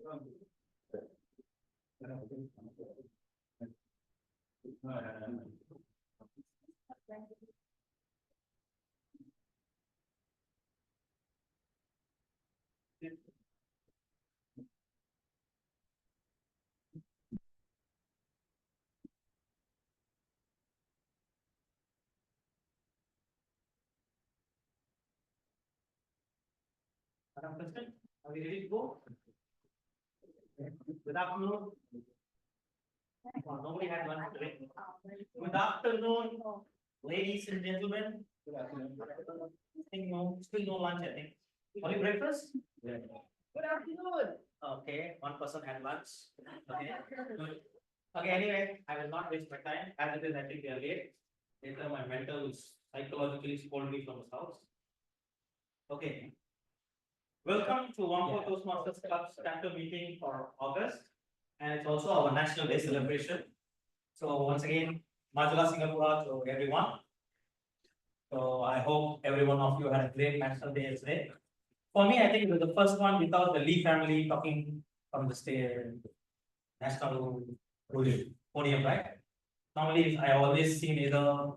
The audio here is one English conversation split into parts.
Are we ready to go? Good afternoon. Oh, nobody had lunch today. Good afternoon, ladies and gentlemen. Good afternoon. Still no lunch, I think. Only breakfast? Yeah. Good afternoon. Okay, one person had lunch. Okay, good. Okay, anyway, I will not waste my time. As it is, I think they are late. Later, my mentor will psychologically scold me from his house. Okay. Welcome to Whampoa Toastmasters Club's chapter meeting for August, and it's also our National Day celebration. So once again, Majula Singapore to everyone. So I hope every one of you had a great National Day today. For me, I think it was the first one without the Lee family talking from the state national podium, right? Normally, I always seen either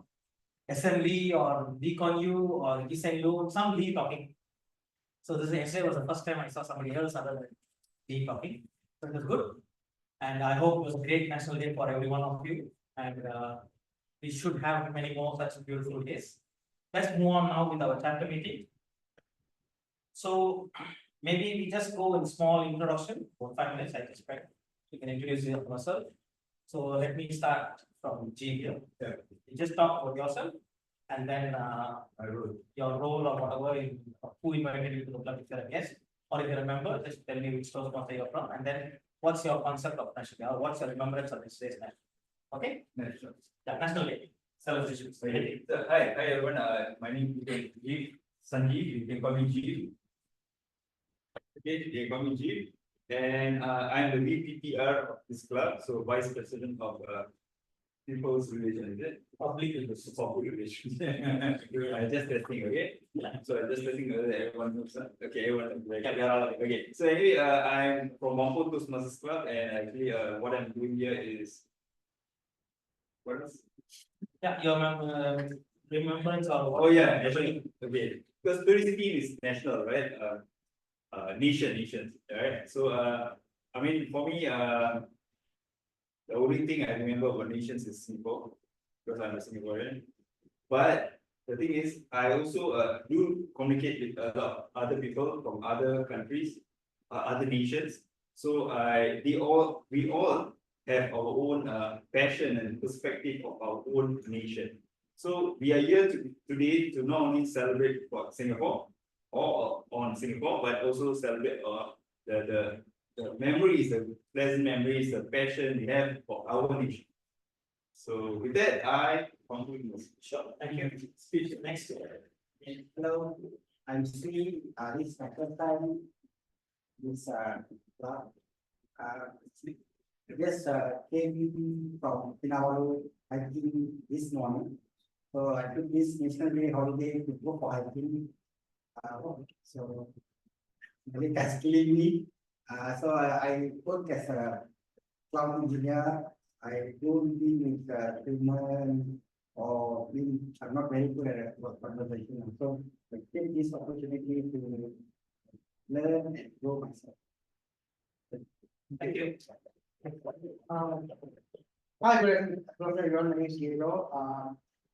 Assembly or Lee Kuan Yew or Lee Hsien Loong, some Lee talking. So this yesterday was the first time I saw somebody else other than Lee talking. So it was good. And I hope it was a great National Day for every one of you. And we should have many more such beautiful days. Let's move on now with our chapter meeting. So maybe we just go in small introduction for 5 minutes, I expect. You can introduce yourself. So let me start from G here. Yeah. You just talk about yourself and then your role or whatever, who invited you to the club if you're a guest, or if you're a member, just tell me which Toastmaster you're from, and then what's your concept of National Day, or what's your remembrance of this day's National. Okay? National. Yeah, National Day celebrations. Okay. So, hi everyone. My name is Sanjeev. You can call me Jeev. Okay, you can call me Jeev. And I'm the VPPR of this club, so Vice President of People's Relation, is it? Public Relations. Public Relations. Just testing, okay? So just testing whether everyone knows that. Okay, everyone. Okay. So anyway, I'm from Whampoa Toastmasters Club, and actually, what I'm doing here is what is? Yeah, your remembrance or oh yeah, national. Okay, because tourism is national, right? Nations, right? So I mean, for me, the only thing I remember about nations is Singapore, because I'm a Singaporean. But the thing is, I also do communicate with a lot of other people from other countries, other nations. So we all have our own passion and perspective of our own nation. So we are here today to not only celebrate for Singapore or on Singapore, but also celebrate the memories, the pleasant memories, the passion we have for our nation. So with that, I conclude this. Sure, thank you. Speech next. Hello, I'm Sri. This is my first time. This club. Just came from Pinawalu hiking this morning. So I took this National Day holiday to go for hiking. So really that's killing me. So I work as a cloud engineer. I don't deal with human or I'm not very good at conversation. So I take this opportunity to learn and grow myself. Thank you. Hi, everyone. My name is Gabriel.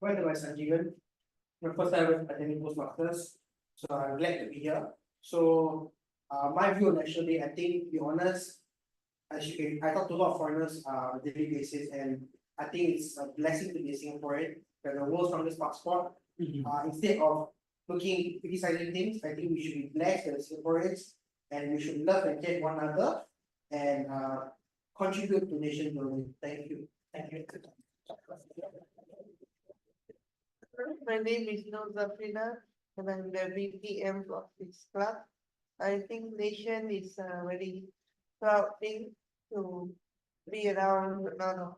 My name is Sanjeevan. My first time was attending Toastmasters, so I'm glad to be here. So, my view on National Day, I think, to be honest, I talk to a lot of foreigners on a daily basis, and I think it's a blessing to be a Singaporean. We're the world's strongest passport. Instead of criticizing things, I think we should be blessed as Singaporeans, and we should love and care one another, and contribute to nation building. Thank you. Thank you. My name is Nur Zafrina, and I'm the VPM of this club. I think nation is a very proud thing to be around a lot of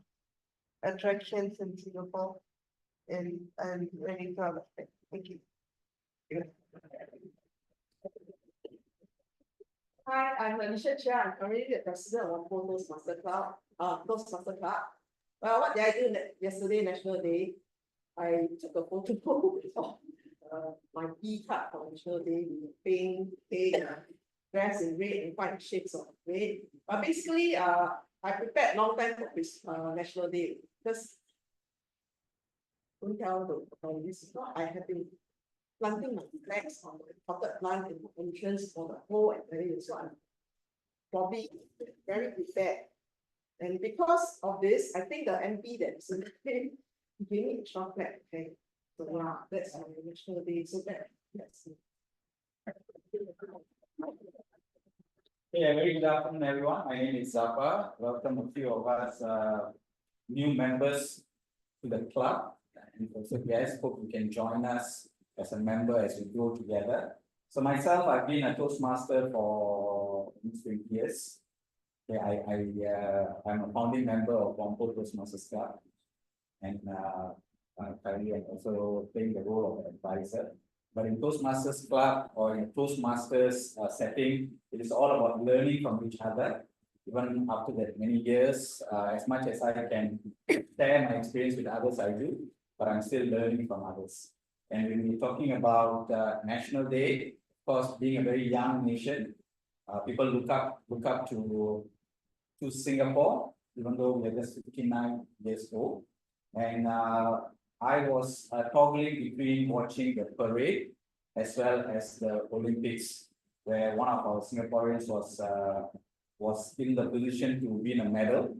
attractions in Singapore, and I'm very proud of it. Thank you. Hi, I'm Alicia Chia. I'm currently the president of Whampoa Toastmasters Club, Toastmaster Club. Well, what did I do yesterday, National Day? I took a photo of my B card for National Day, pink, dress in red and white shades of red. But basically, I prepared long time for this National Day because don't tell this is not. I have been planting my flags on the potted plant in the entrance for the whole area, so I'm probably very prepared. And because of this, I think the MP that is gave me extra flag. Okay, so that's our National Day. So that's Yeah, very good afternoon, everyone. My name is Zapa. Welcome a few of us new members to the club. And also, guys, hope you can join us as a member as we grow together. So myself, I've been a Toastmaster for almost 20 years. Yeah, I'm a founding member of Whampoa Toastmasters Club, and currently I'm also playing the role of advisor. But in Toastmasters Club or in Toastmasters setting, it is all about learning from each other. Even after that many years, as much as I can share my experience with others, I do, but I'm still learning from others. And when we're talking about National Day, of course, being a very young nation, people look up to Singapore, even though we're just 59 years old. And I was toggling between watching the parade as well as the Olympics, where one of our Singaporeans was in the position to win a medal,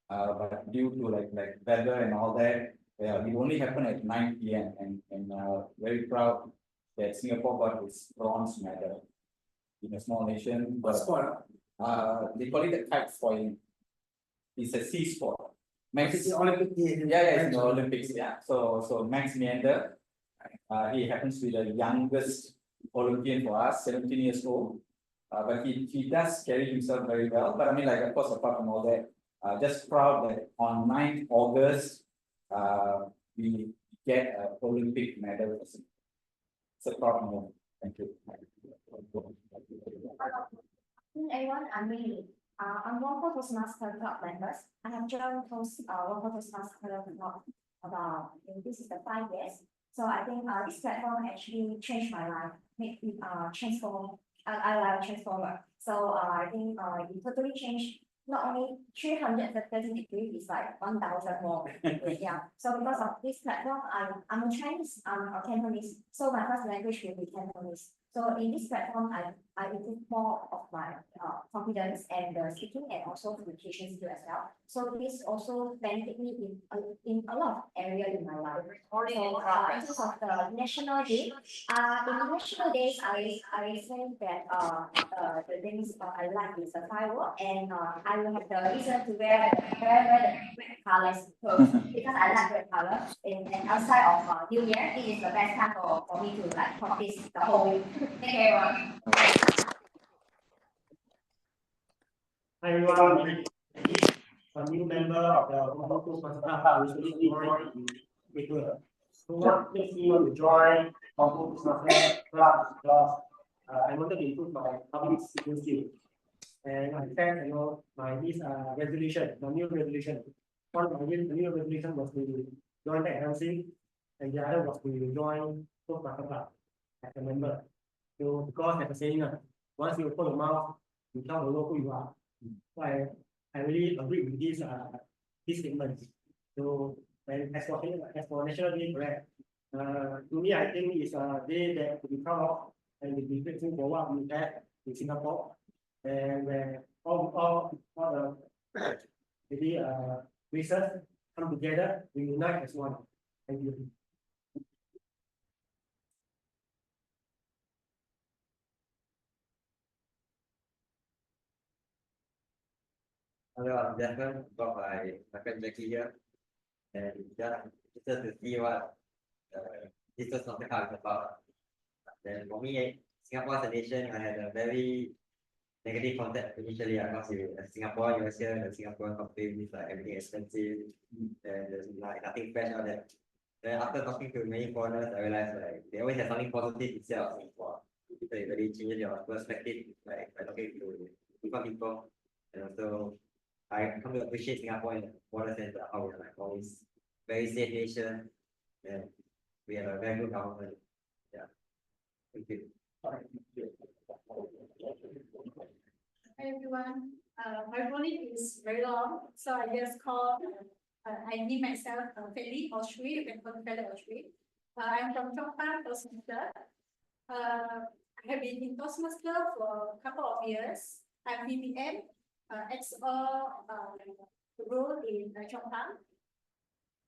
but due to like weather and all that, it only happened at 9 p.m. and very proud that Singapore got its bronze medal in a small nation. But they call it a kite foiling. It's a sea sport. Max, It's the Olympic Games. yeah, it's in the Olympics. Yeah, so Max Meander, he happens to be the youngest Olympian for us, 17 years old. But he does carry himself very well. But I mean, like, of course, apart from all that, just proud that on 9th August, we get an Olympic medal. It's a proud moment. Thank you. Everyone, I'm Mei. I'm Whampoa Toastmasters Club members. I have joined Whampoa Toastmasters Club about, this is the 5 years. So I think this platform actually changed my life, make me transform. I like transformer. So I think it totally changed. Not only 330 degrees, it's like 1,000 more. Yeah. So because of this platform, I'm a Chinese, I'm a Cantonese. So my first language will be Cantonese. So in this platform, I improve more of my confidence and speaking and also communication skill as well. So this also benefit me in a lot of area in my life. So in terms of the National Day, in the National Days, I say that the things I like is the firework, and I will have the reason to wear the red colors because I like red color. And outside of New Year, it is the best time for me to like practice the whole week. Thank you, everyone. Hi everyone, I'm a new member of the Whampoa Toastmasters Club. Recently joined in April. So what makes me want to join Whampoa Toastmasters Club is because I wanted to improve my public speaking skills. And I set, my resolution, my new resolution. One of my new resolution was to join the LC, and the other was to join Toastmasters Club as a member. So because as a saying, once you open your mouth, you tell the world who you are. So I really agree with these statements. So and as for National Day, correct. To me, I think it's a day that to be proud of and to be grateful for what we have in Singapore, and where all the maybe races come together, we unite as one. Thank you. Hello, I'm Jasmine, got my friend Jackie here, and just to see what this was not about. Then for me, Singapore as a nation, I had a very negative concept initially. Because Singapore, you was here, the Singaporean complaint is like everything expensive, and there's like nothing fresh out there. Then after talking to many foreigners, I realized like they always have something positive to say about Singapore. it really changes your perspective, like by talking to different people. And also, I come to appreciate Singapore in one sense that how we're like always very safe nation, and we have a very good government. Yeah. Thank you. Hi everyone, my full name is very long, so I just call, I name myself Feli or Shui, you can call me Feli or Shui. I'm from Whampoa Toastmasters. I have been in Toastmaster for a couple of years. I'm VPM, XO role in Whampoa.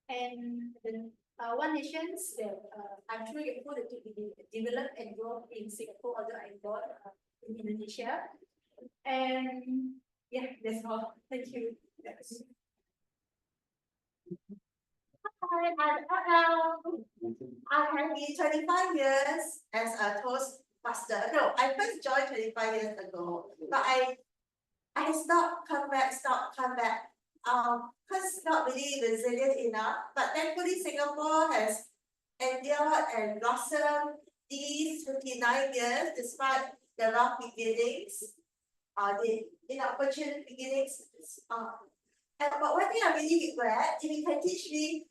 And the One Nations that I'm truly grateful to be developed and grow in Singapore, although I bought in Indonesia. And yeah, that's all. Thank you. Yes. Hi, I have been 25 years as a Toastmaster. No, I first joined 25 years ago, but I stopped, come back, because not really resilient enough. But thankfully, Singapore has endured and blossomed these 59 years despite the rough beginnings, the inopportune beginnings. But one thing I really regret, if you can teach me,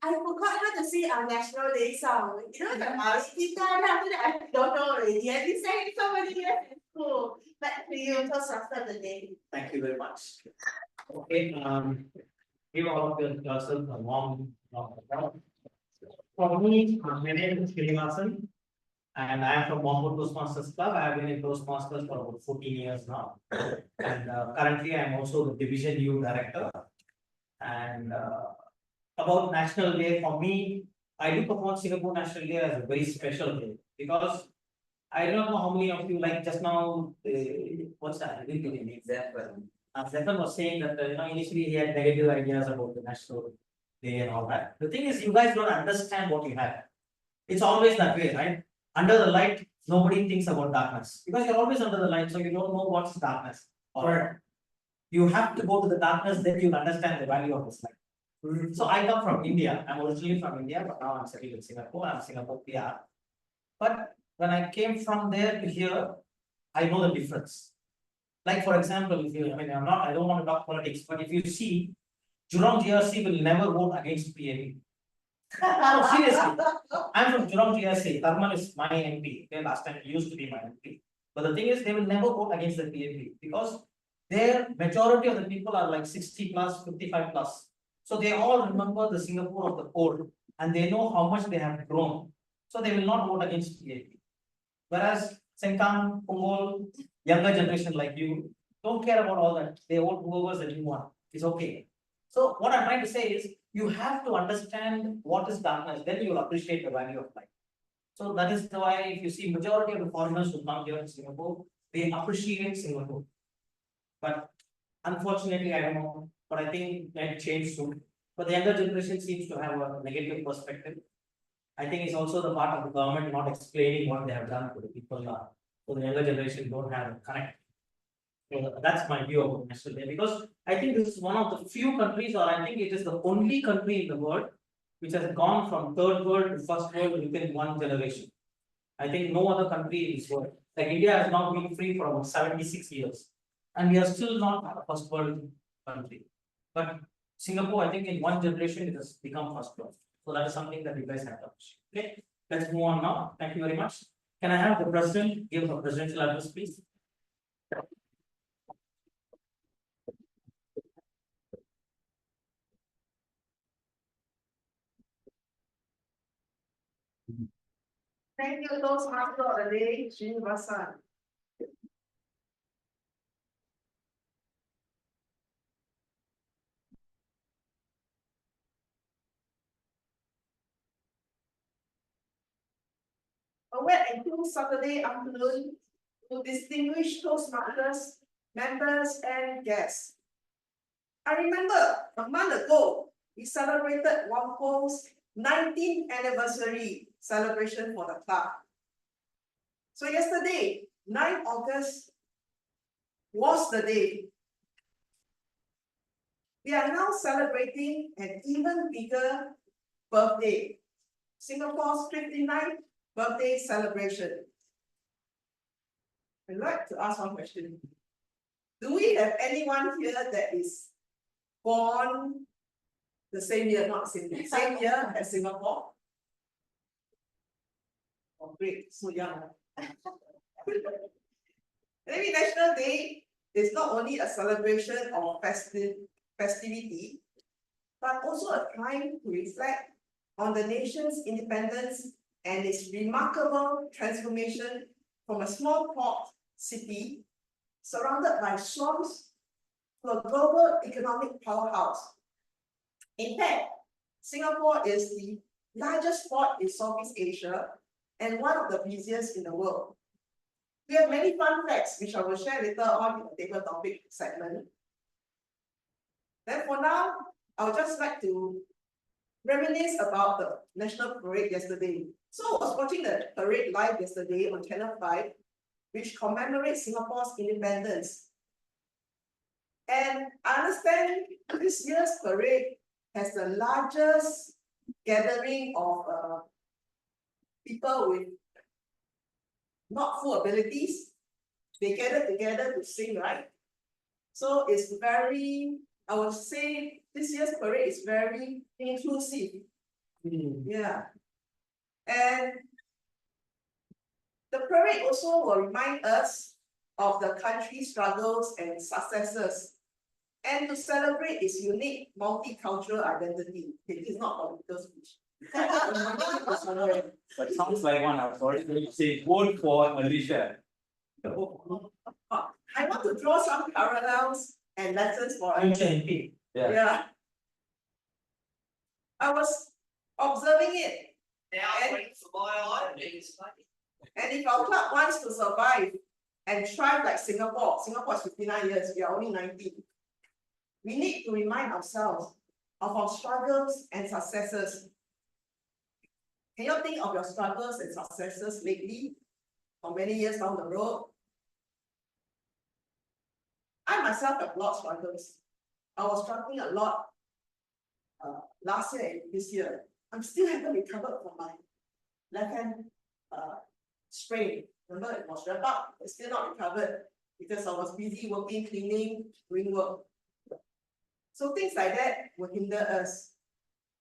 I forgot how to sing our National Day song. You know, the Mauritius time, after that, I don't know already. I've been saying so many years in school. Back to you, Toastmaster of the day. Thank you very much. Okay, give all of yourself a warm welcome. For me, my name is Srinivasan, and I am from Whampoa Toastmasters Club. I have been in Toastmasters for about 14 years now. And currently I am also the Division U Director. And about National Day, for me, I look upon Singapore National Day as a very special day because I don't know how many of you, like just now, what's that? I didn't get any example. Zephan was saying that initially he had negative ideas about the National Day and all that. The thing is, you guys don't understand what you have. It's always that way, right? Under the light, nobody thinks about darkness because you're always under the light, so you don't know what's darkness. Or you have to go to the darkness, then you'll understand the value of this light. So I come from India. I'm originally from India, but now I'm settled in Singapore. I'm Singapore PR. But when I came from there to here, I know the difference. Like for example, if you, I don't want to talk politics, but if you see, Jurong GRC will never vote against PAP. No, seriously. I'm from Jurong GRC. Tharman is my MP. Okay, last time he used to be my MP. But the thing is, they will never vote against the PAP because their majority of the people are like 60 plus, 55 plus. So they all remember the Singapore of the old and they know how much they have grown. So they will not vote against PAP. Whereas Sengkang, Punggol, younger generation like you don't care about all that. They vote whoever's the new one. It's okay. So what I'm trying to say is you have to understand what is darkness, then you will appreciate the value of light. So that is why if you see majority of the foreigners who come here in Singapore, they appreciate Singapore. But unfortunately, I don't know, but I think that change soon. But the younger generation seems to have a negative perspective. I think it's also the part of the government not explaining what they have done to the people. So the younger generation don't have a connect. So that's my view about National Day because I think this is one of the few countries, or I think it is the only country in the world which has gone from third world to first world within one generation. I think no other country in this world. Like India has now been free for about 76 years, and we are still not a first world country. But Singapore, I think in one generation it has become first world. So that is something that you guys have to appreciate. Okay, let's move on now. Thank you very much. Can I have the president give a presidential address, please? Thank you, Toastmaster of the day, Srinivasan. A wet and cool Saturday afternoon to distinguished Toastmasters, members and guests. I remember a month ago, we celebrated Whampoa's 19th anniversary celebration for the club. So yesterday, 9 August was the day. We are now celebrating an even bigger birthday, Singapore's 59th birthday celebration. I'd like to ask one question. Do we have anyone here that is born the same year, not same year as Singapore? Oh, great, so young. Maybe National Day is not only a celebration or festivity, but also a time to reflect on the nation's independence and its remarkable transformation from a small port city surrounded by swamps to a global economic powerhouse. In fact, Singapore is the largest port in Southeast Asia and one of the busiest in the world. We have many fun facts which I will share later on in the table topic segment. Then for now, I would just like to reminisce about the National Parade yesterday. So I was watching the parade live yesterday on Channel 5, which commemorates Singapore's independence. And I understand this year's parade has the largest gathering of people with not full abilities. They gather together to sing, right? So it's very, I would say this year's parade is very inclusive. Yeah. And the parade also will remind us of the country's struggles and successes, and to celebrate its unique multicultural identity. It is not political speech. But sounds like one of sorry, you say vote for Malaysia. I want to draw some parallels and lessons for us. Yeah. Yeah. I was observing it. And if our club wants to survive and thrive like Singapore, Singapore is 59 years, we are only 19. We need to remind ourselves of our struggles and successes. Can you think of your struggles and successes lately, or many years down the road? I myself have a lot of struggles. I was struggling a lot last year and this year. I'm still haven't recovered from my left hand sprain. Remember, it was wrapped up, it's still not recovered because I was busy working, cleaning, doing work. So things like that will hinder us.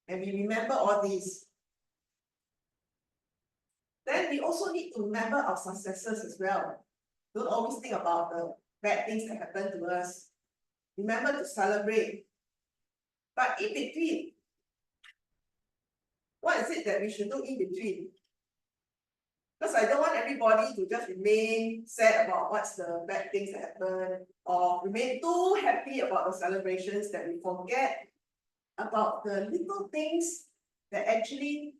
And we remember all these. Then we also need to remember our successes as well. Don't always think about the bad things that happen to us. Remember to celebrate. But in between, what is it that we should do in between? Because I don't want everybody to just remain sad about what's the bad things that happen, or remain too happy about the celebrations that we forget about the little things that actually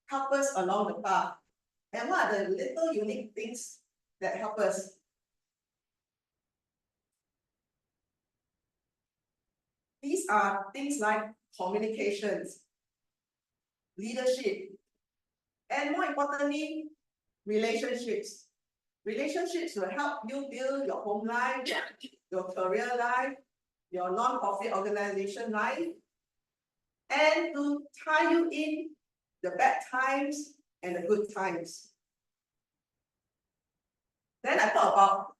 help us along the path. And what are the little unique things that help us? These are things like communications, leadership, and more importantly, relationships. Relationships will help you build your home life, your career life, your non-profit organization life, and to tie you in the bad times and the good times. Then I thought about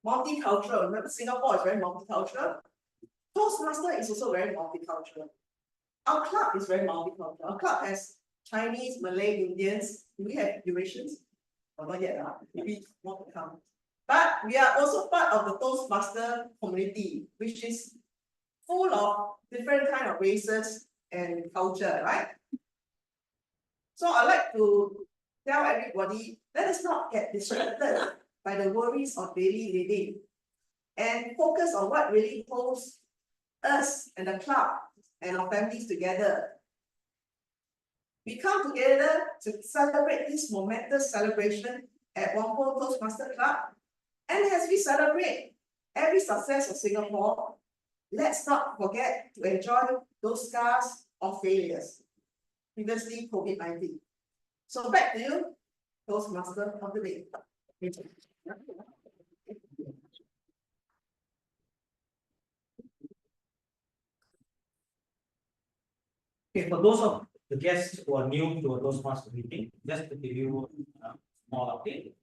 multicultural. Remember, Singapore is very multicultural. Toastmasters is also very multicultural. Our club is very multicultural. Our club has Chinese, Malay, Indians. Do we have Eurasians? Oh, not yet, maybe more to come. But we are also part of the Toastmaster community, which is full of different kind of races and culture, right? So I like to tell everybody, let us not get distracted by the worries of daily living and focus on what really holds us and the club and our families together. We come together to celebrate this momentous celebration at Whampoa Toastmasters Club. And as we celebrate every success of Singapore, let's not forget to enjoy those scars of failures, previously COVID-19. So back to you, Toastmaster of the day. Okay, for those of the guests who are new to a Toastmaster meeting, just to give you a small update.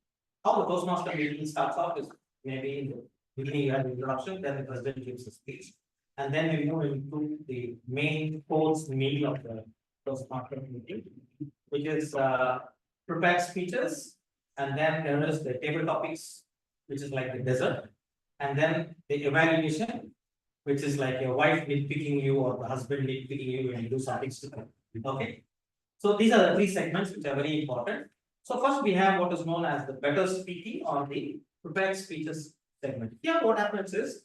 how the Toastmaster meeting starts off is maybe in the beginning you have the introduction, then the president gives a speech. And then we move into the main course meal of the Toastmaster meeting, which is prepared speeches, and then there is the table topics, which is like the dessert, and then the evaluation, which is like your wife nitpicking you or the husband nitpicking you when you do something stupid. Okay. So these are the three segments which are very important. So first we have what is known as the better speaking or the prepared speeches segment. Here what happens is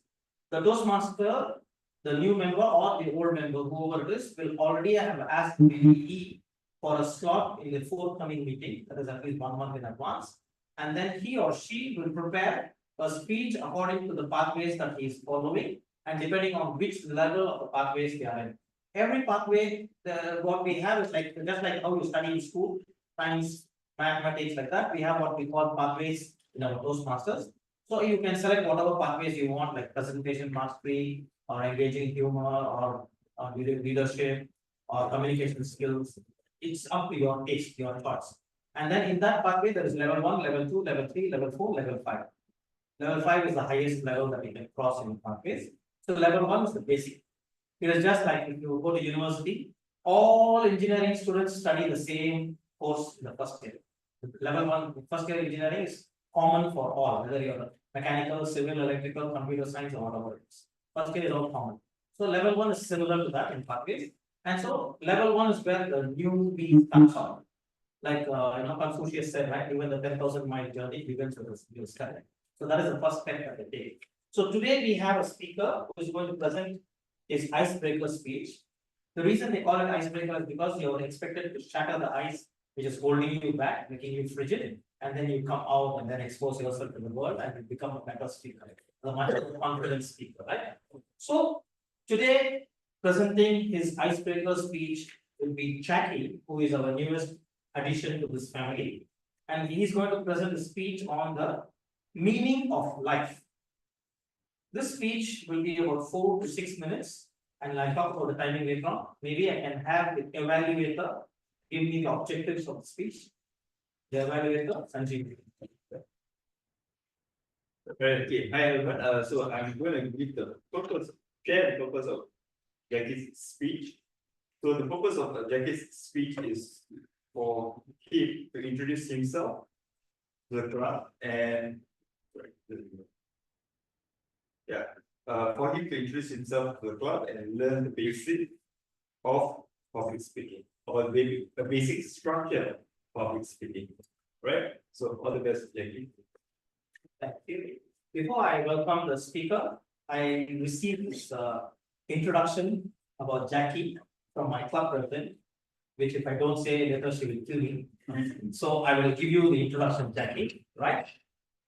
the Toastmaster, the new member or the old member, whoever it is, will already have asked the PE for a slot in the forthcoming meeting, that is at least 1 month in advance. And then he or she will prepare a speech according to the pathways that he is following and depending on which level of the pathways they are in. Every pathway, what we have is like just like how you study in school, science, mathematics, like that. We have what we call pathways in our Toastmasters. So you can select whatever pathways you want, like presentation mastery, or engaging humor, or leadership, or communication skills. It's up to your taste, your choice. And then in that pathway, there is level 1, level 2, level 3, level 4, level 5. Level 5 is the highest level that you can cross in pathways. So level 1 is the basic. It is just like if you go to university, all engineering students study the same course in the first year. Level 1, first year engineering is common for all, whether you're mechanical, civil, electrical, computer science, or whatever it is. First year is all common. So level 1 is similar to that in pathways. And so level 1 is where the newbie starts on. Like Confucius said, right? Even the 10,000 mile journey begins with a single step. So that is the first step that they take. So today we have a speaker who is going to present his icebreaker speech. The reason they call it icebreaker is because you are expected to shatter the ice, which is holding you back, making you frigid, and then you come out and then expose yourself to the world and you become a better speaker, a much more confident speaker, right? So today, presenting his icebreaker speech will be Jackie, who is our newest addition to this family, and he is going to present a speech on the meaning of life. This speech will be about 4 to 6 minutes, and I'll talk about the timing later on. Maybe I can have the evaluator give me the objectives of the speech. The evaluator, Sanjeev. Okay, hi everyone. So I'm going to give the purpose, share the purpose of Jackie's speech. So the purpose of Jackie's speech is for him to introduce himself to the club and for him to introduce himself to the club and learn the basic of public speaking, or maybe the basic structure of public speaking. Right? So all the best, Jackie. Thank you. Before I welcome the speaker, I received this introduction about Jackie from my club president, which if I don't say later, she will kill me. So I will give you the introduction, Jackie, right?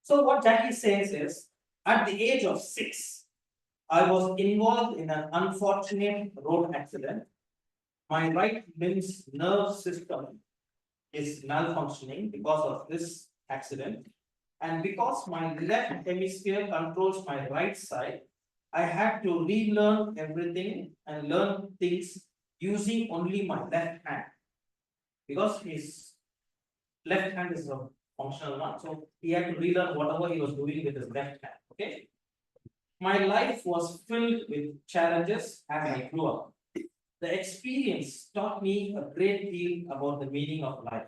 So what Jackie says is, at the age of 6, I was involved in an unfortunate road accident. My right limb's nerve system is malfunctioning because of this accident. And because my left hemisphere controls my right side, I had to relearn everything and learn things using only my left hand. Because his left hand is a functional one, so he had to relearn whatever he was doing with his left hand. Okay. My life was filled with challenges as I grew up. The experience taught me a great deal about the meaning of life.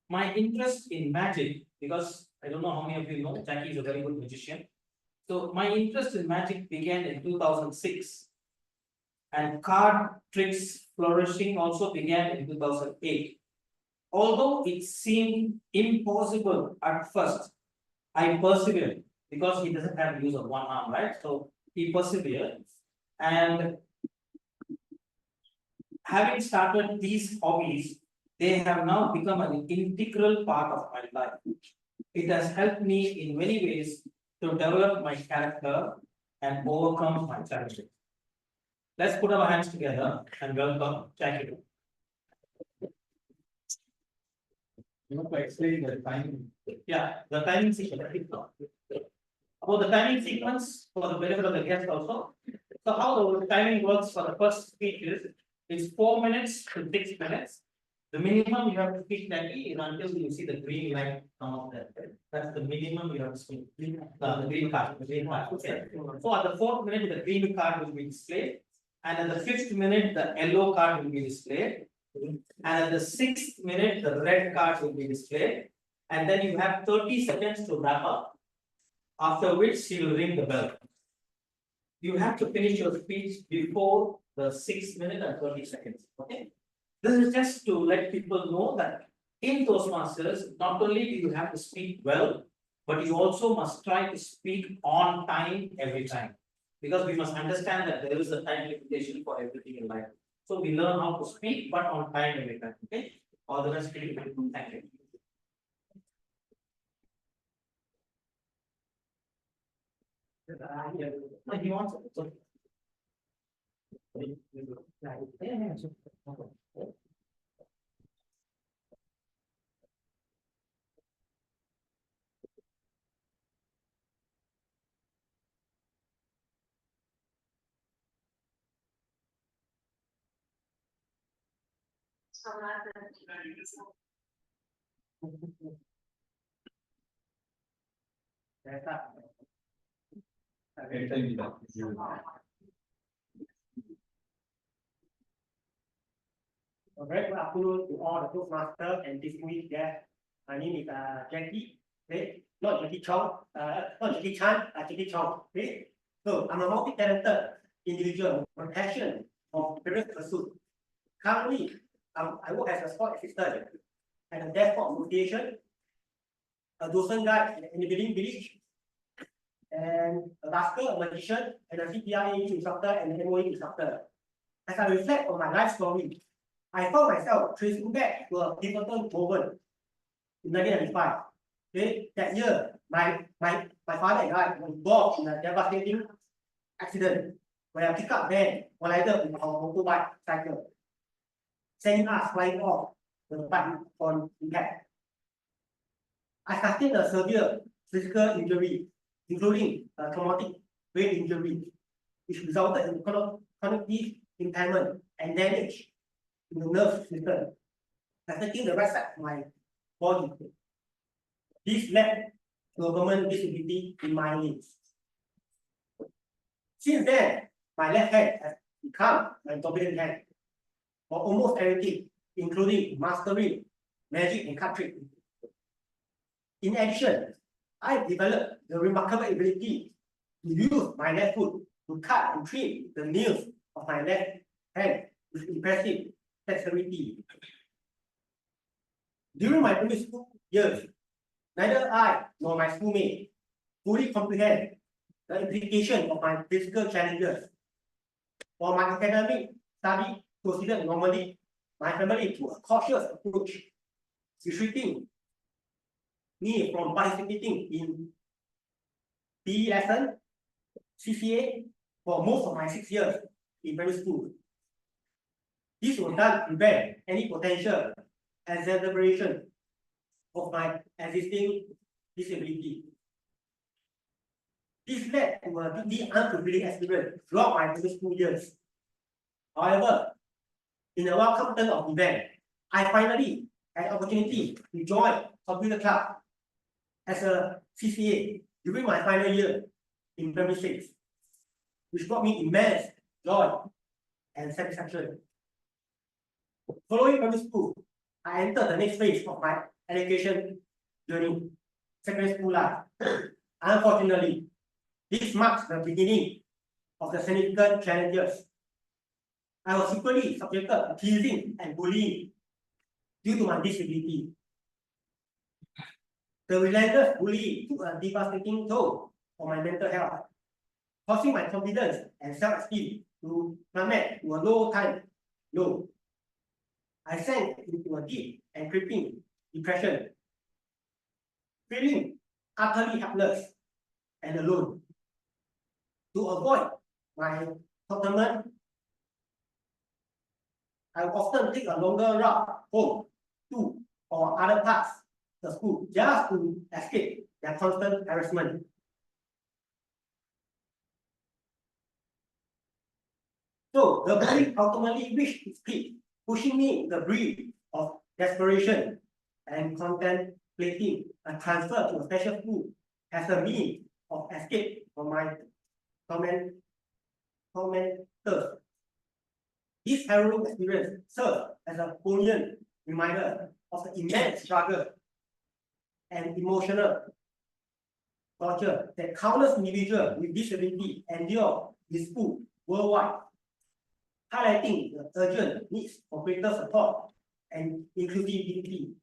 My interest in magic, because I don't know how many of you know, Jackie is a very good magician. So my interest in magic began in 2006. And card tricks flourishing also began in 2008. Although it seemed impossible at first, I persevered because he doesn't have use of one arm, right? So he persevered. And having started these hobbies, they have now become an integral part of my life. It has helped me in many ways to develop my character and overcome my challenges. Let's put our hands together and welcome Jackie. You want to explain the timing? Yeah, the timing sequence. About the timing sequence for the benefit of the guest also. So how the timing works for the first speech is, it's 4 minutes to 6 minutes. The minimum you have to speak Taki is until you see the green light come up there. That's the minimum you have to speak. The green card, okay. So at the 4th minute, the green card will be displayed. And at the 5th minute, the yellow card will be displayed. And at the 6th minute, the red card will be displayed. And then you have 30 seconds to wrap up. After which he will ring the bell. You have to finish your speech before the 6th minute and 30 seconds. Okay. This is just to let people know that in Toastmasters, not only do you have to speak well, but you also must try to speak on time every time. Because we must understand that there is a time limitation for everything in life. So we learn how to speak, but on time every time. Okay. All the best. Thank you. No, he wants it. So- Every time you talk. A very good afternoon to all the Toastmasters and distinguished guests. My name is Jackie, okay? Not Jackie Chong, not Jackie Chan, Jackie Chong, okay? So I'm a multi-talented individual with a passion for various pursuits. Currently, I work as a sport assistant at a deaf sport association, a docent guide at an enabling village, and a busker, a magician, and a CPRA instructor and an MOE instructor. As I reflect on my life story, I found myself tracing back to a pivotal moment in 1995. Okay, that year, my father and I were involved in a devastating accident where a pickup van collided with our motorbike cycle, sending us flying off the bike on impact. I sustained a severe physical injury, including a traumatic brain injury, which resulted in cognitive impairment and damage in the nerve system, affecting the right side of my body. This led to a permanent disability in my limbs. Since then, my left hand has become a dominant hand for almost everything, including mastering, magic, and card tricks. In addition, I developed the remarkable ability to use my left foot to cut and trim the nails of my left hand with impressive dexterity. During my primary school years, neither I nor my schoolmates fully comprehend the implication of my physical challenges. For my academic study proceeded normally, my family took a cautious approach, restricting me from participating in PE lesson, CCA for most of my 6 years in primary school. This was done to prevent any potential exacerbation of my existing disability. This led to a deeply unfulfilling experience throughout my primary school years. However, in a welcome turn of event, I finally had the opportunity to join computer club as a CCA during my final year in primary 6, which brought me immense joy and satisfaction. Following primary school, I entered the next phase of my education journey, secondary school life. Unfortunately, this marks the beginning of the significant challenges. I was frequently subjected to teasing and bullying due to my disability. The relentless bullying took a devastating toll on my mental health, causing my confidence and self-esteem to plummet to a low-time low. I sank into a deep and creeping depression, feeling utterly helpless and alone. To avoid my torment, I would often take a longer route home to or other parts of the school just to escape their constant harassment. So the bullying ultimately reached its peak, pushing me to the brink of desperation, and contemplating a transfer to a special school as a means of escape from my tormentors. This harrowing experience serves as a poignant reminder of the immense struggle and emotional torture that countless individuals with disability endure in school worldwide, highlighting the urgent needs for greater support and inclusivity.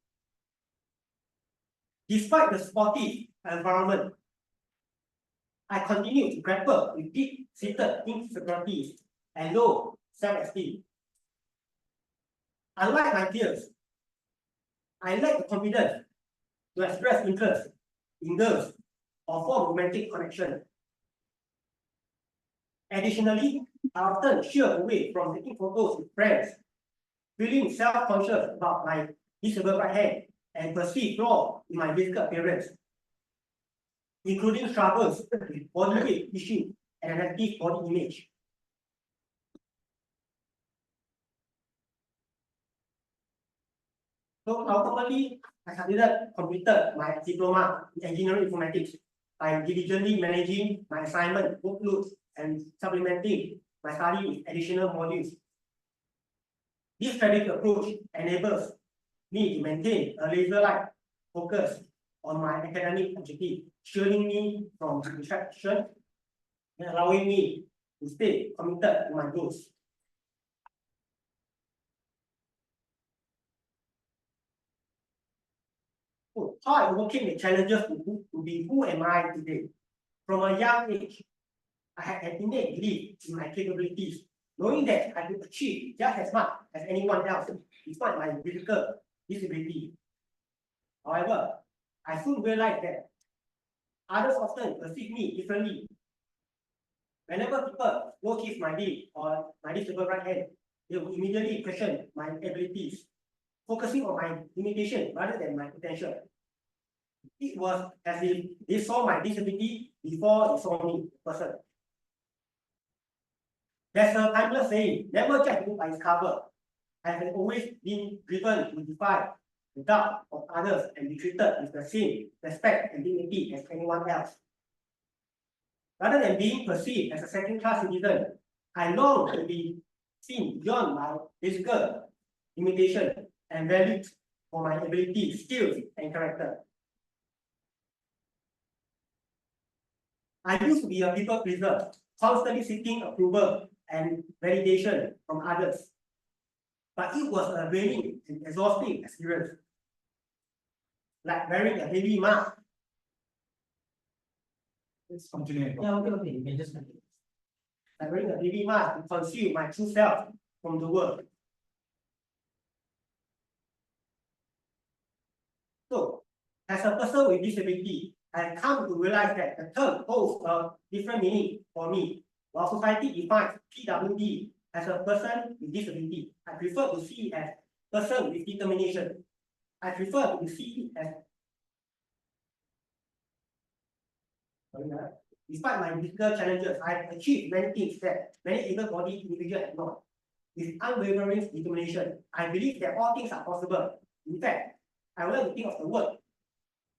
Despite the supportive environment, I continue to grapple with deep-seated insecurities and low self-esteem. Unlike my peers, I lack the confidence to express interest in girls or form romantic connection. Additionally, I often shy away from taking photos with friends, feeling self-conscious about my disabled right hand and perceived flaws in my physical appearance, including struggles with body weight issue and a negative body image. So ultimately, I completed my diploma in engineering informatics by diligently managing my assignment workloads and supplementing my study with additional modules. This strategic approach enables me to maintain a laser-like focus on my academic objective, shielding me from distraction and allowing me to stay committed to my goals. So, how I overcame the challenges to be who am I today? From a young age, I had an innate belief in my capabilities, knowing that I could achieve just as much as anyone else, despite my physical disability. However, I soon realized that others often perceive me differently. Whenever people notice my leg or my disabled right hand, they will immediately question my abilities, focusing on my limitation rather than my potential. It was as if they saw my disability before they saw me, the person. There's a timeless saying, never judge a book by its cover. I have always been driven to defy the doubt of others and be treated with the same respect and dignity as anyone else. Rather than being perceived as a second-class citizen, I long to be seen beyond my physical limitation and valued for my ability, skills, and character. I used to be a people pleaser, constantly seeking approval and validation from others. But it was a draining and exhausting experience. Like wearing a heavy mask. Let's continue. Yeah, okay, you can just continue. Like wearing a heavy mask to conceal my true self from the world. So, as a person with disability, I come to realize that the term holds a different meaning for me. While society defines PWD as a person with disability, I prefer to see it as person with determination. I prefer to see it as despite my physical challenges, I have achieved many things that many able-bodied individuals have not. With unwavering determination, I believe that all things are possible. In fact, I would like to think of the word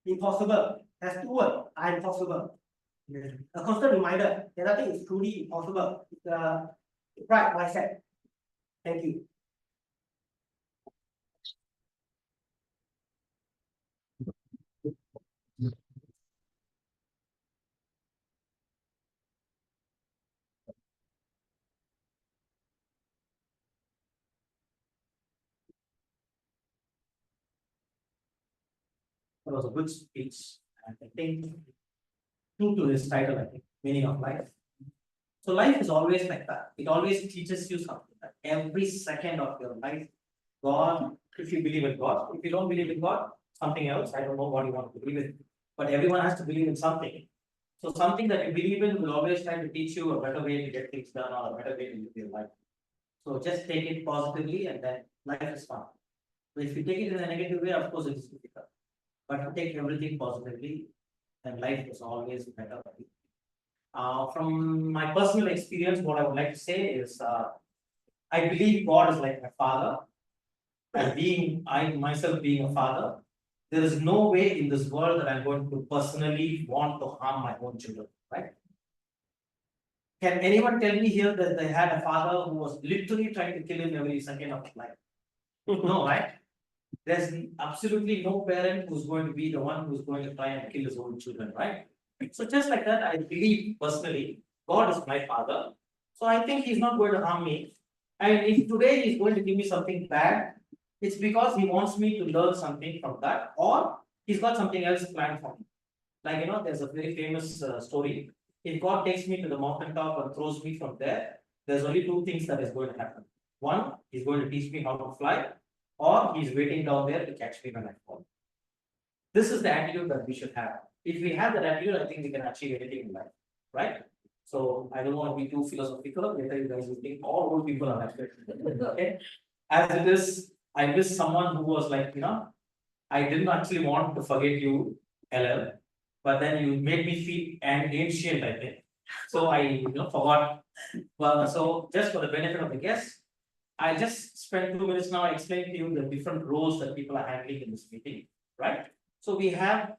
impossible as two words, I am possible. A constant reminder that nothing is truly impossible. It's the right mindset. Thank you. It was a good speech, and I think true to this title, I think, meaning of life. So life is always like that. It always teaches you something. That every second of your life, God, if you believe in God, if you don't believe in God, something else. I don't know what you want to believe in, but everyone has to believe in something. So something that you believe in will always try to teach you a better way to get things done or a better way to live your life. So just take it positively, and then life is fun. So if you take it in a negative way, of course it is difficult. But to take everything positively, then life is always better. From my personal experience, what I would like to say is, I believe God is like my father. and I myself being a father, there is no way in this world that I'm going to personally want to harm my own children, right? Can anyone tell me here that they had a father who was literally trying to kill him every second of his life? No, right? There's absolutely no parent who's going to be the one who's going to try and kill his own children, right? So just like that, I believe personally, God is my father. So I think he's not going to harm me. And if today he's going to give me something bad, it's because he wants me to learn something from that, or he's got something else planned for me. Like, there's a very famous story. If God takes me to the mountaintop and throws me from there, there's only two things that is going to happen. One, he's going to teach me how to fly, or he's waiting down there to catch me when I fall. This is the attitude that we should have. If we have that attitude, I think we can achieve anything in life, right? So I don't want to be too philosophical. Later, you guys will think all old people are like that. Okay. As it is, I miss someone who was like, I didn't actually want to forget you, LL, but then you made me feel ancient, I think. So I, forgot. Well, so just for the benefit of the guests, I just spent 2 minutes now explaining to you the different roles that people are handling in this meeting, right? So we have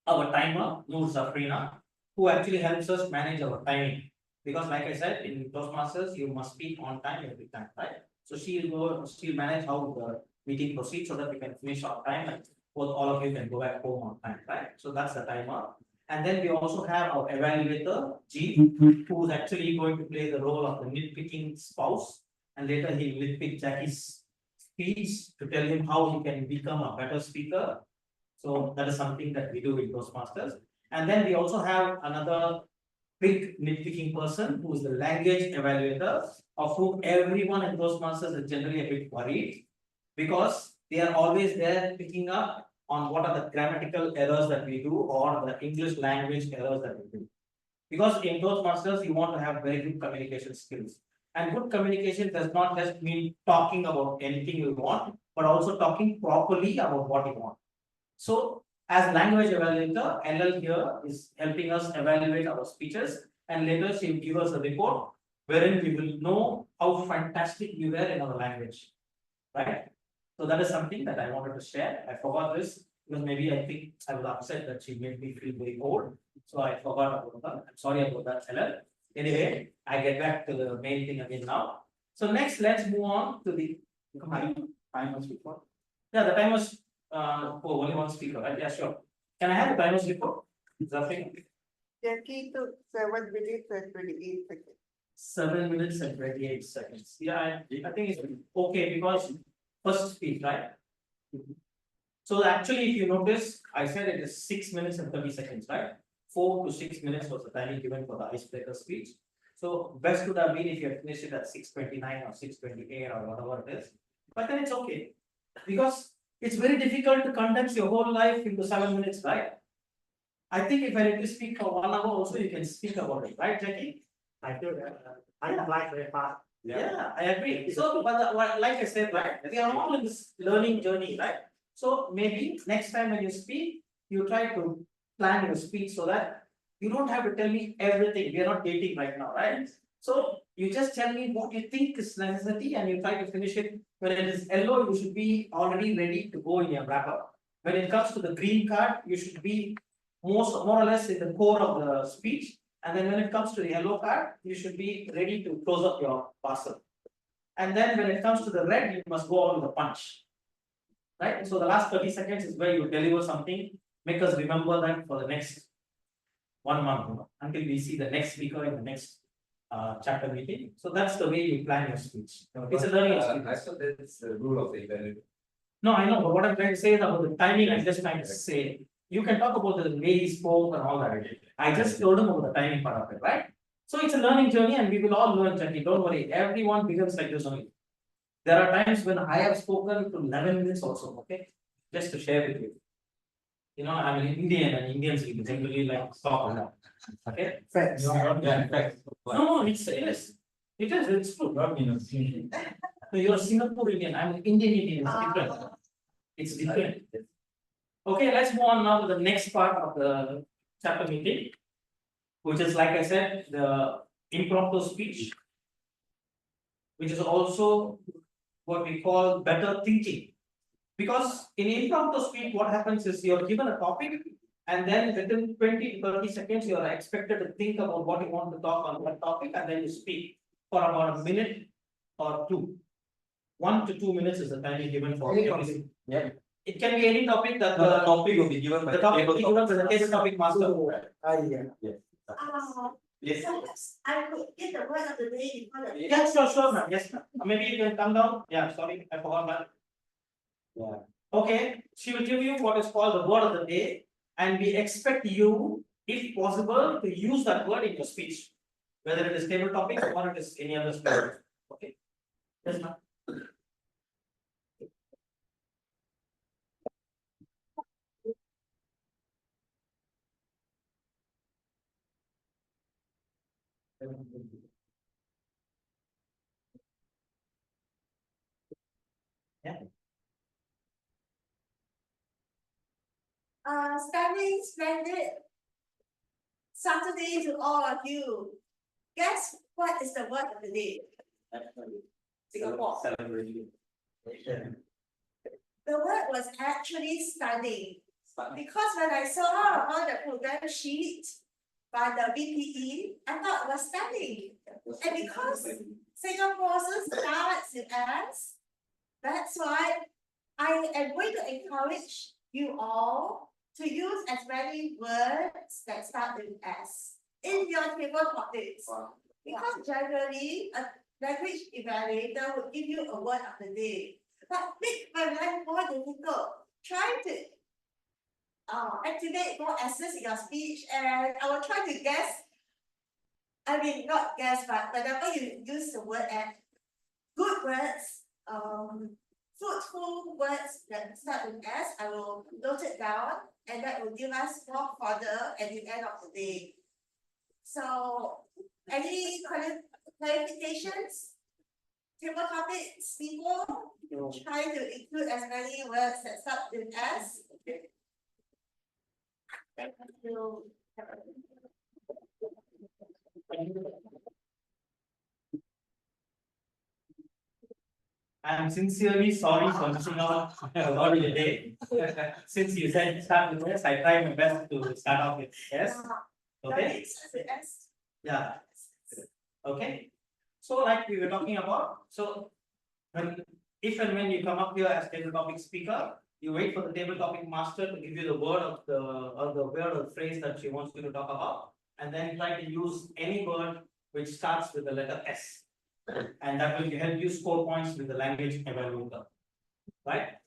our timer, Noor Zafrina, who actually helps us manage our timing. Because like I said, in Toastmasters, you must speak on time every time, right? So she'll manage how the meeting proceeds so that we can finish our time and both all of you can go back home on time, right? So that's the timer. And then we also have our evaluator, G, who's actually going to play the role of the nitpicking spouse. And later he'll nitpick Jackie's speech to tell him how he can become a better speaker. So that is something that we do in Toastmasters. And then we also have another big nitpicking person who is the language evaluator, of whom everyone in Toastmasters is generally a bit worried because they are always there picking up on what are the grammatical errors that we do or the English language errors that we do. Because in Toastmasters, you want to have very good communication skills. And good communication does not just mean talking about anything you want, but also talking properly about what you want. So as language evaluator, LL here is helping us evaluate our speeches, and later she will give us a report wherein we will know how fantastic we were in our language, right? So that is something that I wanted to share. I forgot this because maybe I think I was upset that she made me feel very old. So I forgot about that. I'm sorry about that, LL. Anyway, I get back to the main thing again now. So next, let's move on to the timers report. Yeah, the timers. Only one speaker, right? Yeah, sure. Can I have the timers report? Zafin? Jackie took 7 minutes and 28 seconds. 7 minutes and 28 seconds. Yeah, I think it's okay because first speech, right? So actually, if you notice, I said it is 6 minutes and 30 seconds, right? 4 to 6 minutes was the timing given for the icebreaker speech. So best would have been if you had finished it at 6:29 or 6:28 or whatever it is. But then it's okay because it's very difficult to condense your whole life into 7 minutes, right? I think if I let you speak for 1 hour, also you can speak about it, right, Jackie? I feel that I like very fast. Yeah, I agree. So, but like I said, right, we are all in this learning journey, right? So maybe next time when you speak, you try to plan your speech so that you don't have to tell me everything. We are not dating right now, right? So you just tell me what you think is necessity and you try to finish it. When it is yellow, you should be already ready to go in your wrap up. When it comes to the green card, you should be more or less in the core of the speech. And then when it comes to the yellow card, you should be ready to close up your parcel. And then when it comes to the red, you must go on with the punch. Right? So the last 30 seconds is where you deliver something. Make us remember that for the next 1 month, until we see the next speaker in the next chapter meeting. So that's the way you plan your speech. It's a learning experience. I thought that's the rule of the evaluation. No, I know, but what I'm trying to say is about the timing. I'm just trying to say you can talk about the way he spoke and all that. I just told him about the timing part of it, right? So it's a learning journey, and we will all learn, Jackie. Don't worry, everyone becomes like this only. There are times when I have spoken to 11 minutes also, okay? Just to share with you. I'm an Indian, and Indians generally like talk a lot. Okay? Facts. Yeah, facts. No, it is. It's true. So you're a Singapore Indian, I'm an Indian, it's different. It's different. Okay, let's move on now to the next part of the chapter meeting, which is, like I said, the impromptu speech, which is also what we call better thinking. Because in impromptu speech, what happens is you're given a topic, and then within 20 to 30 seconds, you are expected to think about what you want to talk on that topic, and then you speak for about a minute or two. 1 to 2 minutes is the time you're given for Any every. topic. It can be any topic that The topic will be given by the topic table is given by the topic. table topic master. Yeah. Yes. I could get the word of the day before the. Yeah, sure, ma'am. Yes, ma'am. Maybe you can come down. Yeah, sorry, I forgot that. Yeah. Okay, she will give you what is called the word of the day, and we expect you, if possible, to use that word in your speech, whether it is table topic or it is any other speech. Okay. Yes, ma'am. Yeah. Stunning, splendid Saturday to all of you. Guess what is the word of the day? Singapore. Celebration. The word was actually stunning. Because when I saw all the program sheet by the BPE, I thought it was stunning. And because Singapore starts with S, that's why I am going to encourage you all to use as many words that start with S in your table topics. Because generally, a language evaluator would give you a word of the day, but make my life more difficult. Try to activate more S's in your speech, and I will try to guess. I mean, not guess, but whenever you use the word at good words, fruitful words that start with S, I will note it down, and that will give us more further at the end of the day. So, any clarifications? Table topics, people, try to include as many words that start with S. Thank you. I'm sincerely sorry for missing out about the day. Since you said start with S, I tried my best to start off with S. Okay. S. Yeah. Okay. So like we were talking about, so if and when you come up here as table topic speaker, you wait for the table topic master to give you the word of the word or the phrase that she wants you to talk about, and then try to use any word which starts with the letter S. And that will help you score points with the language evaluator, right?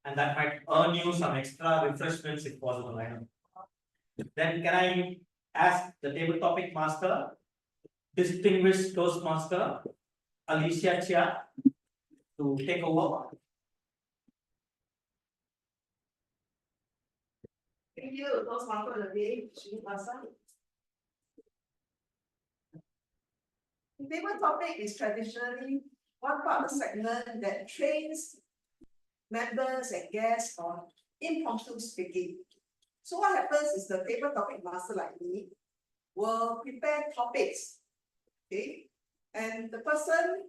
And that might earn you some extra refreshments if possible. I know. Then can I ask the table topic master, distinguished Toastmaster Alicia Chia, to take over? Thank you, Toastmaster of the day, Srinivasa. The table topic is traditionally one part of the segment that trains members and guests on impromptu speaking. So what happens is the table topic master like me will prepare topics, okay? And the person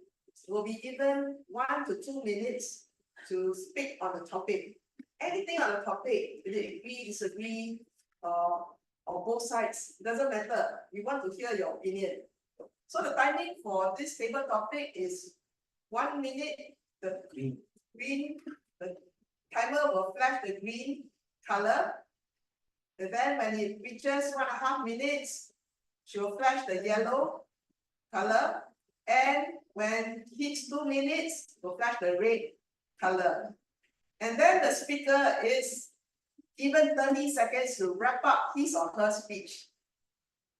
will be given 1 to 2 minutes to speak on the topic. Anything on the topic, whether you agree, disagree, or both sides, doesn't matter. We want to hear your opinion. So the timing for this table topic is 1 minute, the timer will flash the green color. And then when it reaches 1.5 minutes, she will flash the yellow color. And when it hits 2 minutes, will flash the red color. And then the speaker is given 30 seconds to wrap up his or her speech.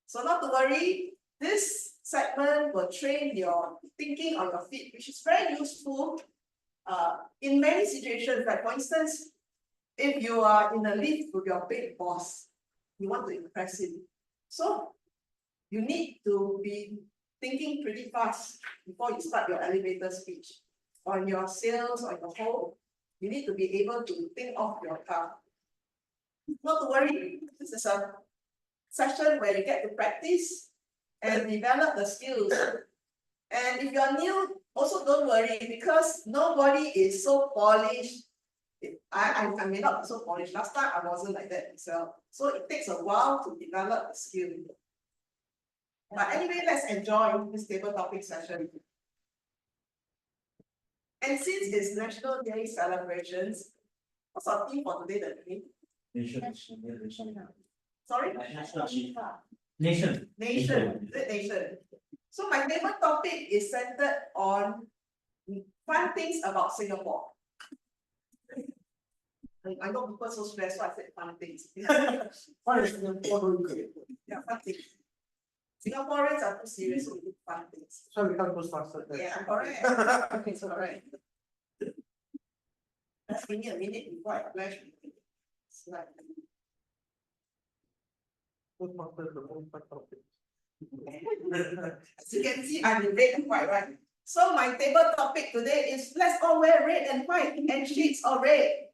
So not to worry, this segment will train your thinking on your feet, which is very useful in many situations. Like for instance, if you are in a lift with your big boss, you want to impress him. So you need to be thinking pretty fast before you start your elevator speech. On your sales, on your home, you need to be able to think off your car. Not to worry, this is a session where you get to practice and develop the skills. And if you're new also don't worry because nobody is so polished. I may not be so polished. Last time I wasn't like that myself. So it takes a while to develop the skill. But anyway, let's enjoy this table topic session. And since it's National Day celebrations, what's our theme for today, the Nation. Sorry? Nation. Nation, is it nation? So my table topic is centered on fun things about Singapore. I know people so stressed, so I said fun things. What is Singapore doing good? Yeah, fun things. Singaporeans are too serious, so we do fun things. So we can't go faster. Yeah, correct. Okay, so correct. Just give me a minute before I flash. Slide. Go faster, the most fun topic. As you can see, I'm in red and white, right? So my table topic today is let's all wear red and white and shades of red.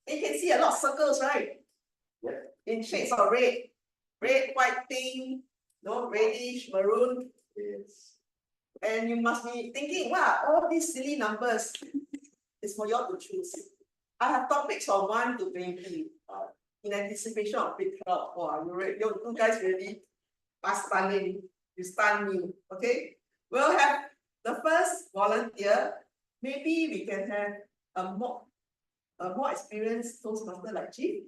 You can see a lot of circles, right? Yeah. In shades of red. Red, white, pink, no, reddish, maroon. Yes. And you must be thinking, wow, all these silly numbers is for you all to choose. I have topics from 1 to 20. In anticipation of big crowd. Wow, you guys really are stunning. You stun me. Okay. We'll have the first volunteer. Maybe we can have a more experienced Toastmaster like Chief.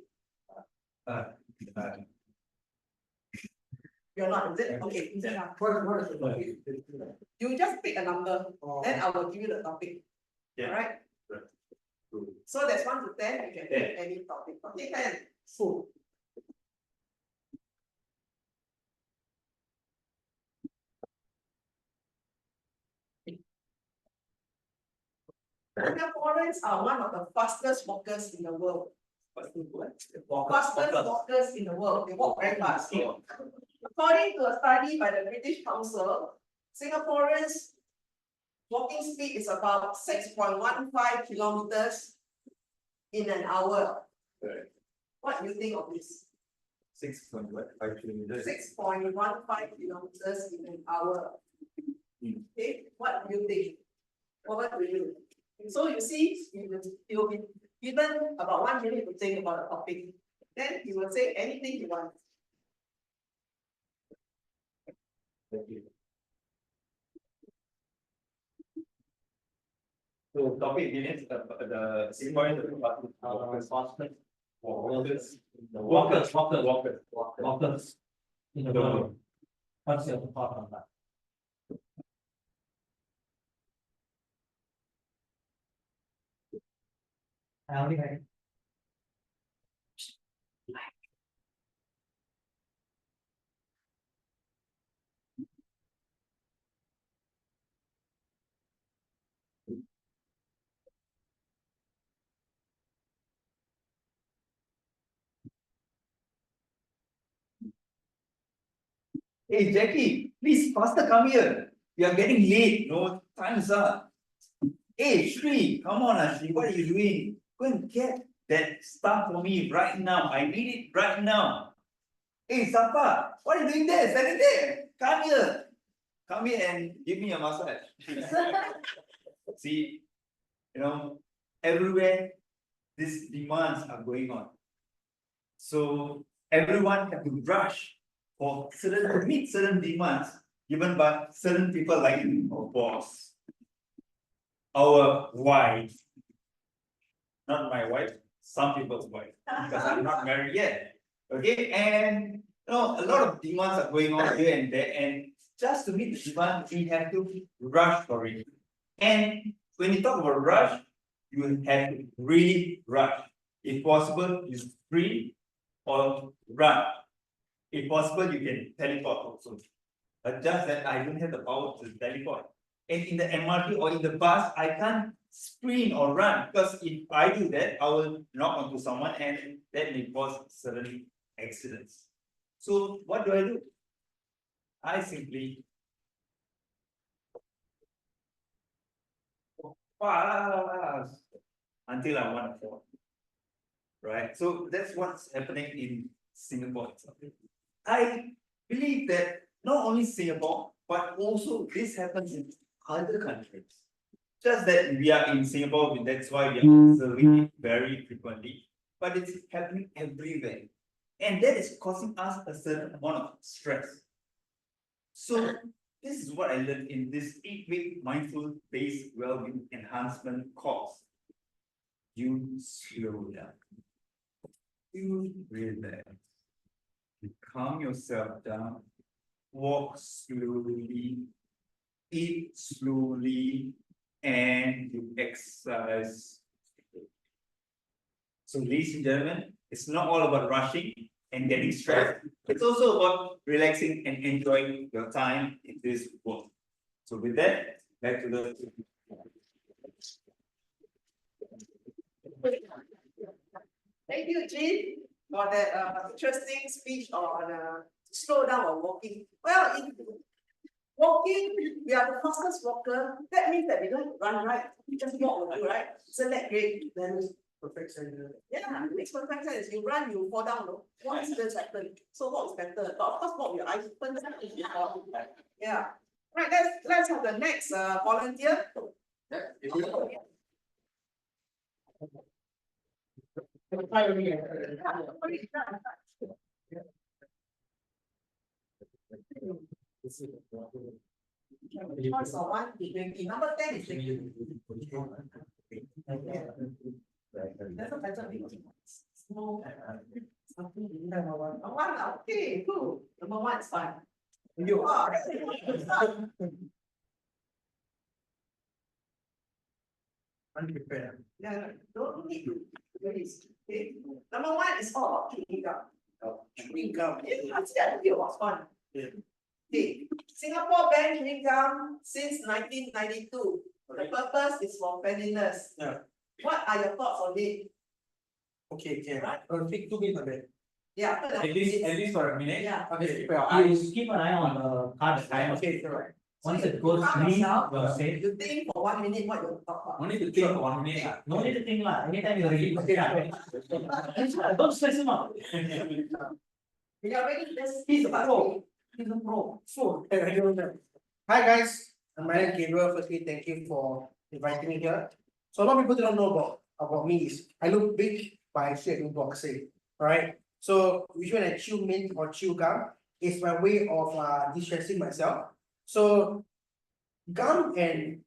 You're not, is it? Okay, is it not? What is the topic? You just pick a number, then I will give you the topic. Yeah. Alright? Right. So that's 1 to 10, you can pick any topic. Okay, 10. Food. Singaporeans are one of the fastest walkers in the world. Fastest walkers in the world. They walk very fast. According to a study by the British Council, Singaporeans' walking speed is about 6.15 kilometers in an hour. Right. What do you think of this? 6.5 kilometers. 6.15 kilometers in an hour. Okay, what do you think? What do you? So you see, you will be given about 1 minute to think about the topic. Then you will say anything you want. Thank you. So topic begins the Singaporean Walkers in the world. What's your thought on that? Hey Jackie, please faster come here. We are getting late. No, time's up. Hey Shri, come on, Shri. What are you doing? Go and get that stuff for me right now. I need it right now. Hey Safa, what are you doing there? Standing there. Come here. Come here and give me a massage. See, everywhere these demands are going on. So everyone have to rush for to meet certain demands given by certain people like our boss, our wife, not my wife, some people's wife, because I'm not married yet. Okay, and a lot of demands are going on here and there, and just to meet the demand, we have to rush for it. And when you talk about rush, you have to really rush. If possible, you sprint or run. If possible, you can teleport also. But just that I don't have the power to teleport. And in the MRT or in the bus, I can't sprint or run because if I do that, I will knock onto someone and that may cause certain accidents. So what do? I simply fast until I want to fall. Right? So that's what's happening in Singapore. I believe that not only Singapore, but also this happens in other countries. Just that we are in Singapore, that's why we are observing it very frequently, but it's happening everywhere. And that is causing us a certain amount of stress. So this is what I learned in this 8-week mindful-based well-being enhancement course. You slow down. You relax. You calm yourself down. Walk slowly. Eat slowly. And you exercise. So, ladies and gentlemen, it's not all about rushing and getting stressed. It's also about relaxing and enjoying your time in this world. So, with that, back to the. Thank you, Jean, for that interesting speech on slow down or walking. Well, in walking, we are the fastest walker. That means that we don't run, right? We just walk, right? Isn't that great? Then Perfect sense. yeah, it makes perfect sense. You run, you fall down, no? What accidents happen? So walk is better. But of course, walk with your eyes open. Yeah. Right, let's have the next volunteer. Choice of one is drinking. Number 10 is drinking. Doesn't matter. No. One, okay, cool. Number 1 is fine. You. Unprepared. Yeah, don't need to. Okay. Number 1 is all about chewing gum. Chewing gum. Yeah, I think it was fun. Yeah. Okay. Singapore banned chewing gum since 1992. The purpose is for cleanliness. Yeah. What are your thoughts on it? Okay, I'll take 2 minutes of it. Yeah. At least for a minute. Yeah. Okay. You keep an eye on the card time. Okay, alright. Once it goes green, you're safe. You think for 1 minute what you talk about. Only to think for 1 minute. No need to think lah. Anytime you're ready. Don't stress him out. We are ready. He's a pro. He's a pro. So, hi guys, I'm Gabriel. Firstly, thank you for inviting me here. So a lot of people don't know about me is I look big, but I still do boxing. Alright. So usually when I chew mint or chew gum, it's my way of distressing myself. So gum and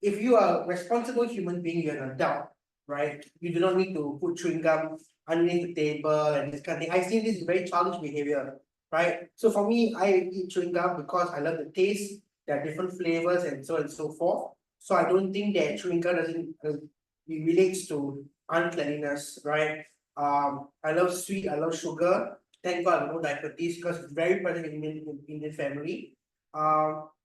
if you are a responsible human being, you're an adult, right? You do not need to put chewing gum underneath the table and this kind of thing. I think this is very childish behavior, right? So for me, I eat chewing gum because I love the taste. There are different flavors and so forth. So I don't think that chewing gum doesn't relates to uncleanliness, right? I love sweet, I love sugar. Thank God I have no diabetes because it's very present in Indian family.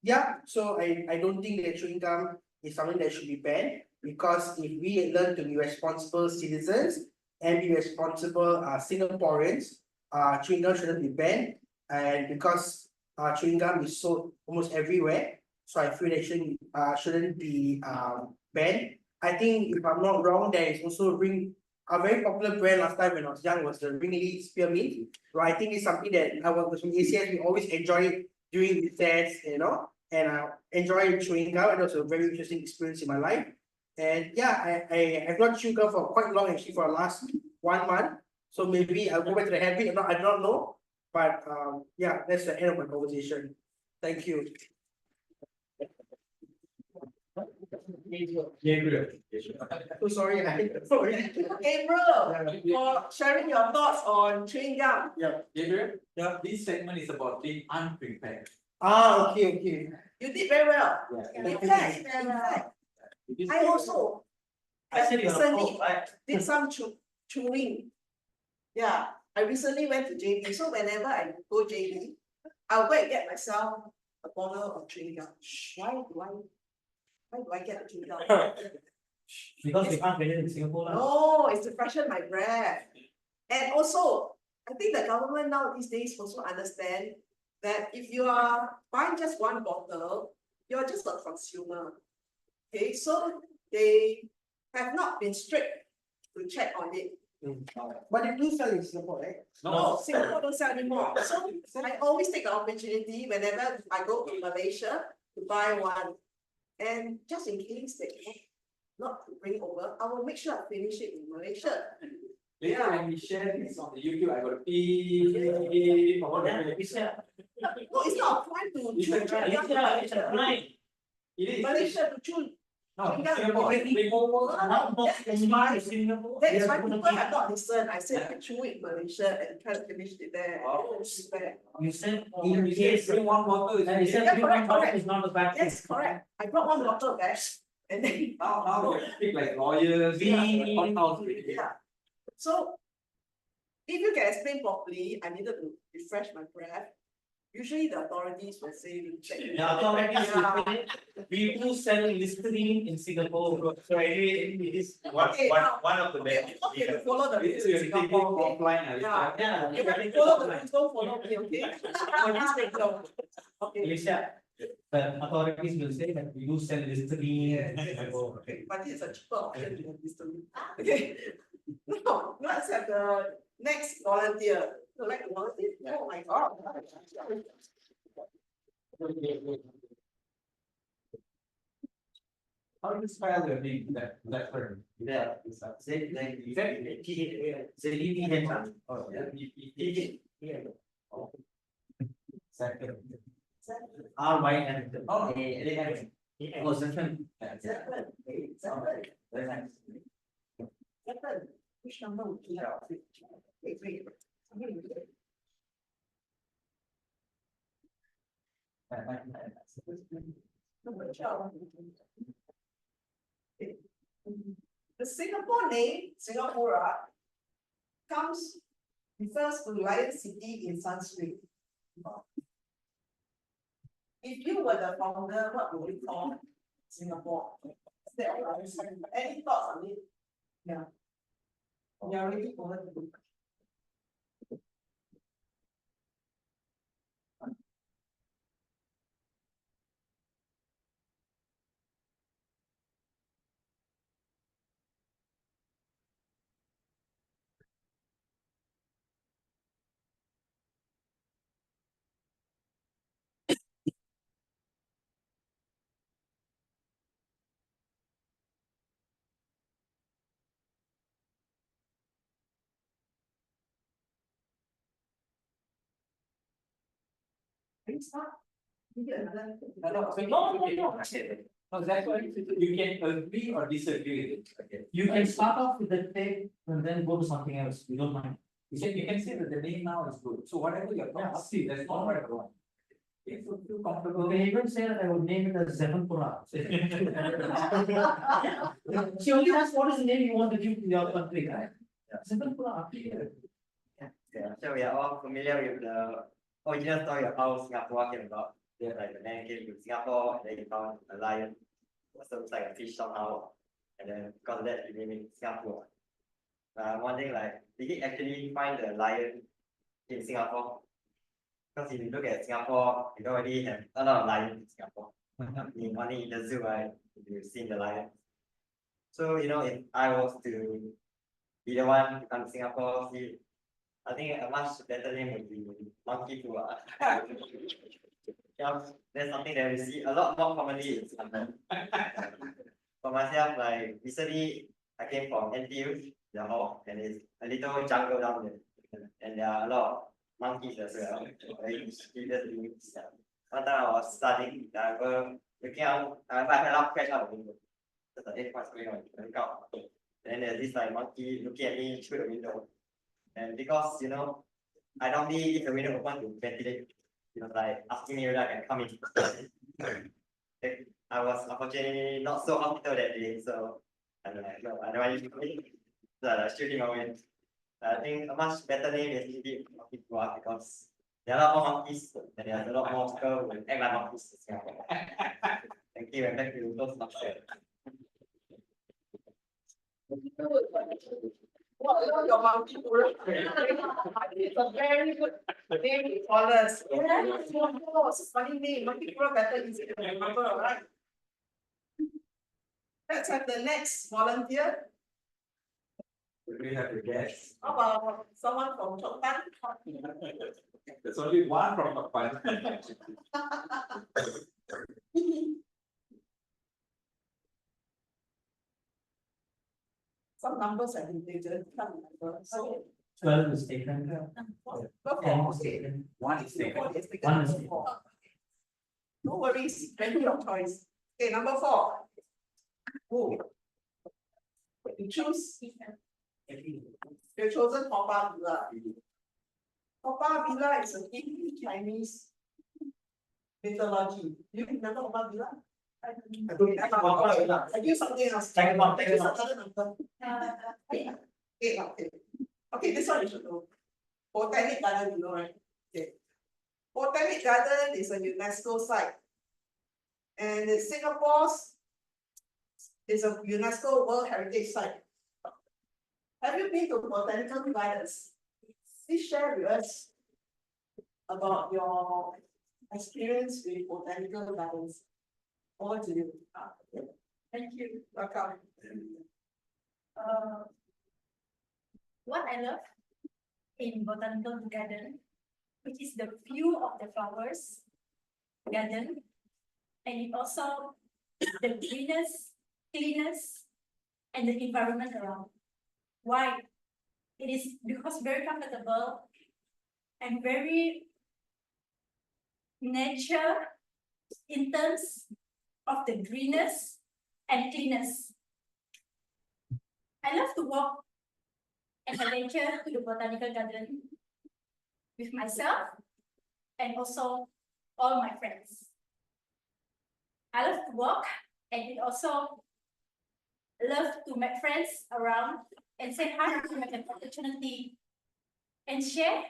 Yeah, so I don't think that chewing gum is something that should be banned because if we learn to be responsible citizens and be responsible Singaporeans, chewing gum shouldn't be banned. And because chewing gum is sold almost everywhere, so I feel that shouldn't be banned. I think if I'm not wrong, there is also a very popular brand last time when I was young was the Ringlead Spearmint. Right, I think it's something that I was from ACS, we always enjoy it during recess, and I enjoy chewing gum. It was a very interesting experience in my life. And yeah, I have not chewed gum for quite long, actually for the last 1 month. So maybe I'll go back to the habit. I don't know. But yeah, that's the end of my conversation. Thank you. Gabriel. So sorry. Gabriel, for sharing your thoughts on chewing gum. Gabriel, this segment is about being unprepared. Okay. You did very well. Yeah. In fact, I also recently did some chewing. Yeah, I recently went to JB. So whenever I go JB, I'll go and get myself a bottle of chewing gum. Why do I get a chewing gum? Because we can't get it in Singapore. No, it's to freshen my breath. And also, I think the government now these days also understand that if you are buying just 1 bottle, you're just a consumer. Okay, so they have not been strict to check on it. But they do sell in Singapore, right? No, Singapore don't sell anymore. So I always take the opportunity whenever I go to Malaysia to buy one. And just in case they not to bring over, I will make sure I finish it in Malaysia. Later when we share this on the YouTube, I got to pee for what Yeah, happened. it's a, No, it's not a crime to It's a crime. it's a crime. It is. Malaysia to choose. No, Singapore. Singapore, bring over. Not That is only why- in Singapore. That is we why are gonna people keep- have not listened. I said I chew it in Malaysia and try to finish it there. Oh. You said, You in said case, bring one bottle. and you said, Yeah, bring correct, one correct. is not a bad thing. Yes, correct. I brought one bottle back and then, Now we speak like lawyers. We- hot house already. yeah. So if you can explain properly, I needed to refresh my breath. Usually the authorities will say, we check. The authorities will Yeah. say, we do sell Listerine in Singapore. So anyway, it is one, Okay, now- one of the Okay, best. okay, to follow the We rules we in are taking Singapore. Okay? offline. Yeah. Yeah. If I follow the rules, don't follow me, okay? Please take note. Okay, Alicia, the authorities will say that we do sell Listerine in Singapore. but this is a cheaper option than this to me. Okay. Now, let's have the next volunteer. You like to volunteer? Oh my God. How do you spell your name, that term? Yeah, say like Is that T-H-A. Oh, yeah. Second. R-Y-N. Oh, Oh, second. very nice. Seven. Which number would you have? Wait. Number 12. The Singapore name, Singapore, refers to Lion City in Sanskrit. If you were the founder, what would you call Singapore? Any thoughts on it? Yeah. We are ready for it. Can you start? You get another- No, that's why you can agree or disagree with it. Okay. You can start off with the tape and then go to something else, we don't mind. You can say that the name now is good. So whatever you're Yeah. see, there's no right or wrong. If you feel comfortable. You can even say that I would name it as Zevanpura. She only asked what is the name you want to give to your country, right? Zevanpura, up to you. Yeah, so we are all familiar with the original story of how Singapore came about. Yeah, like the man came to Singapore and then he found a lion. Also looks like a fish somehow. And then because of that he named it Singapore. Wondering like, did he actually find the lion in Singapore? Because if you look at Singapore, you don't really have a lot of lions in Singapore. In only in the zoo, right? You've seen the lion. So if I was to be the one to come to Singapore, see, I think a much better name would be monkey poo. Yeah, that's something that we see a lot more commonly in Singapore. For myself, like recently I came from NTU, the hall, and it's a little jungle down there. And there are a lot of monkeys as well. Very mischievous. One time I was studying, I was looking out, I had a lot of crash out the window. Just like, hey, what's going on? I look out. Then there's this like monkey looking at me through the window. And because I normally leave the window open to ventilate, like asking me whether I can come in. I was unfortunately not so hospital that day, so I'm like, no, I don't want you to come in. So I shoot him away. I think a much better name is indeed Monkey Pua because there are a lot more monkeys and there's a lot more people who act like monkeys in Singapore. Thank you, and back to Toastmasters. What about your monkey poo? It's a very good name for us. Yeah, it's a funny name. Monkey poo better easy to remember, right? Let's have the next volunteer. We have to guess. How about someone from Chongpan? There's only one from Pakistan. numbers have been taken, can't remember, so. 12 is taken. Number 10 four, is okay. taken. One is taken. One is taken, One is number four. No worries, plenty of choice. Okay, number 4. Oh. You choose, you chosen Whampoa Villa. Whampoa Villa is a deep Chinese mythology. Do you remember Whampoa Villa? I give something else. Second one, I give another number. Okay. Okay, this one you should know. Botanic Garden, you know, right? Okay. Botanic Garden is a UNESCO site. And it's Singapore's is a UNESCO World Heritage Site. Have you been to botanical gardens? Please share with us about your experience with botanical gardens. Over to you. Thank you. Welcome. What I love in botanical garden, which is the view of the flowers garden, and it also the greenest, cleanest, and the environment around. Why? It is because very comfortable and very nature in terms of the greenness and cleanness. I love to walk and adventure to the botanical garden with myself and also all my friends. I love to walk and it also love to make friends around and say hi to make an opportunity and share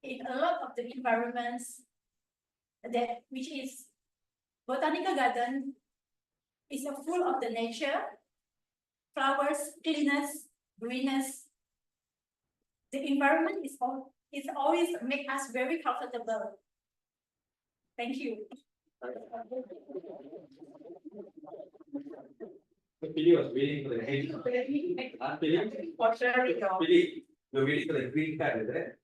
in a lot of the environments that which is botanical garden is a full of the nature, flowers, cleanness, greenness. The environment is always make us very comfortable. Thank you. Billy was waiting for the green. Billy, For sharing your. Billy, you're waiting for the green card, is it?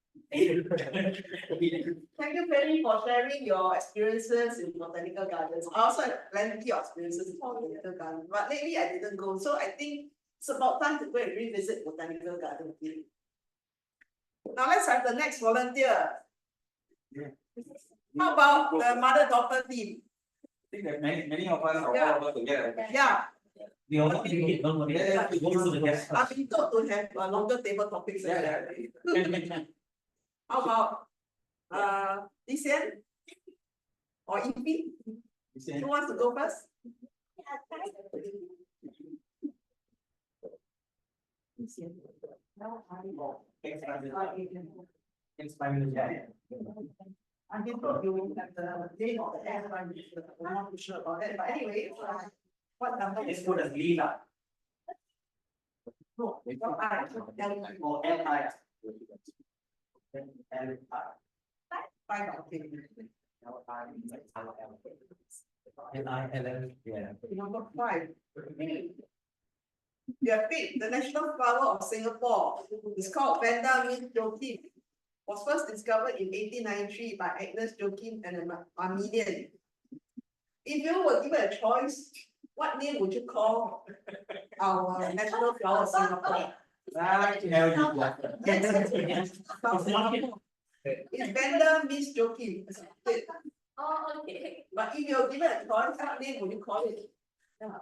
Thank you, Penny, for sharing your experiences in botanical gardens. I also had plenty of experiences in botanical gardens, but lately I didn't go. So I think it's about time to go and revisit botanical garden again. Now let's have the next volunteer. Yeah. How about the mother-daughter team? I think that many of us are Yeah. all about to get a. Yeah, We all think don't worry. Yeah, We go through the guest I've first. been told to have a longer table topics. Yeah, yeah. How about Lisian? Or Ipi? Who wants to go first? It's 5 minutes. I been told you have the date of the end, I'm not too sure about that, but anyway, what number Let's is put as Lila No, not I, or L-I. five, okay. L-I-L-L, yeah. Number 5. We have picked the national flower of Singapore. It's called Vanda Miss Joaquim. Was first discovered in 1893 by Agnes Joaquim and an Armenian. If you were given a choice, what name would you call our national flower of Singapore? It's Vanda Miss Joaquim. Oh, okay. But if you're given a choice, what name would you call it? Yeah.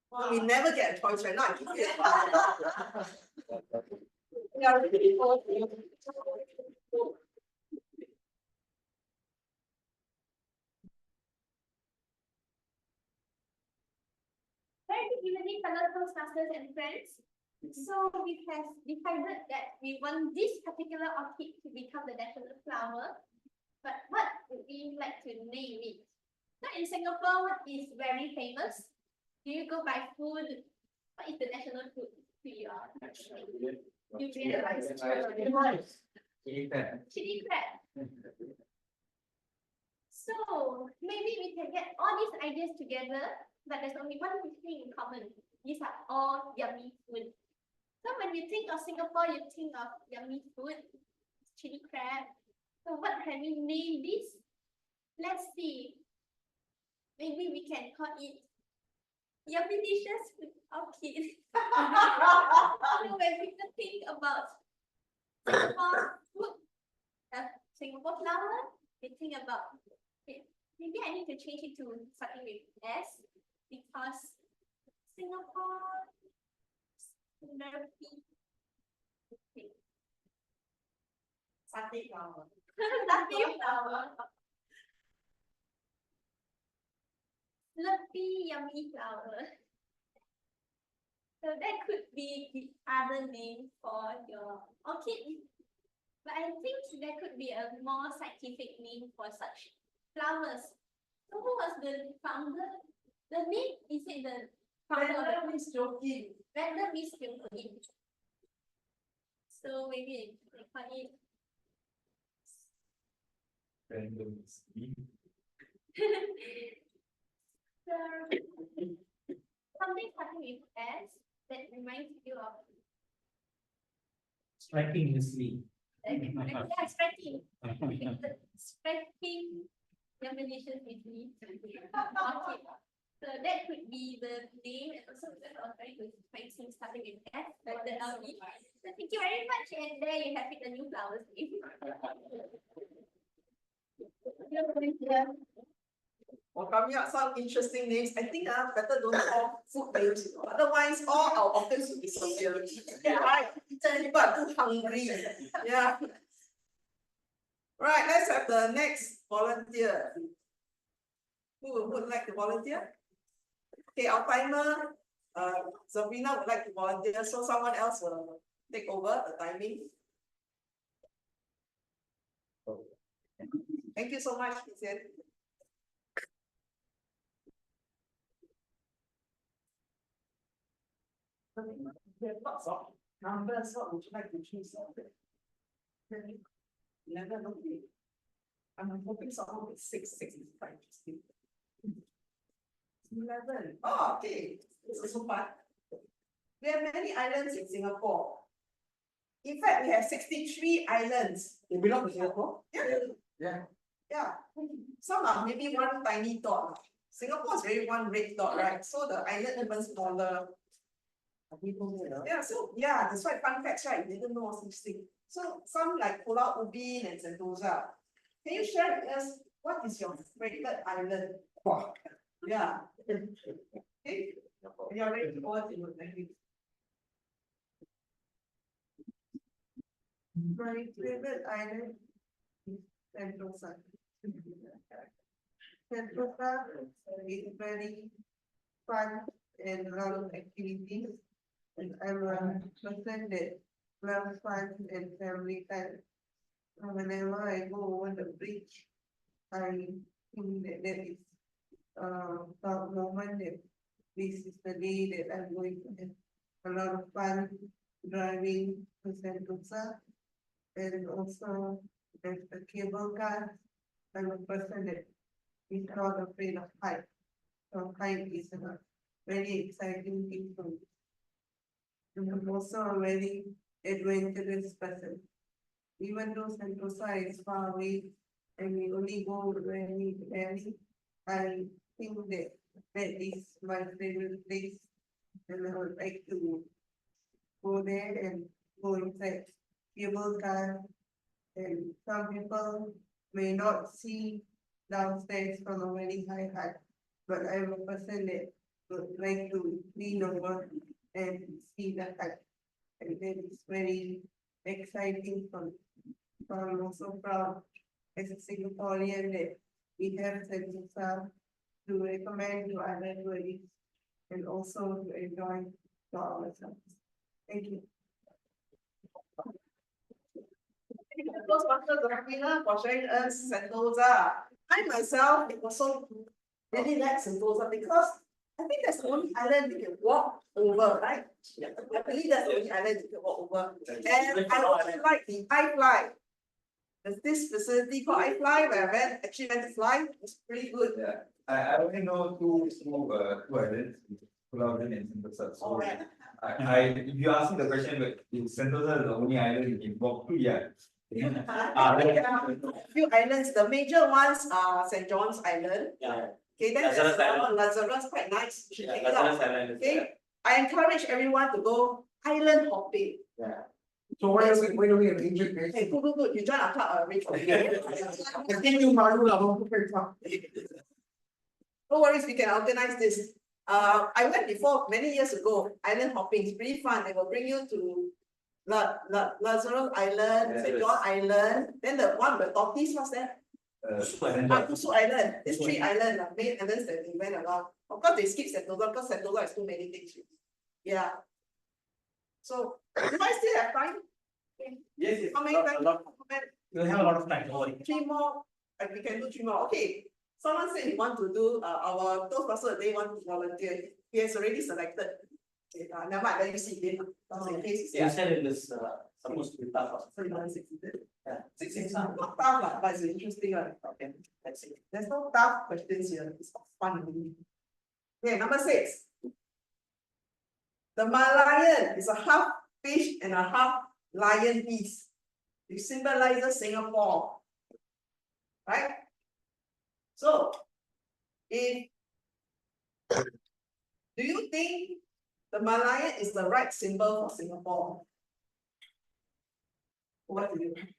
Well, we never get a choice right now. I give you a Yeah, really cool. Very good evening, fellow Toastmasters and friends. So we have decided that we want this particular orchid to become the national flower. But what would we like to name it? So in Singapore, what is very famous? Do you go by food? What is the national food to you all? You realize chili crab. So maybe we can get all these ideas together, but there's only one thing in common. These are all yummy food. So when you think of Singapore, you think of yummy food, chili crab. So what can we name this? Let's see. Maybe we can call it yummy dishes with our kids. So when people think about Singapore food, Singapore flower, they think about, okay, maybe I need to change it to something with S, because Singapore slurpy. Satay flower. Slurpy flower. Slurpy yummy flower. So that could be the other name for your orchid. But I think there could be a more scientific name for such flowers. So who was the founder? The name, is it the founder of Random is joking. Random is joking. So maybe they call it Random. something starting with S that reminds you of Striking Mislead. yeah, striking. Striking definitions with me. Okay. So that could be the name, and also because I was trying to find things starting with S, like the LE. So thank you very much, and there you have it, the new flowers name. Well, coming up some interesting names. I think better don't call food names. Otherwise, all our orchids will disappear. Yeah, right. People are too hungry. Yeah. Right, let's have the next volunteer. Who would like to volunteer? Okay, our timer, Sabrina would like to volunteer, so someone else will take over the timing. Thank you so much, Vincent. There are lots of numbers. What would you like to choose? 11, okay. I'm hoping someone with 6 is quite interesting. 11. Oh, okay. This is so fun. We have many islands in Singapore. In fact, we have 63 islands. They belong to Singapore? Yeah. Yeah. Yeah. Some are maybe one tiny dot. Singapore is very one red dot, right? So the island even smaller. Yeah, so yeah, that's why fun facts, right? You didn't know such thing. So some like Pulau Ubin and Sentosa. Can you share with us what is your favorite island? Wow. Yeah. Okay. You're ready to go on to thank you. My favorite island is Sentosa. Sentosa is very fun and a lot of activities. And I'm a person that loves fun and family time. Whenever I go over the bridge, I think that that is a moment that this is the day that I'm going to have a lot of fun driving to Sentosa. And also there's the cable car. I'm a person that is not afraid of height. So height is a very exciting thing for me. And I'm also a very adventurous person. Even though Sentosa is far away and we only go very rarely, I think that that is my favorite place. And I would like to go there and go inside cable car. And some people may not see downstairs from a very high height, but I'm a person that would like to lean over and see the height. And that is very exciting for me. So I'm also proud as a Singaporean that we have Sentosa to recommend to other tourists and also to enjoy for ourselves. Thank you. Thank you, Toastmasters for showing us Sentosa. I myself also really like Sentosa because I think that's the only island you can walk over, right? Yeah. I believe that's the only island you can walk over. And I also like the iFly. There's this facility called iFly where I actually went to fly. It's pretty good. Yeah, I only know two islands, Pulau Ubin and Sentosa. So Alright. if you ask me the question, but if Sentosa is the only island you can walk to, yeah. A few islands. The major ones are St. John's Island. Yeah. Okay, then Lazarus there's Island. Lazarus, quite nice. You should Yeah, check it Lazarus out. Island is Okay, there. I encourage everyone to go island hopping. So why do we have injured guys? Hey, good, you join our club, arrange for you. I think you malu lah, bang. No worries, we can organize this. I went before many years ago, island hopping, it's pretty fun. They will bring you to Lazarus Island, Yeah, St. yes. John Island, then the one with tortoise, what's that? Kusu Island, there's 3 islands, main islands that we went around. Of course, they skip Sentosa because Sentosa has too many things. Yeah. So, do I still have time? Yes, How many times? You have a lot of time, don't worry. 3 more, we can do 3 more, okay. Someone said he want to do, our Toastmasters they want to volunteer, he has already selected. Okay, never mind, let you see again, in case. You said it was supposed to be tough. So you want 6, is it? Yeah, 6 Not tough lah, but it's interesting one. Okay, let's see. There's no tough questions here. It's fun only. Okay, number 6. The Malayan is a half fish and a half lion piece. It symbolizes Singapore. Right? So, if do you think the Malayan is the right symbol for Singapore? What do you think?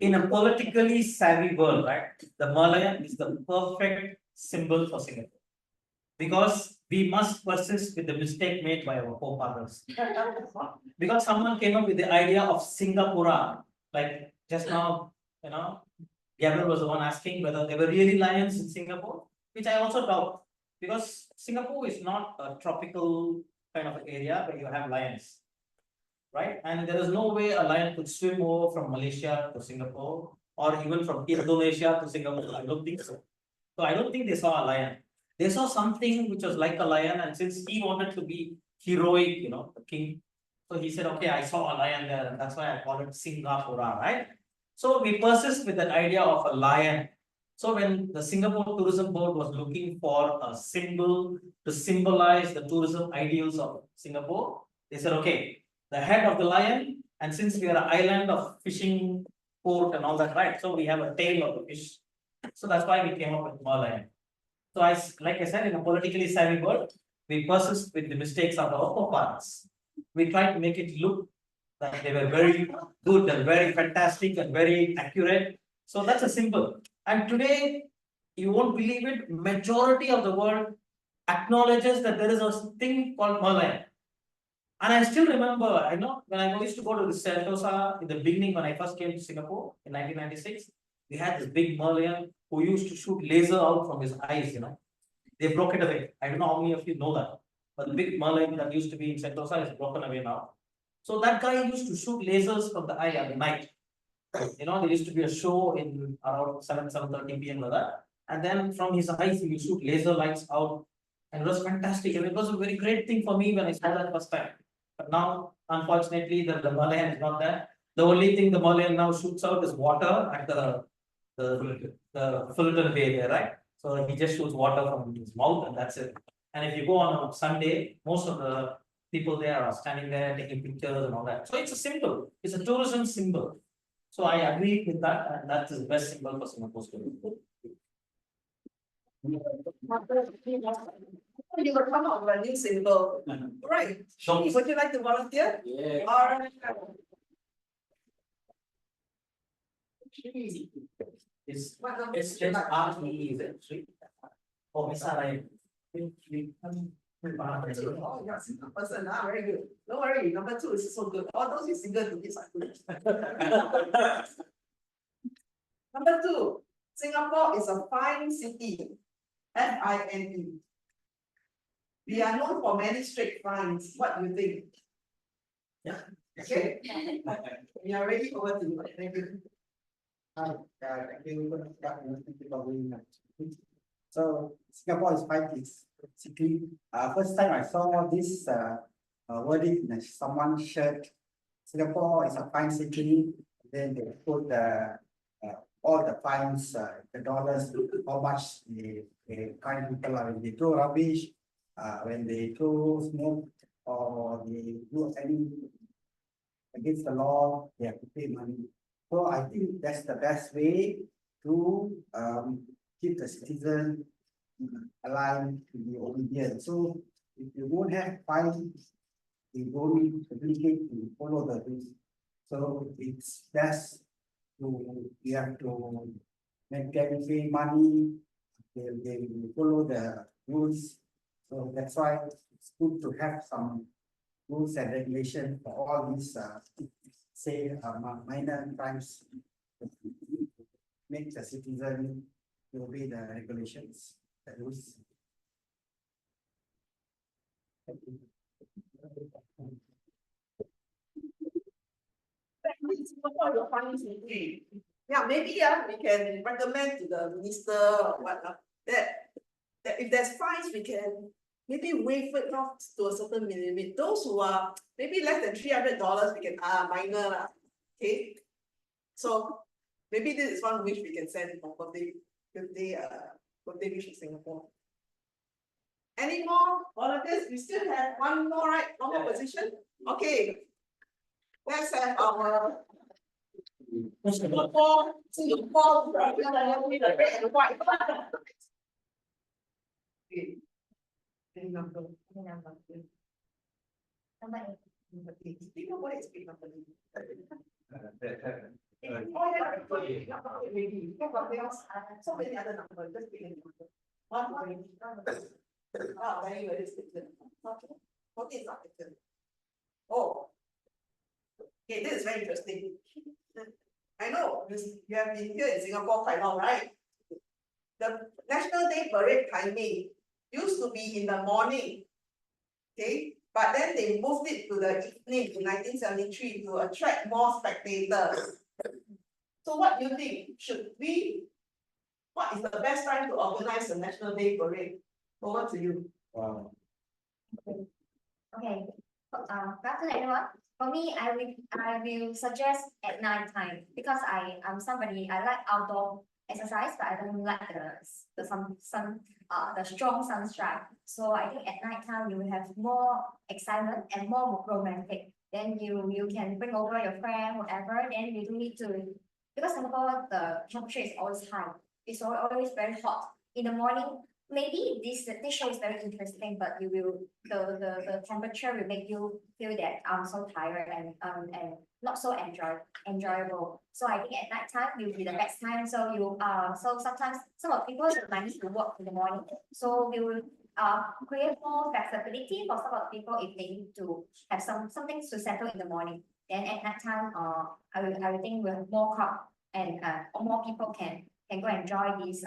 In a politically savvy world, right, the Malayan is the perfect symbol for Singapore. Because we must persist with the mistake made by our forefathers. Because someone came up with the idea of Singapura, like just now, Gabriel was the one asking whether there were really lions in Singapore, which I also doubt. Because Singapore is not a tropical kind of area where you have lions. Right? And there is no way a lion could swim over from Malaysia to Singapore or even from Indonesia to Singapore. I don't think so. So I don't think they saw a lion. They saw something which was like a lion, and since he wanted to be heroic, the king, so he said, okay, I saw a lion there, and that's why I call it Singapura, right? So we persist with that idea of a lion. So when the Singapore Tourism Board was looking for a symbol to symbolize the tourism ideals of Singapore, they said, okay, the head of the lion, and since we are an island of fishing port and all that, right? So we have a tail of the fish. So that's why we came up with Merlion. So like I said, in a politically savvy world, we persist with the mistakes of our forefathers. We try to make it look like they were very good and very fantastic and very accurate. So that's a symbol. And today, you won't believe it, majority of the world acknowledges that there is a thing called Merlion. And I still remember, when I used to go to the Sentosa in the beginning when I first came to Singapore in 1996, we had this big Merlion who used to shoot laser out from his eyes, They broke it away. I don't know how many of you know that. But the big Merlion that used to be in Sentosa is broken away now. So that guy used to shoot lasers from the eye at night. There used to be a show in around 7:30 p.m. like that. And then from his eyes, he would shoot laser lights out. And it was fantastic. And it was a very great thing for me when I saw that first time. But now, unfortunately, the Merlion is not there. The only thing the Merlion now shoots out is water at the Fullerton Bay there, right? So he just shoots water from his mouth and that's it. And if you go on a Sunday, most of the people there are standing there taking pictures and all that. So it's a symbol. It's a tourism symbol. So I agree with that, and that's the best symbol for Singapore tourism. You will come up with a new symbol. Right. Would you like to volunteer? Yeah. All right. It's RE, is it? Sweet. Oh, Miss Sarai. Oh, you're a single person, very good. Don't worry, number 2 is so good. All those is single digits are good. Number 2, Singapore is a fine city. FINE. We are known for many straight fines. What do you think? Yeah. Okay. We are ready over to you. Thank you. Hi, thank you for being here. So Singapore is fine. It's city. First time I saw this wording in someone's shirt. Singapore is a fine city. Then they put all the fines, the dollars, how much the kind people are when they throw rubbish, when they throw smoke, or they do any against the law, they have to pay money. So I think that's the best way to keep the citizen aligned to be obedient. So if you don't have fines, you don't need obligate to follow the rules. So it's best to, you have to make them pay money, they will follow the rules. So that's why it's good to have some rules and regulation for all these, say, minor crimes. Make the citizen to obey the regulations, the rules. Yeah, maybe we can recommend to the minister or what that if there's fines, we can maybe waive it off to a certain limit. Those who are maybe less than $300, we can minor lah. Okay. So maybe this is one wish we can send for birthday wish in Singapore. Any more volunteers? We still have one more, right? One more position. Okay. Let's have our Singapore, the red and white. Okay. Any number? Number eight. Number 8. Do you know what is big number 8? So many other numbers, just pick any number. 1. Oh, very good, it's taken. Okay. 14 is not taken. Oh. Okay, this is very interesting. I know you have been here in Singapore quite long, right? The National Day Parade timing used to be in the morning. Okay, but then they moved it to the evening in 1973 to attract more spectators. So what do you think? What is the best time to organize the National Day Parade? Over to you. Wow. Okay, good afternoon everyone. For me, I will suggest at night time because I'm somebody, I like outdoor exercise, but I don't like the strong sunshine. So I think at night time you will have more excitement and more romantic. Then you can bring over your friend, whatever. Then you don't need to, because Singapore the temperature is always high. It's always very hot in the morning. Maybe this show is very interesting, but the temperature will make you feel that I'm so tired and not so enjoyable. So I think at night time will be the best time. So so sometimes some of people might need to work in the morning. So we will create more flexibility for some of the people if they need to have something to settle in the morning. Then at night time, I will think we'll have more crowd and more people can go enjoy this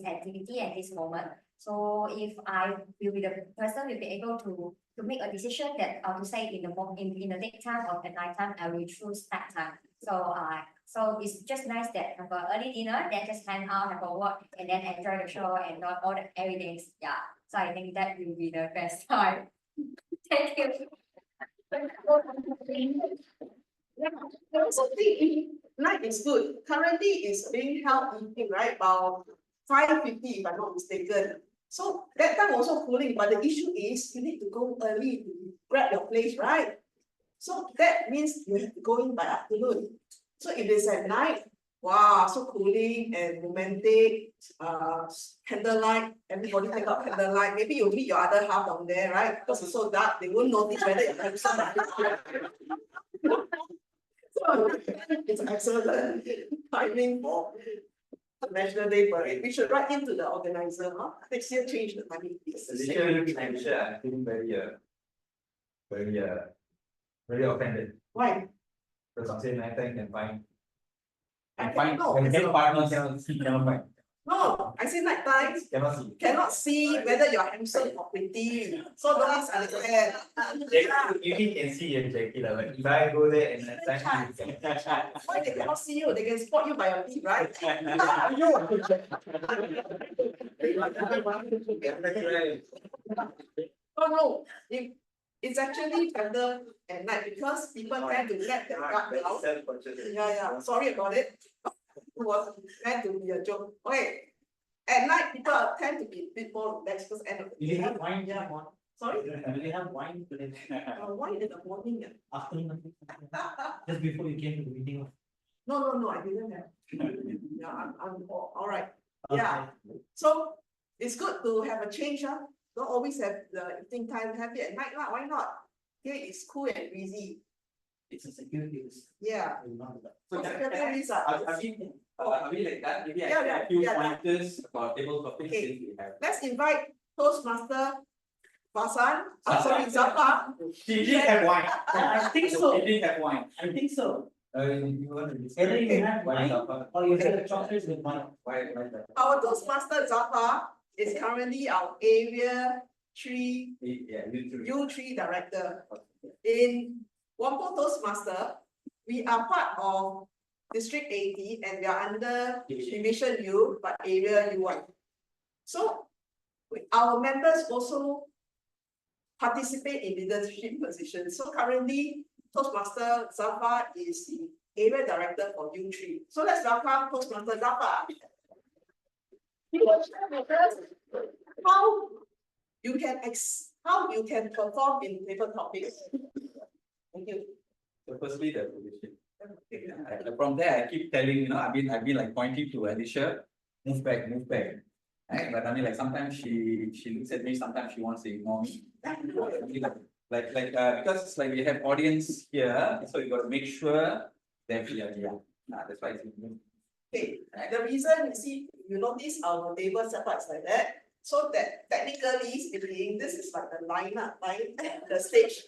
activity at this moment. So if I will be the person will be able to make a decision that to say in the daytime or at night time, I will choose night time. So it's just nice that have an early dinner, then just hang out, have a walk, and then enjoy the show and all the everything. Yeah. So I think that will be the best time. Thank you. I also think night is good. Currently it's being held evening, right? About 5:50 if I'm not mistaken. So that time also cooling, but the issue is you need to go early to grab your place, right? So that means you have to go in by afternoon. So if it's at night, wow, so cooling and romantic, candlelight, everybody take out candlelight. Maybe you'll meet your other half down there, right? Because it's so dark, they won't notice whether you're handsome. So it's excellent timing for the National Day Parade. We should write into the organizer, huh? Next year change the timing. I think very offended. Why? Because I'm saying night time can find. I Find cannot. when get partner cannot see, cannot find. No, I say night time. Cannot see whether you're handsome or pretty. So don't ask understand. You can see your Jackie lah, but if I go there and night time, Why they cannot see you? They can spot you by your teeth, right? No. It's actually better at night because people tend to let their guard down. Yeah. Sorry about it. It was meant to be a joke. Okay. At night, people tend to be a bit more relaxed because end of the day. You have wine, yeah, one. Sorry? You have wine today. Wine in the morning. Afternoon. Just before you came to the meeting. No, I didn't have. Yeah, I'm all right. Yeah, so it's good to have a change, huh? Don't always have the evening time, have it at night lah, why not? Okay, it's cool and breezy, It's a security risk. yeah. So So can security I risk, ah. I mean like that, maybe I Yeah, share a few yeah. pointers about table topics Okay. since we have. Let's invite Toastmaster Fasan, sorry, Zafar. She did have wine. I think so. She did have wine. I think so. You want to Whether you have why wine Zafar? or you have chocolates with wine. Why that? Our Toastmaster Zafar is currently our Area 3 Yeah, you too. U3 director. In Whampoa Toastmaster, we are part of District 80 and we are under Division U, but Area U1. So our members also participate in leadership positions. So currently, Toastmaster Zafar is the area director for U3. So let's welcome Toastmaster Zafar. He will share with us how you can perform in paper topics. Thank you. So firstly, the position. From there, I keep telling, I've been like pointing to Alicia, move back. Right? But I mean, like sometimes she looks at me, sometimes she wants to ignore me. Because it's like we have audience here, so you got to make sure that we are here. That's why it's important. Okay, the reason you notice our table setup is like that. So that technically speaking, this is like the line, the stage.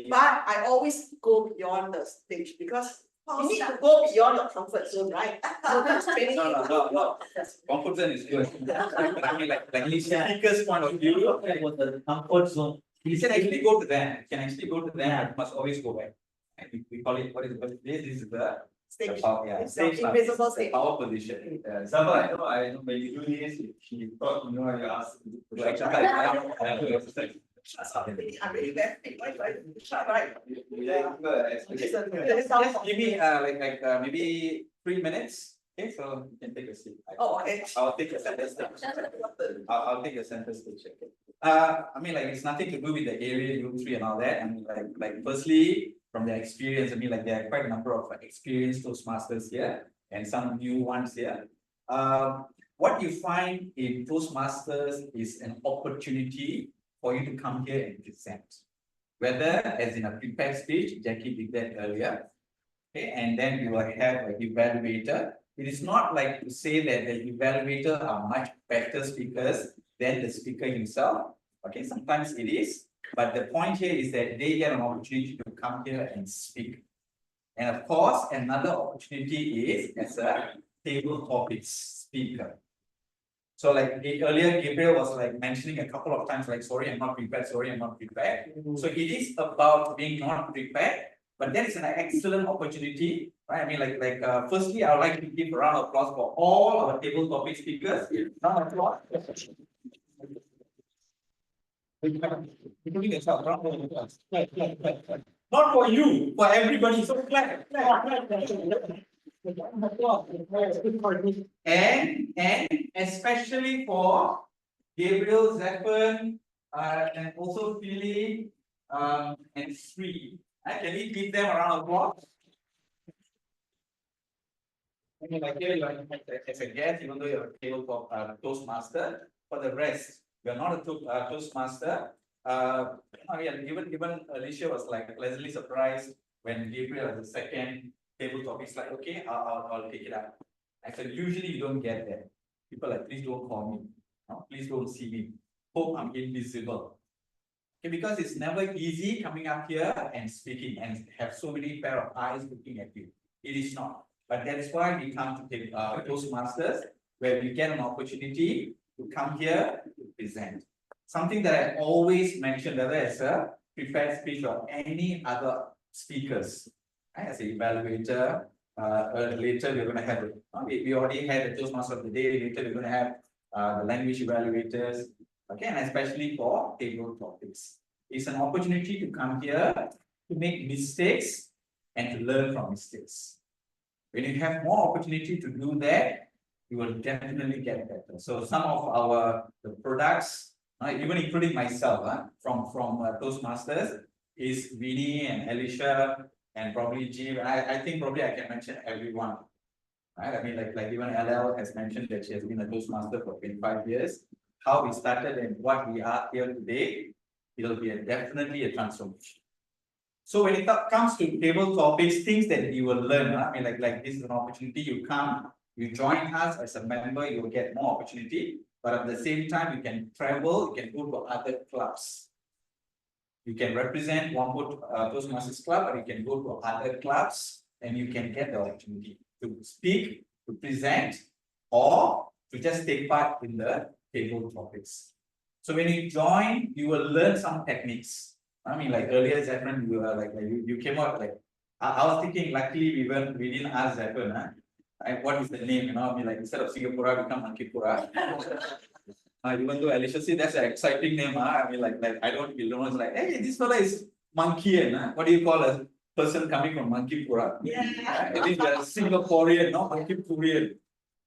But I always go beyond the stage because you need to go beyond your comfort zone, right? So that's training. No. Comfort zone is good. But I mean, like speaker's point of view, Was the comfort zone. you can actually go to them. But you must always go back. And we call it, what is it? This is the Stage. power, It's the invisible stage. power position. Someone I know when you do this, she thought, you asked to exercise. I'm really bad. Right. Just give me maybe 3 minutes. Okay, so you can take a seat. Oh, okay. I'll take a center stage. I'll take a center stage. Okay. I mean, like it's nothing to do with the area U3 and all that. I mean, like firstly, from their experience, I mean, like there are quite a number of experienced Toastmasters here and some new ones here. What you find in Toastmasters is an opportunity for you to come here and present. Whether as in a prepared speech, Jackie did that earlier. Okay, and then you will have an evaluator. It is not like to say that the evaluator are much better speakers than the speaker himself. Okay, sometimes it is. But the point here is that they get an opportunity to come here and speak. And of course, another opportunity is as a table topics speaker. So like earlier, Gabriel was like mentioning a couple of times, like, sorry, I'm not prepared. So it is about being not prepared, but that is an excellent opportunity, right? I mean, firstly, I would like to give a round of applause for all our table topic speakers. Round of applause. Not for you, for everybody. So clap. And especially for Gabriel, Zephyr, and also Philly, and Sri. Can we give them a round of applause? I mean, like here you are as a guest, even though you're a table Toastmaster. For the rest, you're not a Toastmaster. Even Alicia was like pleasantly surprised when Gabriel was the second table topic. It's like, okay, I'll take it up. I said, usually you don't get that. People are like, please don't call me. No, please don't see me. Hope I'm invisible. Okay, because it's never easy coming up here and speaking and have so many pair of eyes looking at you. It is not. But that is why we come to take Toastmasters, where we get an opportunity to come here to present. Something that I always mention, whether as a prepared speech or any other speakers, right? As an evaluator, later we're going to have, we already had the Toastmaster of the day, later we're going to have the language evaluators, okay, and especially for table topics. It's an opportunity to come here to make mistakes and to learn from mistakes. When you have more opportunity to do that, you will definitely get better. So some of the products, even including myself, from Toastmasters, is Vinny and Alicia. and probably G, I think probably I can mention everyone. Right, I mean, like even LL has mentioned that she has been a Toastmaster for 25 years. How we started and what we are here today, it'll be definitely a transformation. So when it comes to table topics, things that you will learn, I mean, like this is an opportunity, you come, you join us as a member, you will get more opportunity, but at the same time, you can travel, you can go to other clubs. You can represent Whampoa Toastmasters Club, or you can go to other clubs, and you can get the opportunity to speak, to present, or to just take part in the table topics. So when you join, you will learn some techniques. I mean, like earlier, Zephyr, you were like you came out like I was thinking. Luckily, we didn't ask Zephyr, huh? What is the name? You know, I mean, like instead of Singapore, become Monkeypura. Even though Alicia said that's an exciting name, I mean, like I don't know. It's like, hey, this fella is monkey, what do you call a person coming from Monkeypura? Yeah. I think they're Singaporean, not Monkeypurian.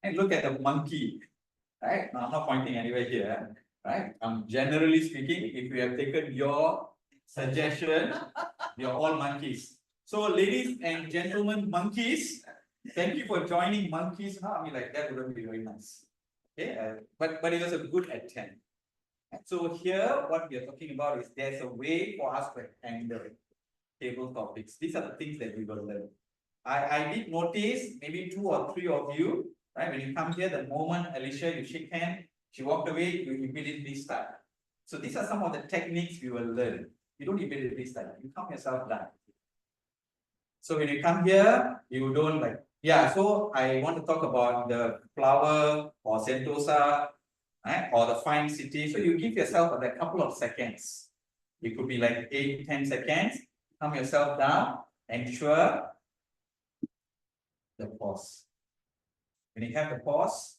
And look at the monkey, right? Now, I'm not pointing anywhere here, right? Generally speaking, if we have taken your suggestion, you're all monkeys. So, ladies and gentlemen, monkeys, thank you for joining monkeys. I mean, like that would be very nice. Okay, but it was a good attempt. So here, what we are talking about is there's a way for us to handle table topics. These are the things that we will learn. I did notice maybe 2 or 3 of you, right? When you come here, the moment Alicia, you shake hand, she walked away, you immediately start. So these are some of the techniques we will learn. You don't immediately start. You calm yourself down. So when you come here, you don't like. Yeah, so I want to talk about the flower or Sentosa, right? Or the fine city. So you give yourself a couple of seconds. It could be like 8-10 seconds. Calm yourself down. Ensure the pause. When you have the pause,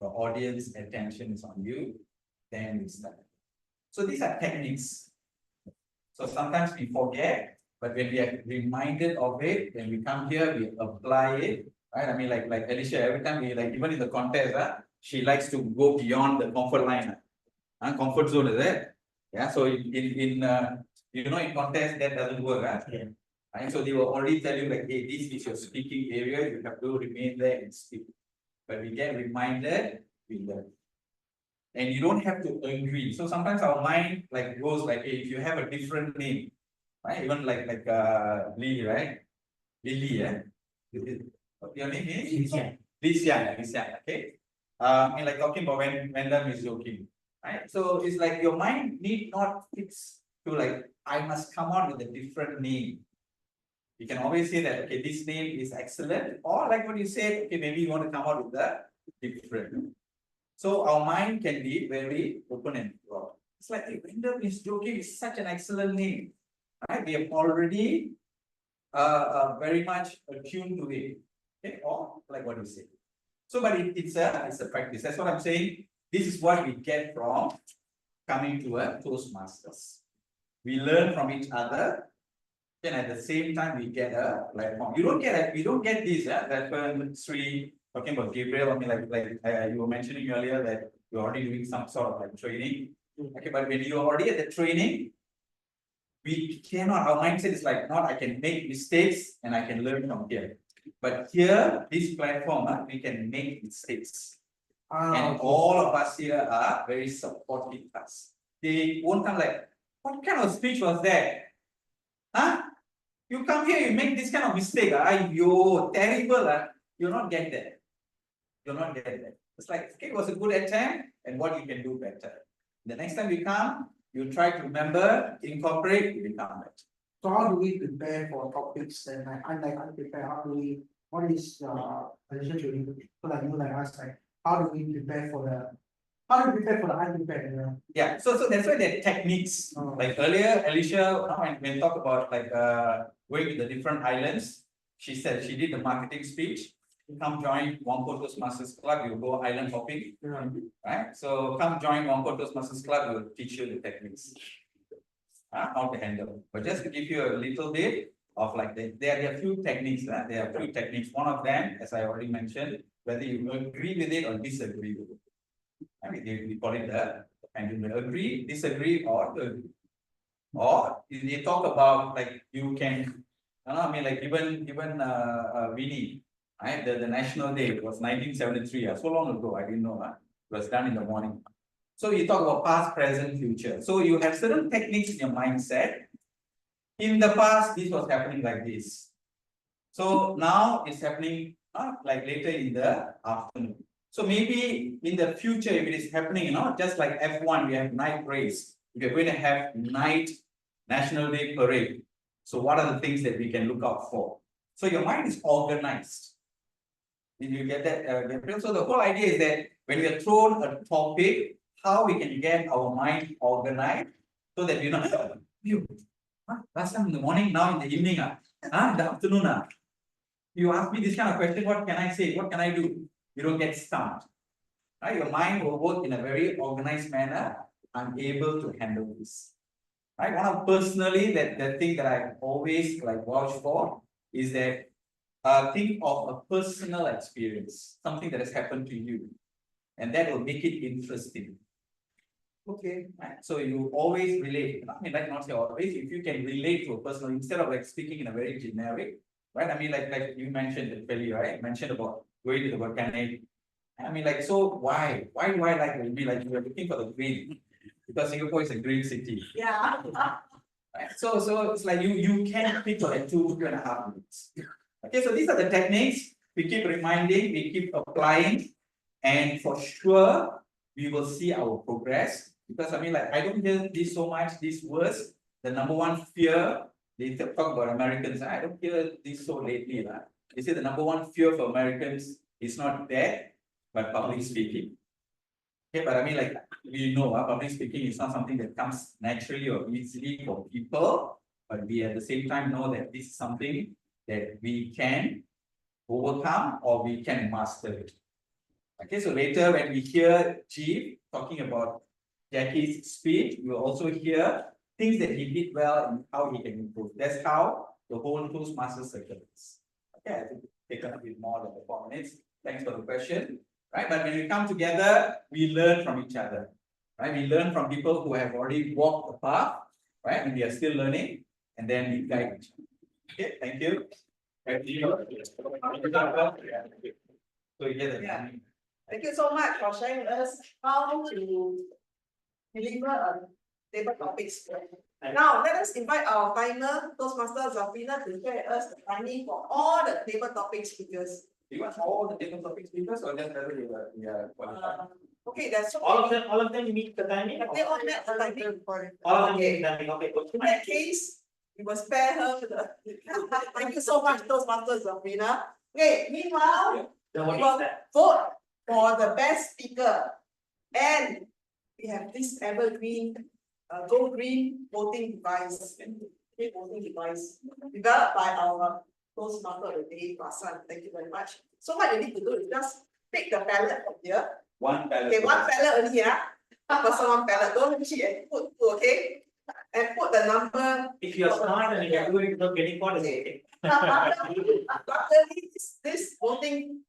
the audience attention is on you. Then we start. So these are techniques. So sometimes we forget. But when we are reminded of it, when we come here, we apply it, right? I mean, like Alicia, every time we like, even in the contest, she likes to go beyond the comfort line. Comfort zone is it? Yeah. So in contest that doesn't work. Yeah. Right? So they will already tell you like, hey, this is your speaking area. You have to remain there and speak. But we get reminded, we learn. And you don't have to agree. So sometimes our mind like goes like, hey, if you have a different name. Right, even like Lee, right? Lily, yeah. Your name is Lisian, okay. And like talking about when Vendam is joking, right? So it's like your mind need not fix to like I must come out with a different name. You can always say that okay, this name is excellent, or like what you said, okay, maybe you want to come out with a different. So our mind can be very open and broad. It's like hey, Vendam is joking is such an excellent name. Right, we have already very much attuned to it, okay, or like what you say. So, but it's a practice. That's what I'm saying. This is what we get from coming to a Toastmasters. We learn from each other, and at the same time we get a platform. You don't get this. That Sri talking about Gabriel. I mean, like you were mentioning earlier that you're already doing some sort of like training. Okay, but when you're already at the training. We cannot, our mindset is like, not I can make mistakes and I can learn from here. But here, this platform, we can make mistakes. And all of us here are very supportive us. They won't come like, what kind of speech was that? Huh? You come here, you make this kind of mistake. You're terrible. You'll not get that. You'll not get that. It's like, okay, it was a good attempt and what you can do better. The next time you come, you try to remember, incorporate, you become better. So how do we prepare for topics that I'm like unprepared? What is position training? So like you like us, like how do we prepare for the unprepared? Yeah, so that's why there are techniques. Like earlier, Alicia, when we talk about like going to the different islands, she said she did the marketing speech. Come join Whampoa Toastmasters Club, you go island hopping, right? So come join Whampoa Toastmasters Club, we will teach you the techniques, how to handle. But just to give you a little bit of like, there are a few techniques, there are a few techniques. One of them, as I already mentioned, whether you agree with it or disagree with it. I mean, we call it the pendulum, agree, disagree, or agree. Or they talk about like, you can I mean, like even Winnie, right? The National Day was 1973. So long ago, I didn't know. It was done in the morning. So you talk about past, present, future. So you have certain techniques in your mindset. In the past, this was happening like this. So now it's happening like later in the afternoon. So maybe in the future, if it is happening, just like F1, we have night race. We are going to have night National Day parade. So what are the things that we can look out for? So your mind is organized. Did you get that, Gabriel? So the whole idea is that when we are thrown a topic, how we can get our mind organized so that you last time in the morning, now in the evening, in the afternoon. You ask me this kind of question, what can I say? What can I do? You don't get stumped. Right? Your mind will work in a very organized manner. I'm able to handle this. Right? One of personally the thing that I always like vouch for is that think of a personal experience, something that has happened to you, and that will make it interesting. Okay, right? So you always relate. I mean, like not say always, if you can relate to a person instead of like speaking in a very generic, right? I mean, like you mentioned Kelly, right? You mentioned about going to the volcanic. I mean, like, so why? Why do I like it? I mean, like you are looking for the green because Singapore is a green city. Yeah. Right? So it's like you can pick for like 2.5 minutes. Okay, so these are the techniques. We keep reminding, we keep applying, and for sure we will see our progress. Because I mean, like I don't hear this so much, these words. The number one fear, they talk about Americans. I don't hear this so lately. They say the number one fear for Americans is not death, but public speaking. Okay, but I mean, like we know, public speaking is not something that comes naturally or easily for people, but we at the same time know that this is something that we can overcome or we can master it. Okay, so later when we hear Chief talking about Jackie's speech, we will also hear things that he did well and how he can improve. That's how the whole Toastmasters circle is. Okay, I think take a bit more than 4 minutes. Thanks for the question. Right, but when we come together, we learn from each other. Right, we learn from people who have already walked the path, right, and we are still learning, and then we guide each other. Okay, thank you. So Yeah. Thank you so much for sharing with us how to deliver a table topics. Now, let us invite our timer, Toastmaster Zafina, to share with us the timing for all the table topic speakers. Do you want all the table topic speakers or just whether we are qualified? Okay, that's All of them meet the timing? They all met the timing. All of them Okay. meet the timing, okay. In that case, we will spare her the. Thank you so much, Toastmasters Zafina. Okay, meanwhile, Then we what will is that? vote for the best speaker. And we have this evergreen, go green voting device. Okay, voting device developed by our Toastmaster of the day, Prasan. Thank you very much. So what you need to do is just pick the ballot from here. One ballot. Okay, one ballot only, person one ballot. Don't cheat and put two, okay? And put the number. If you are smart and you can do it without getting caught, it's okay. Luckily, this voting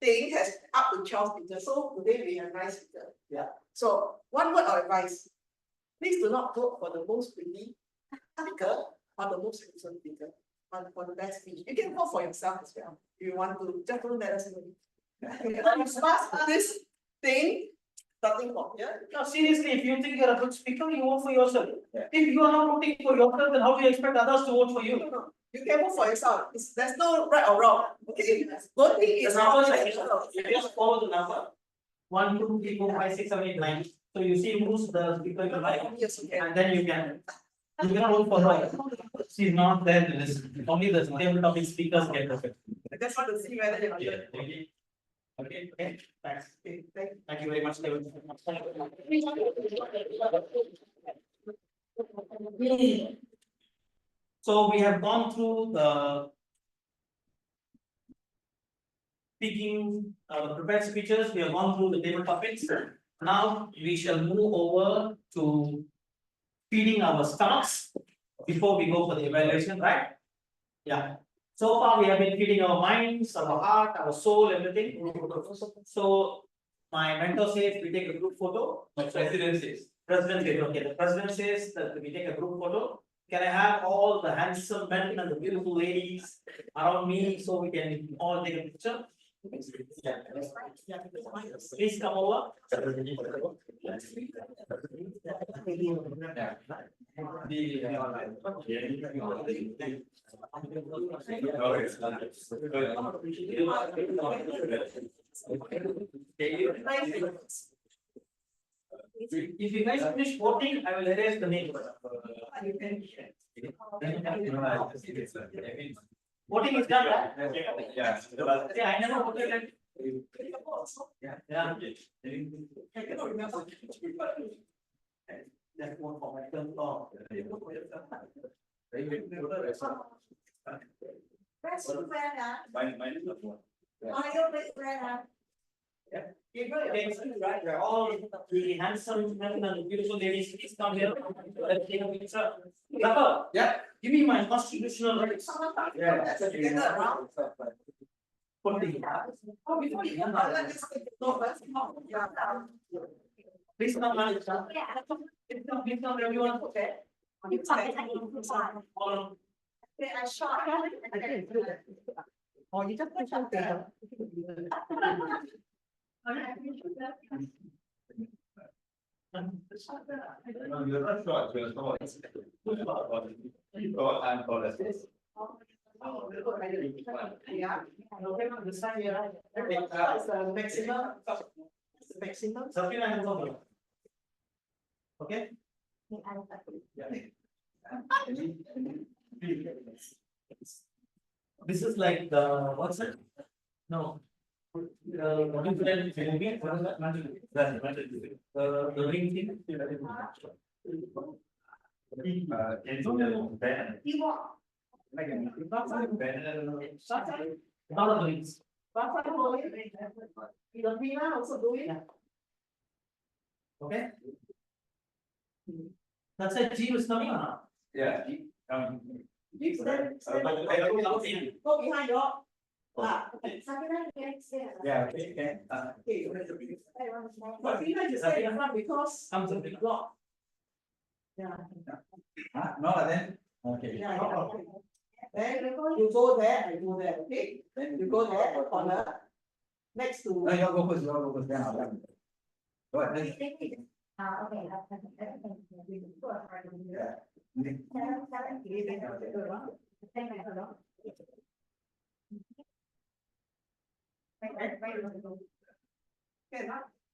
thing has up to 12 speakers. So today we have 9 speakers. Yeah. So one word of advice. Please do not vote for the most pretty speaker or the most handsome speaker, but for the best speech. You can vote for yourself as well. If you want to, just don't let us know. You pass this thing starting from here. No, seriously, if you think you're a good speaker, you vote for yourself. Yeah. If you are not voting for yourself, then how do you expect others to vote for you? No. You can vote for yourself. There's no right or wrong. Okay. Voting is The numbers not you just follow the number. 1, 2, 3, 4, 5, 6, 7, 8, 9. So you see who's the speaker you like, Yes, okay. and then you can vote for her. She's not there in the list. Only the table topic speakers get perfect. I just want to see whether you're. Yeah. Okay, thanks. Okay, Thank you very much, David. So we have gone through the speaking, prepared speeches, we have gone through the table topics. Now we shall move over to feeding our stomachs before we go for the evaluation, right? Yeah. So far we have been feeding our minds, our heart, our soul, everything. So my mentor says we take a group photo. My president says. President says, okay, the president says that we take a group photo. can I have all the handsome men and the beautiful ladies around me so we can all take a picture? Please come over. If you guys finish voting, I will erase the name. Voting is done, right? Yeah. Yeah, I never voted. Yeah. That's one for my term law. Right, we're all really handsome, men and beautiful ladies, please come here. Let's take a picture. Rafa, Yeah. give me my constitutional rights. Yeah, that's a together around. Put the- Oh, before you come, please come, man. Please come, everyone. Okay. All Oh, you just push up there. No, you're not short, you're tall. Tall and tall. Yeah. This time here, right? That's the maximum. Maximum. Something I have over. Okay? This is like the, what's it? No. Different movie, what is that? The ring thing. Not the rings. Filipina also do it. Okay? That's a G was coming or not? Yeah. Go behind your. Yeah, okay, okay. But Filipina just stay in front because. Comes a big block. Yeah. No, then. Okay. Yeah, okay. Then you go there, I go there, okay? Then you go there, corner. Next to. No, you go first, then I'll done. Go ahead.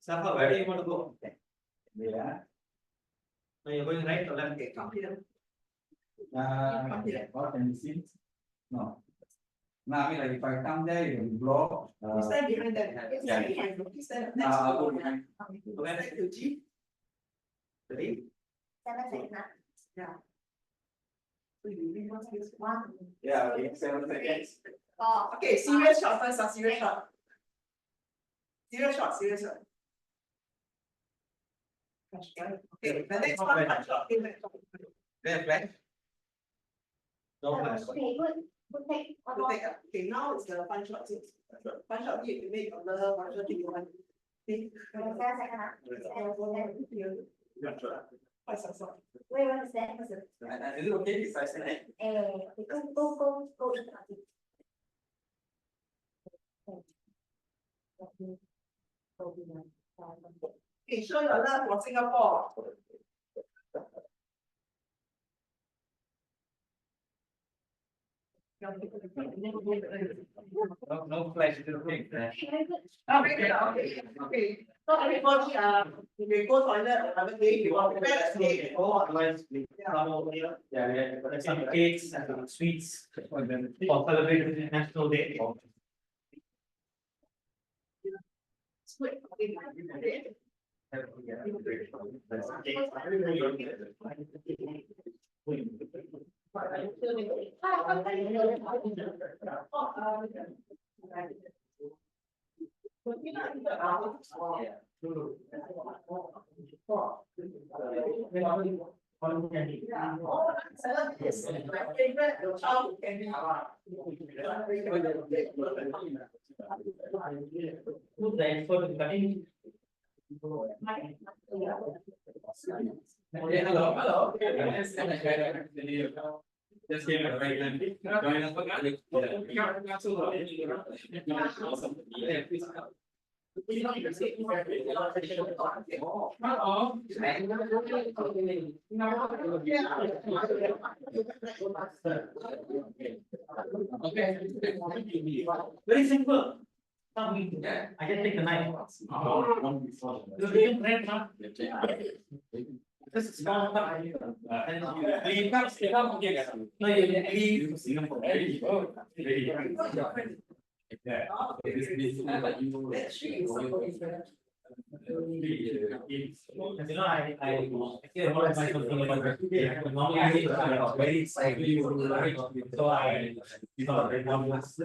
Safa, where do you want to go? Yeah. No, you're going right or left? Come here. What can you see? No. No, I mean, like, if I come there, you will block. You stand behind them. Yeah. You stand next I'll go to. behind. Next to G. Ready? Yeah. So you leave one space. Yeah, okay, 7 seconds. Okay, serious shot first, serious shot. Serious shot, serious shot. Okay, the next one. Okay, next one. Then flash. No flash. Okay, good, good take. We'll take up. Okay, now it's the fun shot. Fun shot, you make on the fun shot you want. Okay. Wait, What is that? Is it okay if I say? Go in. okay, show your love for Singapore. No flash, it's okay. Okay. So everybody, if you go toilet another day, you want to prepare a steak. Oh, otherwise, we come over here. Yeah, we have some cakes and some sweets for celebrating National Day. Who's the expert in cutting? Hello. Just came at right time. Join us for Very simple. I just take the knife. You can bread now. This is small cup. And you leave cups, no, you leave. You know, I hear more of myself thinking about it. Normally I get very excited. So I, you know, I was,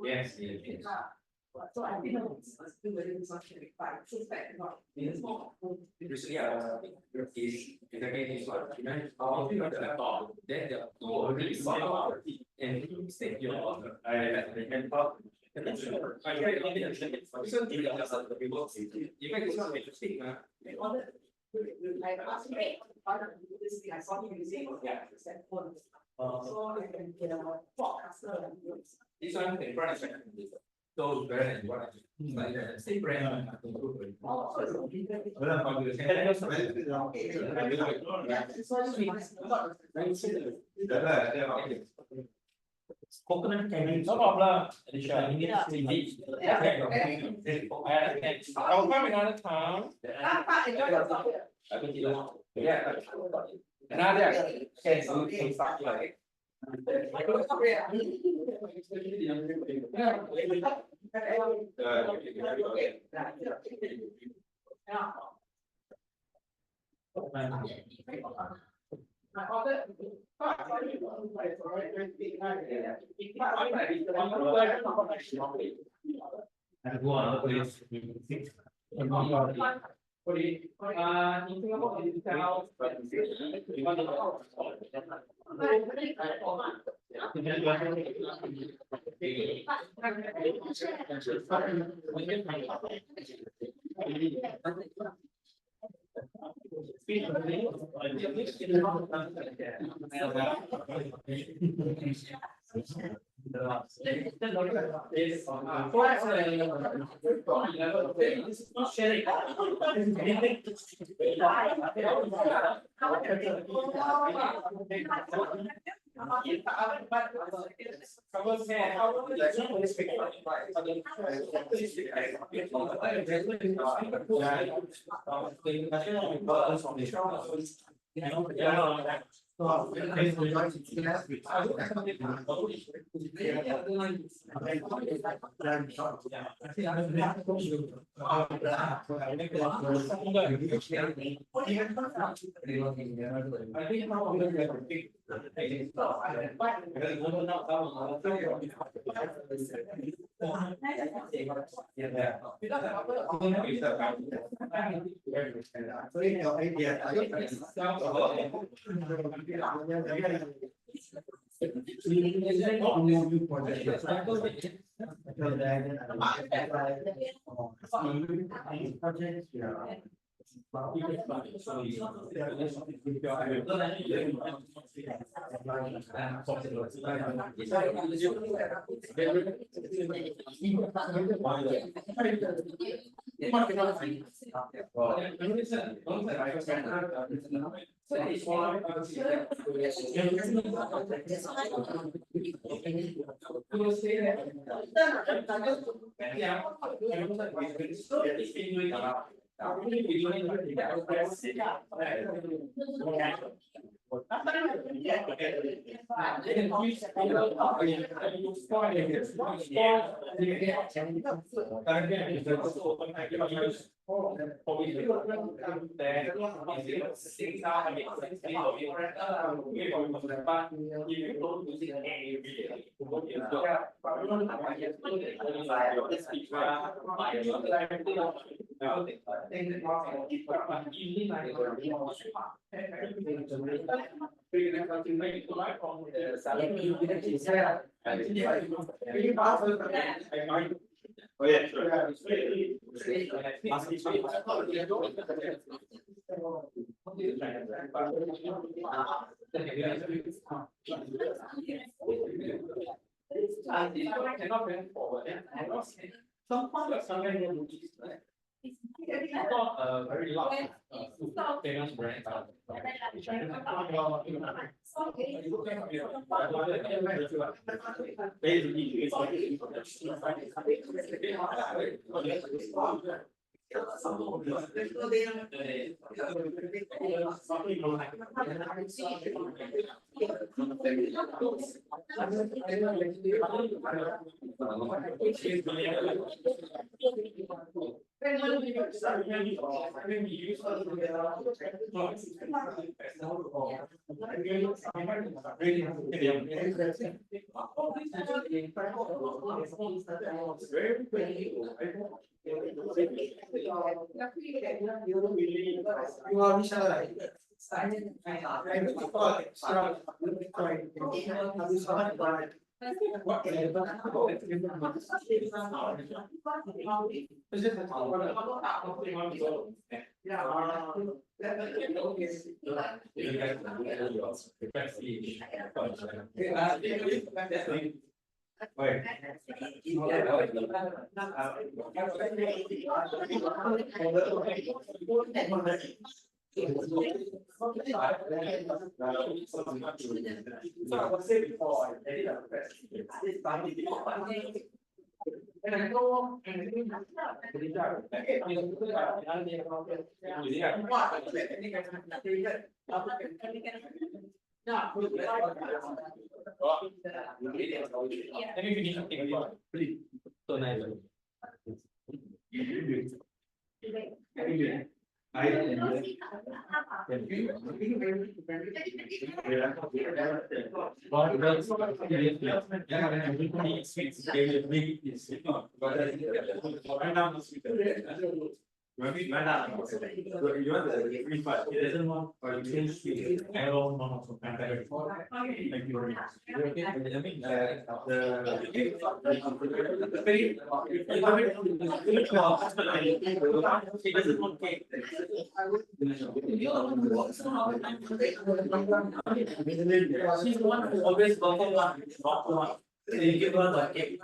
Yes. So I think it's still very something like Recently, is exactly this one. I'll pick up the laptop, then the two already saw about it, and you stay here. I can talk. I can't understand it. So, the people say, you can just make a mistake, man. I asked me, this thing I saw him using was phone. So I can get a podcaster. This one can run those brand and what like the same brand. Coconut candy. No problem. I'll come another time. Yeah. Another can start like. Oh yeah, sure. Some part of somewhere near Bugis, right? It's not a very large, famous brand. You are Michelle, right? You want the free part? He doesn't want, or you change speed. I don't know. Thank you very much. I mean, he doesn't want cake. She's the one who always got it one, not the one. They give her the cake.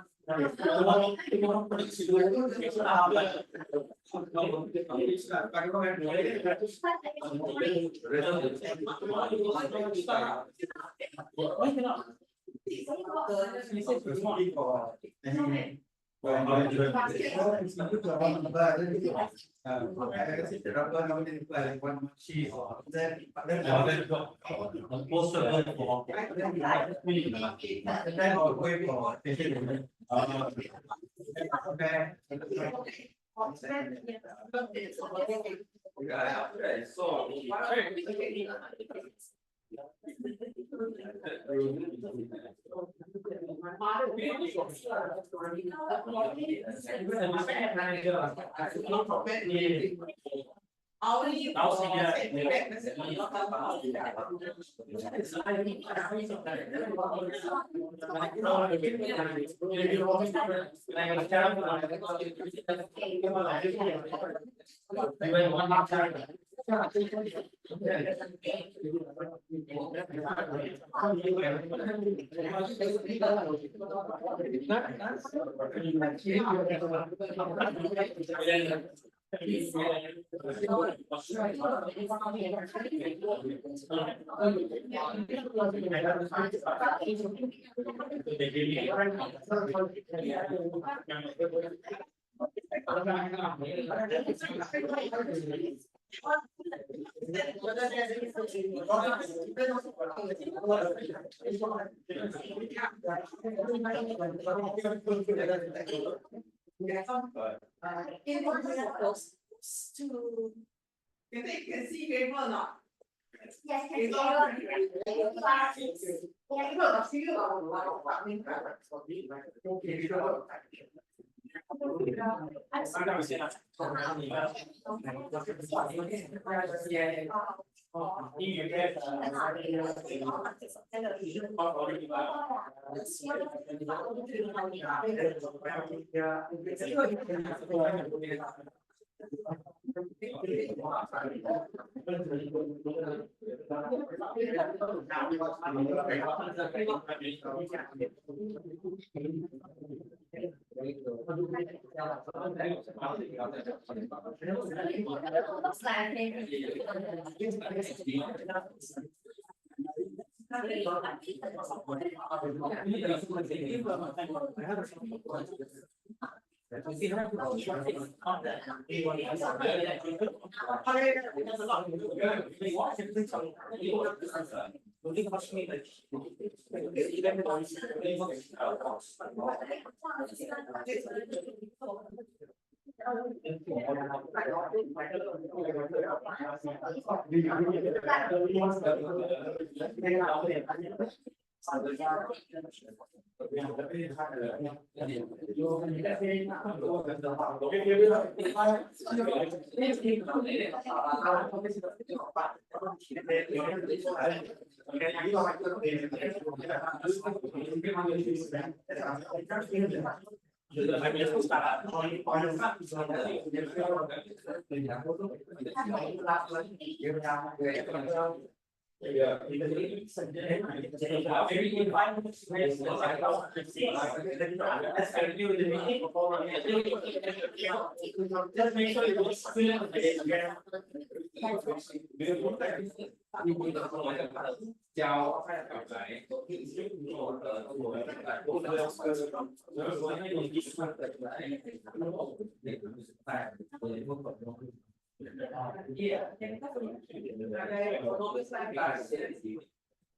In one of those to. You think you can see paper or not? Yes, can It's see all.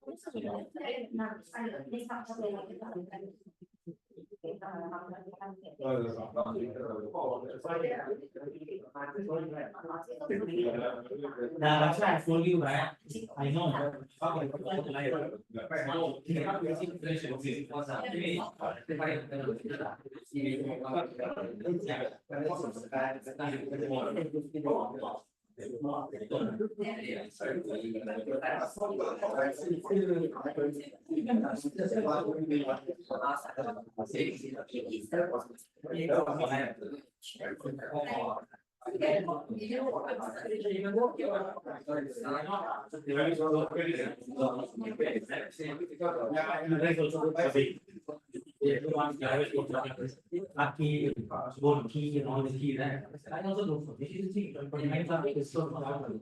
Looks like That's why I told you, right? I know. Lucky, gold key and all the key there. I also look for this is the thing, but the night time is so powerful.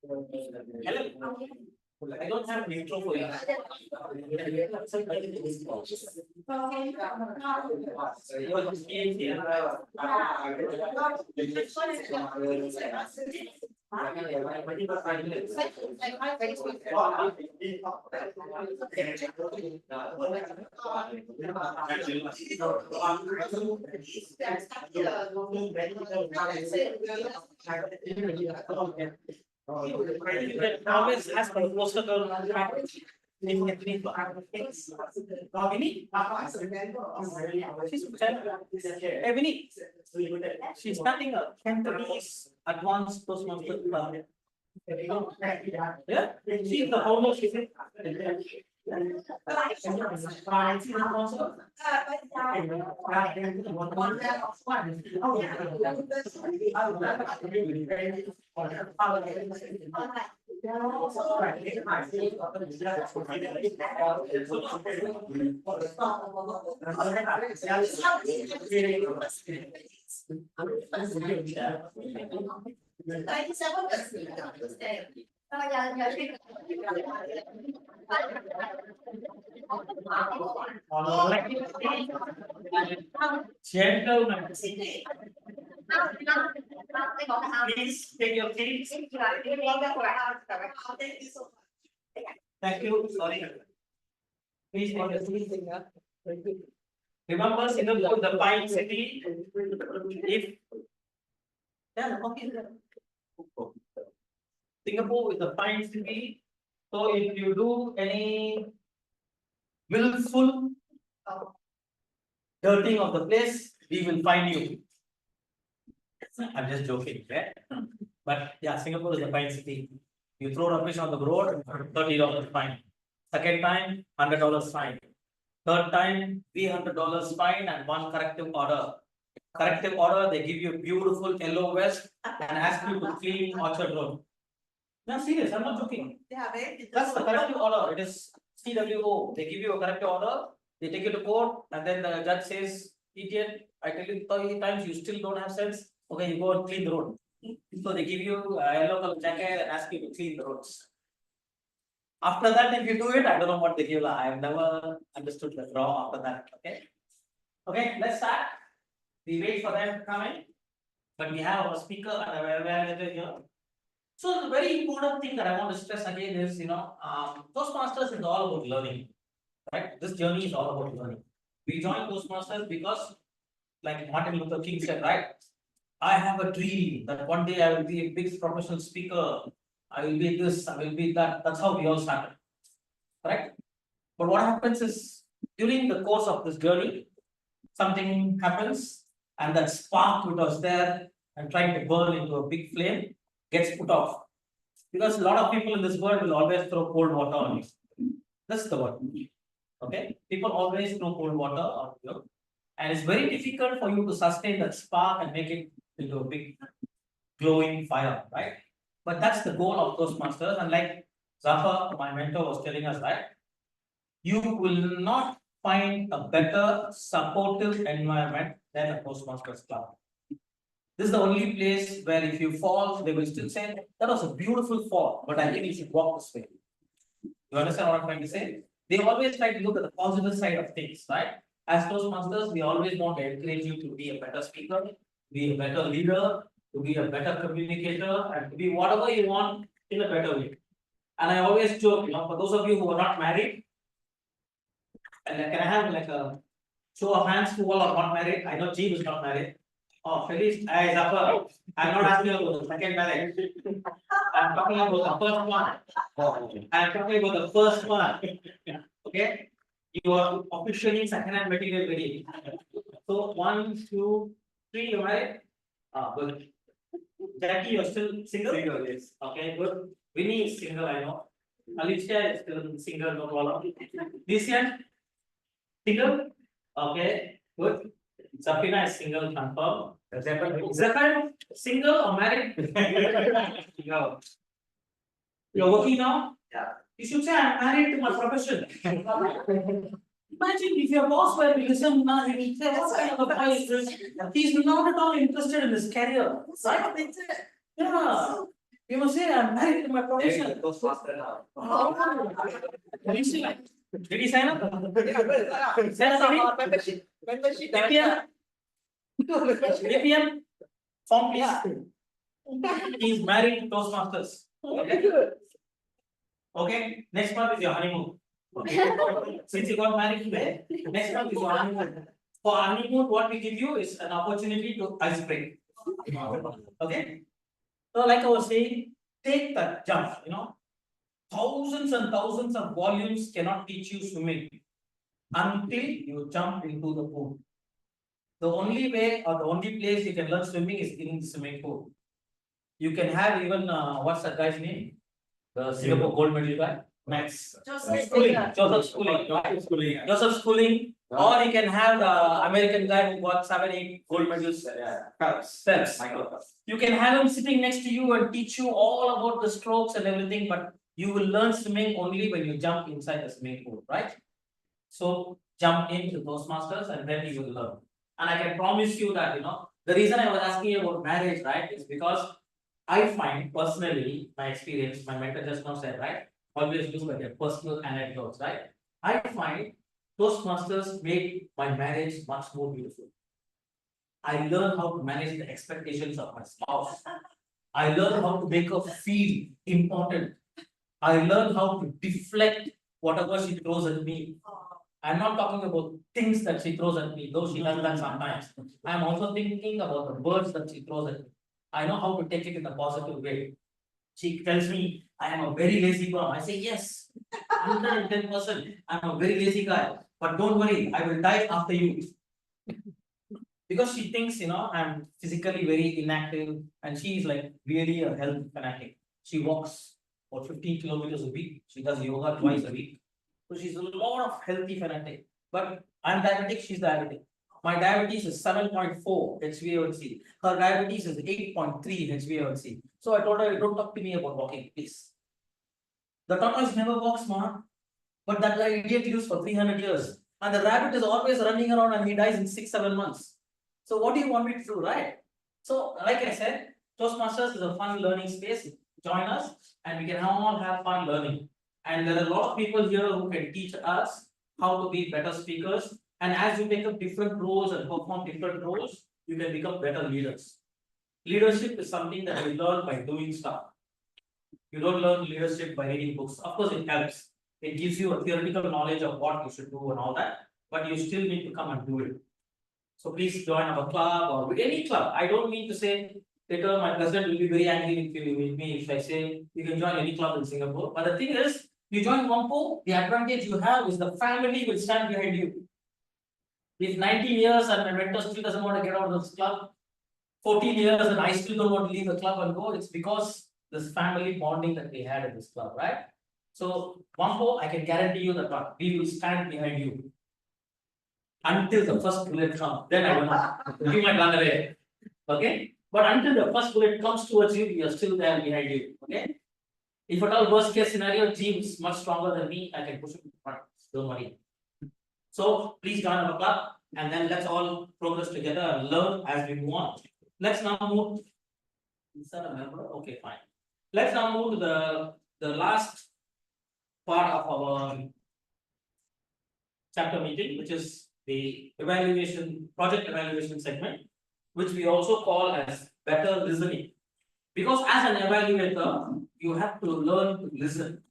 Hello. I don't have an intro for you. Always ask for the poster girl. She's starting a Cantonese advanced Toastmaster club. Yeah, she's the owner, she said. Gentlemen, please take your seats. Thank you, sorry. Please take your seats. Remember, Singapore is the fine city. If yeah, okay. Singapore is a fine city. So if you do any willful dirtying of the place, we will find you. I'm just joking, right? But yeah, Singapore is a fine city. You throw rubbish on the road, $30 fine. Second time, $100 fine. Third time, $300 fine and one corrective order. Corrective order, they give you a beautiful yellow vest and ask you to clean Orchard Road. No, serious, I'm not joking. That's the corrective order. It is CWO. They give you a corrective order, they take you to court, and then the judge says, idiot, I tell you 30 times, you still don't have sense. Okay, you go and clean the road. So they give you a yellow color jacket and ask you to clean the roads. After that, if you do it, I don't know what they give. I have never understood the law after that. Okay. Okay, let's start. We wait for them to come in. But we have our speaker and our evaluator here. So the very important thing that I want to stress again is, Toastmasters is all about learning. Right? This journey is all about learning. We joined Toastmasters because, like Martin Luther King said, right? I have a dream that one day I will be a big professional speaker. I will be this, I will be that. That's how we all started. Correct? But what happens is, during the course of this journey, something happens, and that spark which was there and trying to burn into a big flame gets put off. Because a lot of people in this world will always throw cold water on you. That's the word. Okay? People always throw cold water on you. And it's very difficult for you to sustain that spark and make it into a big glowing fire, right? But that's the goal of Toastmasters. And like Zafar, my mentor, was telling us, right? You will not find a better supportive environment than a Toastmasters club. This is the only place where if you fall, they will still say, that was a beautiful fall, but I think you should walk this way. You understand what I'm trying to say? They always try to look at the positive side of things, right? As Toastmasters, we always want to encourage you to be a better speaker, be a better leader, to be a better communicator, and to be whatever you want in a better way. And I always joke, for those of you who are not married, and can I have like a show of hands who all are not married? I know Jeev is not married. Oh, Felice, I'm not asking about the second marriage. I'm talking about the first one. I'm talking about the first one. Okay? You are officially second-hand material ready. So 1, 2, 3, you're married? Good. Jackie, you're still single? Single, yes. Okay, good. Winnie is single, I know. Alicia is still single, no problem. Lucian? Single? Okay, good. Safina is single, confirm. Zafar, single or married? No. You're working now? Yeah. You should say I'm married to my profession. Imagine if your boss were to listen now, he will say, what kind of a guy is this? He's not at all interested in his career. Right? Yeah. You must say, I'm married to my profession. Maybe goes faster now. Did he say- Did he sign up? Sign up, Ravi? Membership. BPM? BPM? Form please. He is married to Toastmasters. Okay, good. Okay, next month is your honeymoon. Okay. Since you got married today, next month is your honeymoon. For honeymoon, what we give you is an opportunity to ice break. Okay? So like I was saying, take that jump, thousands and thousands of volumes cannot teach you swimming until you jump into the pool. The only way or the only place you can learn swimming is in the swimming pool. You can have even, what's that guy's name? The Singapore gold medal guy, Max. Joseph Schooling, or you can have the American guy who got 7, 8 gold medals. Phelps. You can have him sitting next to you and teach you all about the strokes and everything, but you will learn swimming only when you jump inside the swimming pool, right? So jump into Toastmasters and then you will learn. And I can promise you that, the reason I was asking you about marriage, right, is because I find personally, my experience, my mentor just now said, right, always look at your personal anecdotes, right? I find Toastmasters made my marriage much more beautiful. I learned how to manage the expectations of my spouse. I learned how to make her feel important. I learned how to deflect whatever she throws at me. I'm not talking about things that she throws at me, though she does that sometimes. I'm also thinking about the words that she throws at me. I know how to take it in a positive way. She tells me I am a very lazy girl. I say yes, 110%. I'm a very lazy guy. But don't worry, I will die after you. Because she thinks, I'm physically very inactive and she is like really a health fanatic. She walks for 15 kilometers a week. She does yoga twice a week. So she's a lot of healthy fanatic. But I'm diabetic, she's diabetic. My diabetes is 7.4 HbA1c. Her diabetes is 8.3 HbA1c. So I told her, don't talk to me about walking, please. The tortoise never walks, man. But that idiot lives for 300 years. And the rabbit is always running around and he dies in 6-7 months. So what do you want me to do, right? So like I said, Toastmasters is a fun learning space. Join us and we can all have fun learning. And there are a lot of people here who can teach us how to be better speakers. And as you take up different roles and perform different roles, you can become better leaders. Leadership is something that you learn by doing stuff. You don't learn leadership by reading books. Of course, it helps. It gives you a theoretical knowledge of what you should do and all that, but you still need to come and do it. So please join our club or any club. I don't mean to say later my president will be very angry with me if I say you can join any club in Singapore. But the thing is, you join Whampoa, the advantage you have is the family will stand behind you. If 19 years and my mentor still doesn't want to get out of this club, 14 years and I still don't want to leave the club and go, it's because this family bonding that we had in this club, right? So Whampoa, I can guarantee you that we will stand behind you until the first bullet comes. Then I don't know. You might run away. Okay? But until the first bullet comes towards you, we are still there behind you. Okay? If at all worst case scenario, team is much stronger than me, I can push it in front. Don't worry. So please join our club and then let's all progress together and learn as we move on. Let's now move. Is that a member? Okay, fine. Let's now move to the last part of our chapter meeting, which is the project evaluation segment, which we also call as better listening. Because as an evaluator, you have to learn to listen.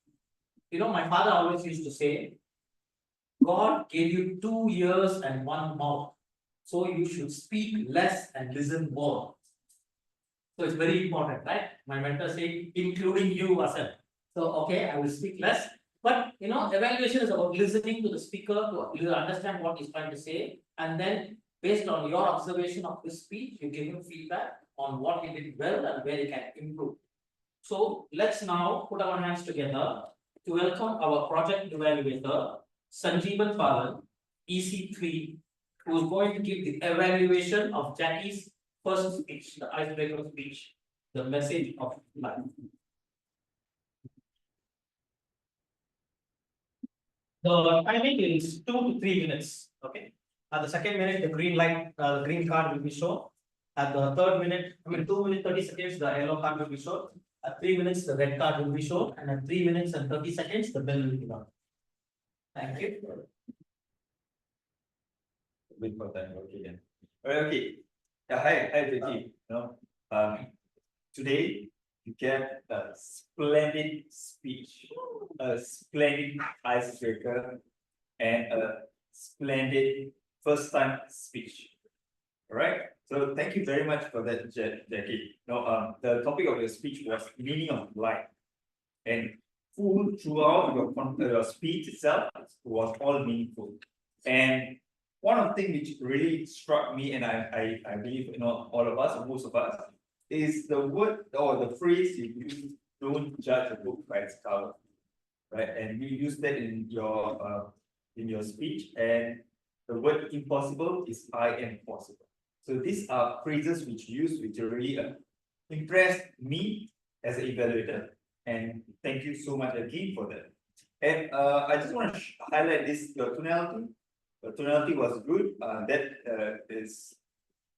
My father always used to say, God gave you 2 ears and 1 mouth. So you should speak less and listen more. So it's very important, right? My mentor said, including you, Asad. So, okay, I will speak less. But, evaluation is about listening to the speaker to understand what he's trying to say. And then, based on your observation of his speech, you give him feedback on what he did well and where he can improve. So, let's now put our hands together to welcome our project evaluator, Sanjeevan Palan, EC3, who is going to give the evaluation of Jackie's first speech, the icebreaker speech, the message of life. The timing is 2 to 3 minutes. Okay. At the second minute, the green light, the green card will be shown. At the third minute, 2 minutes 30 seconds, the yellow card will be shown. At 3 minutes, the red card will be shown, and at 3 minutes and 30 seconds, the bell will be on. Thank you. Wait for time, okay then. Alright, okay. Yeah, hi, Vicky. Today you get a splendid speech, a splendid icebreaker, and a splendid first time speech. Alright, so thank you very much for that, Jackie. The topic of your speech was meaning of life, and full throughout your speech itself was all meaningful. And one of the things which really struck me, and I believe all of us, or most of us, is the word or the phrase you use, don't judge a book by its cover. Right? And you use that in your speech, and the word impossible is I am possible. So these are phrases which you use, which really impressed me as an evaluator, and thank you so much again for that. And I just want to highlight this, your tonality. The tonality was good. That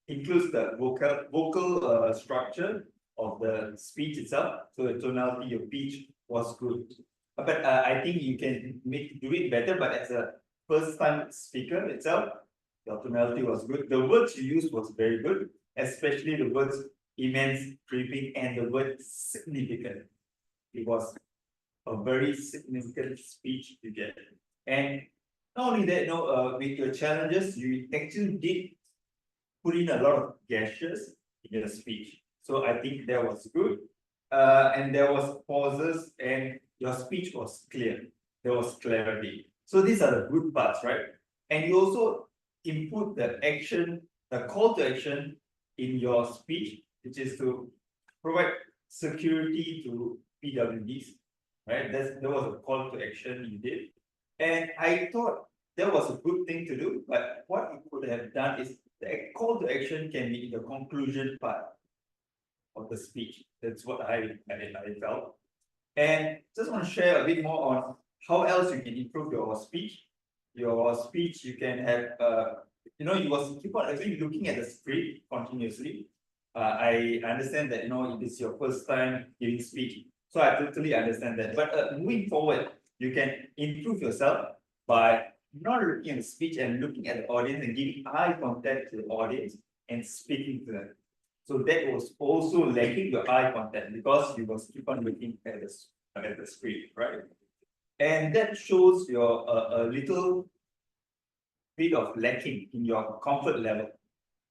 includes the vocal structure of the speech itself. So the tonality, your pitch was good. But I think you can do it better. But as a first-time speaker itself, your tonality was good. The words you used was very good, especially the words immense, creeping, and the word significant. It was a very significant speech to get. And not only that, with your challenges, you actually did put in a lot of gestures in your speech. So I think that was good. And there was pauses, and your speech was clear. There was clarity. So these are the good parts, right? And you also input the action, the call to action in your speech, which is to provide security to PWDs, right? There was a call to action you did. And I thought that was a good thing to do, but what you could have done is the call to action can be in the conclusion part of the speech. That's what I felt. And just want to share a bit more on how else you can improve your speech. Your speech, you can have, you was keep on actually looking at the script continuously. I understand that, it is your first time giving speech. So I totally understand that. But moving forward, you can improve yourself by not looking at the speech and looking at the audience and giving eye contact to the audience and speaking to them. So that was also lacking your eye contact because you was keep on looking at the script, right? And that shows your a little bit of lacking in your comfort level.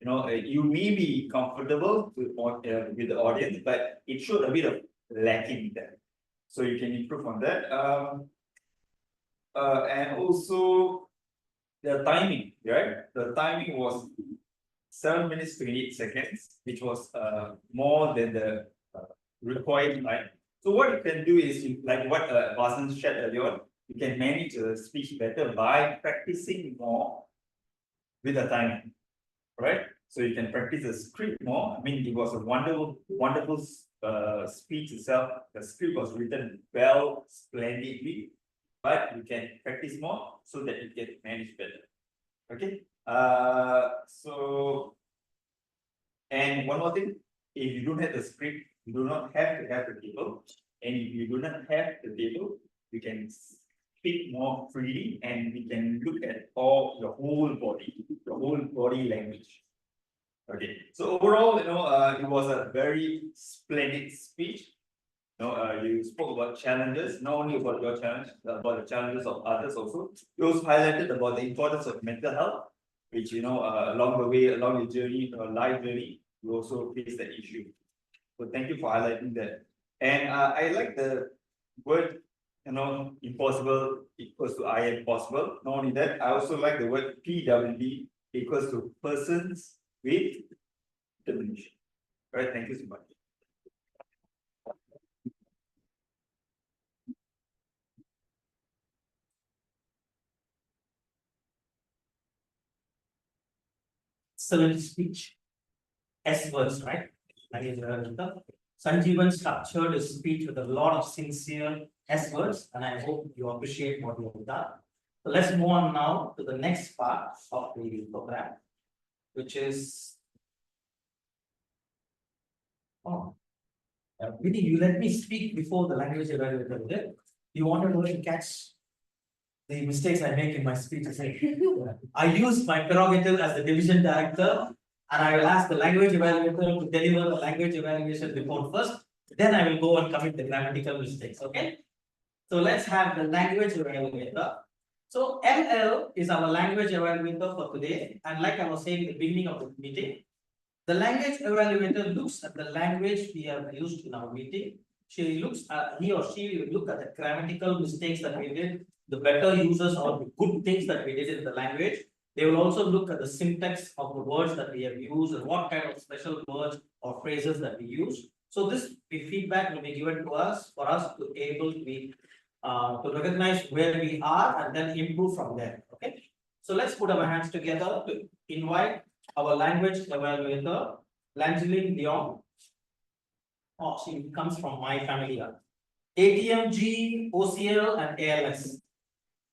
You may be comfortable with the audience, but it showed a bit of lacking there. So you can improve on that. And also the timing, right? The timing was 7 minutes 28 seconds, which was more than the required time. So what you can do is, like what Vasan shared earlier on, you can manage the speech better by practicing more with the timing, right? So you can practice the script more. I mean, it was a wonderful speech itself. The script was written well, splendidly, but you can practice more so that you can manage better. Okay. And one more thing, if you don't have the script, you do not have to have the table. And if you do not have the table, you can speak more freely, and we can look at your whole body language. Okay, so overall, it was a very splendid speech. You spoke about challenges, not only about your challenge, about the challenges of others also. You also highlighted about the importance of mental health, which along the way, along your journey, life journey, you also face that issue. So thank you for highlighting that. And I like the word, impossible equals to I am possible. Not only that, I also like the word PWD equals to persons with determination. All right, thank you so much. Excellent speech. S words, right? Sanjeevan structured his speech with a lot of sincere S words, and I hope you appreciate what you have done. So let's move on now to the next part of the program, which is Vinny, you let me speak before the language evaluator, okay? You want to know and catch the mistakes I make in my speeches. I use my prerogative as the division director, and I will ask the language evaluator to deliver the language evaluation report first. Then I will go and commit the grammatical mistakes, okay? So let's have the language evaluator. So LL is our language evaluator for today, and like I was saying at the beginning of the meeting, the language evaluator looks at the language we have used in our meeting. He or she will look at the grammatical mistakes that we did, the better uses or the good things that we did in the language. They will also look at the syntax of the words that we have used and what kind of special words or phrases that we use. So this feedback will be given to us for us to able to be to recognize where we are and then improve from there. Okay. So let's put our hands together to invite our language evaluator, Langeline Leon. Oh, she comes from my family. ATMG, OCL, and ALS.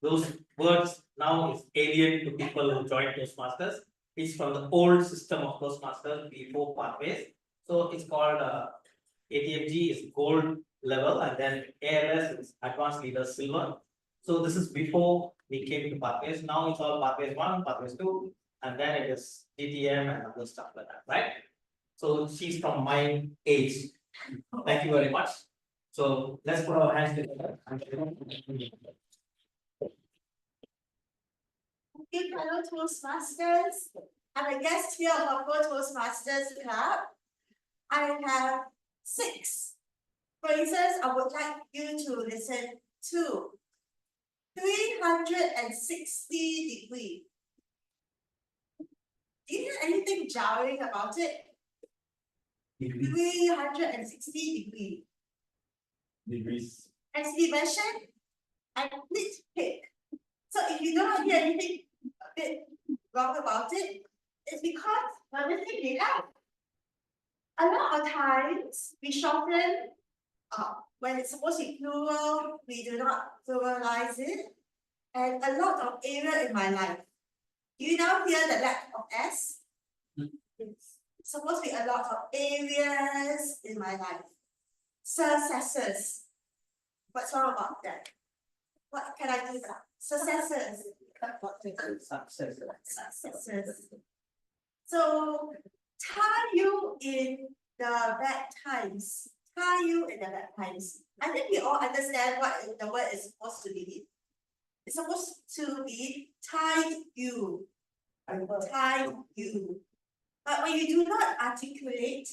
Those words now is alien to people who joined Toastmasters. It's from the old system of Toastmasters before pathways. So it's called ATMG is gold level, and then ALS is advanced leader silver. So this is before we came to pathways. Now it's all pathways 1, pathways 2, and then it is DTM and other stuff like that, right? So she's from my age. Thank you very much. So let's put our hands together. Okay, fellow Toastmasters, I'm a guest here of Whampoa Toastmasters Club. I have 6 phrases I would like you to listen to. 360 degree. Do you hear anything jarring about it? 360 degree. Degrees. As we mentioned, I nitpick. So if you don't hear anything a bit wrong about it, it's because we're missing it out. A lot of times we shorten when it's supposed to be plural, we do not pluralize it. And a lot of area in my life. Do you now hear the lack of S? It's supposed to be a lot of areas in my life. Successes. What's wrong about that? What can I do about successes? Successes. So tie you in the bad times. Tie you in the bad times. I think we all understand what the word is supposed to be. It's supposed to be tied you. Tied you. But when you do not articulate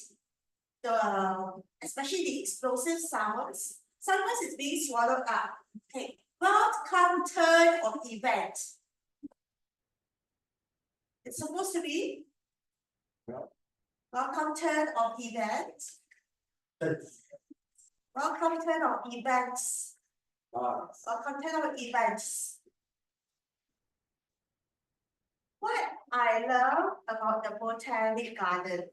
especially the explosive sounds, sometimes it's being swallowed up. Okay. Welcome turn of event. It's supposed to be welcome turn of event. Welcome turn of events. Welcome turn of events. What I love about the botanic garden.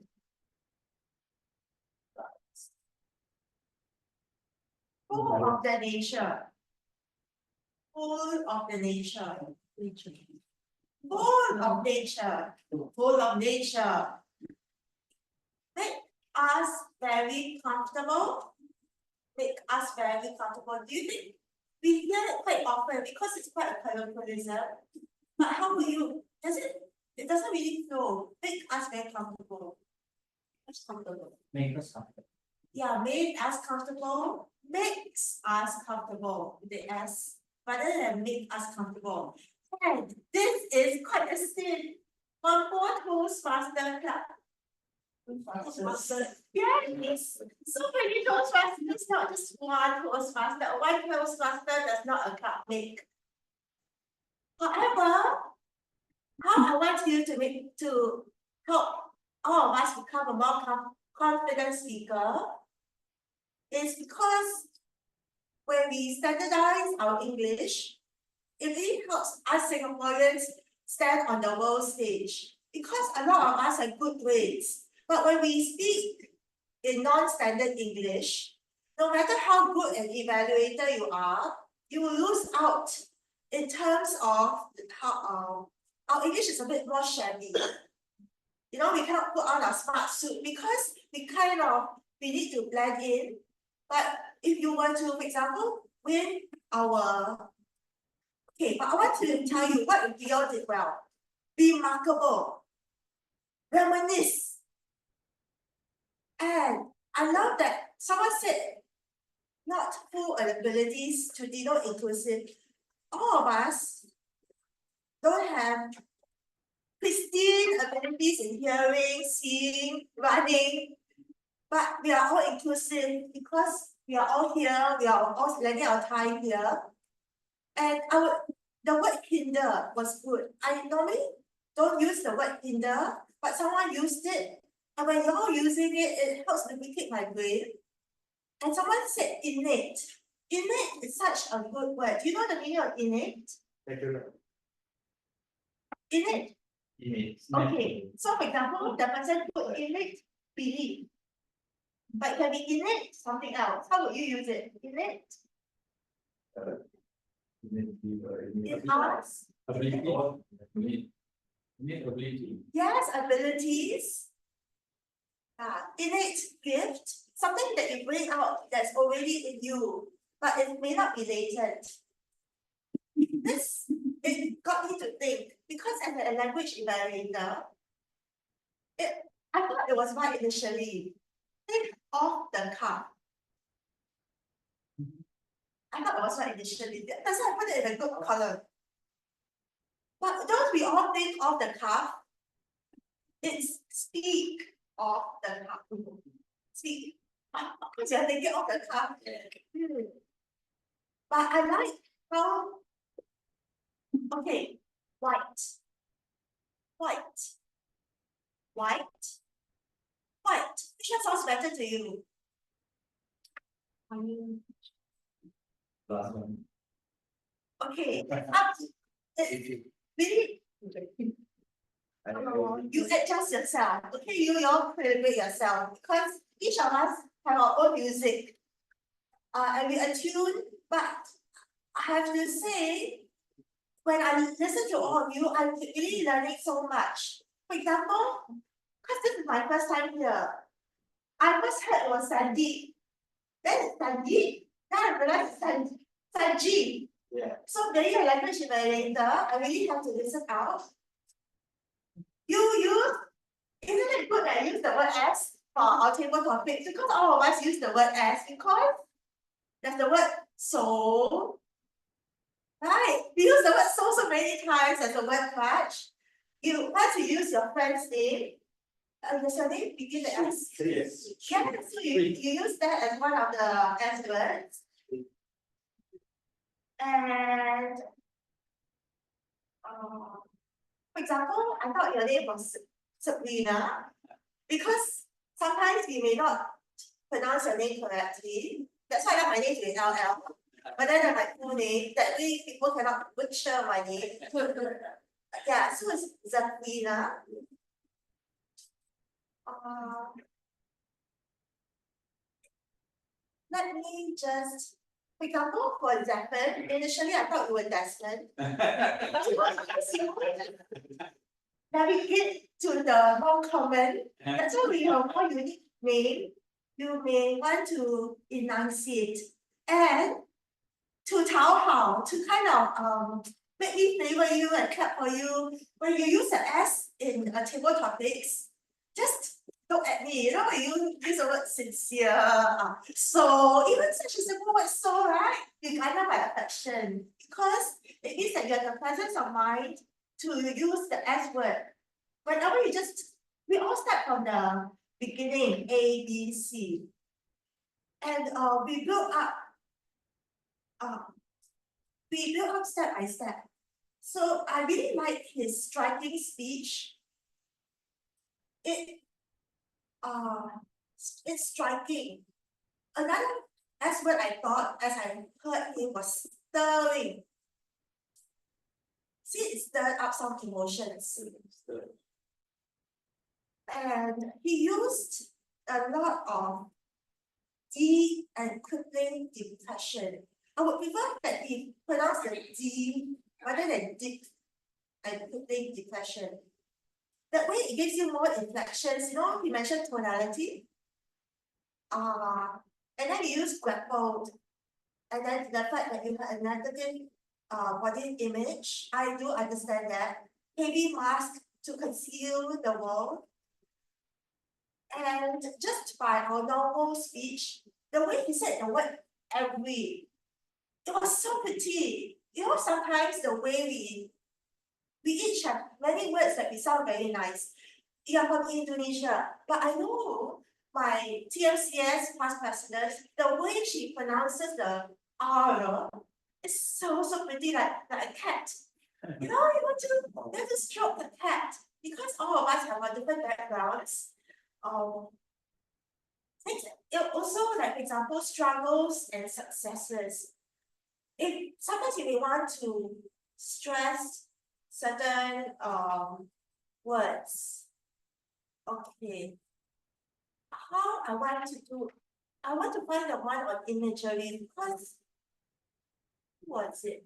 Full of the nature. Full of the nature. Full of nature. Full of nature. Make us very comfortable. Make us very comfortable. Do you think we hear it quite often because it's quite a colloquialism? But how will you? It doesn't really flow. Make us very comfortable. What's comfortable? Make us comfortable. Yeah, make us comfortable. Makes us comfortable with the S, rather than make us comfortable. And this is quite a sin. Whampoa Toastmaster Club. Yes, so many Toastmasters, not just one Toastmaster. One Toastmaster does not a club make. However, how I want you to help all of us become a more confident speaker is because when we standardize our English, it really helps us Singaporeans stand on the world stage. Because a lot of us have good grades, but when we speak in non-standard English, no matter how good an evaluator you are, you will lose out in terms of how our English is a bit more shabby. You know, we cannot put on our smart suit because we kind of we need to blend in. But if you were to, for example, with our, okay, but I want to tell you what we all did well. Remarkable, reminisce, and I love that someone said, not full abilities to denote inclusive. All of us don't have pristine abilities in hearing, seeing, running, but we are all inclusive because we are all here, we are all spending our time here. And the word hinder was good. I normally don't use the word hinder, but someone used it. And when you're all using it, it helps lubricate my brain. And someone said innate. Innate is such a good word. Do you know the meaning of innate? Innate. Okay, so for example, the person put innate belief. But it can be innate something else. How would you use it? Innate? Enhance? Yes, abilities. Innate gift. Something that you bring out that's already in you, but it may not be latent. It got me to think, because as a language evaluator, I thought it was right initially. Think of the cup. I thought it was right initially. That's why I put it in a good color. But don't we all think of the cup? It's speak of the cup. Speak. Because you're thinking of the cup. But I like how, okay, white. White. White. White. Which one sounds better to you? Last one. Okay. Really, you adjust yourself. Okay, you all celebrate yourself because each of us have our own music. And we attune, but I have to say, when I listen to all of you, I'm really learning so much. For example, because this is my first time here, I first heard it was Sandeep. Then it's Sandeep. Then I realized it's Sanjeev. Yeah. So being a language evaluator, I really have to listen out. Isn't it good that I use the word as for our table topics? Because all of us use the word as because there's the word so. Right? We use the word so many times as the word much. You want to use your friend's name. Does your name begin with S? Yes. Yeah, so you use that as one of the S words. And for example, I thought your name was Sabrina because sometimes we may not pronounce your name correctly. That's why I have my name to be LL. But then I have my full name. That way people cannot butcher my name. Yeah, so it's Sabrina. Let me just, for example, for Zephyr, initially I thought you were Desmond. Navigate to the more common. That's why we have more unique name. You may want to enunciate and to Tao Hao, to kind of make me favor you and clap for you. When you use the S in a table topics, just look at me, you know, when you use the word sincere. So even such a simple word, so right, you kind of my affection because it means that you have the presence of mind to use the S word. Whenever we all start from the beginning, A, B, C. And we build up step by step. So I really like his striking speech. It's striking. Another S word I thought as I heard him was stirring. See, it stirred up some emotions. And he used a lot of deep and crippling depression. I would prefer that he pronounced the D rather than deep and crippling depression. That way it gives you more inflections. You know, he mentioned tonality. And then you use grappled. And then the fact that you have a negative body image, I do understand that. Heavy mask to conceal the world. And just by our normal speech, the way he said the word every, it was so pretty. You know, sometimes the way we each have many words that we sound very nice. You're from Indonesia, but I know my TMCS past president, the way she pronounces the R is so pretty, like a cat. You know, you have to stroke the cat because all of us have our different backgrounds. Also, like for example, struggles and successes. If sometimes you may want to stress certain words. Okay. How I want to find the one on imagery because what was it?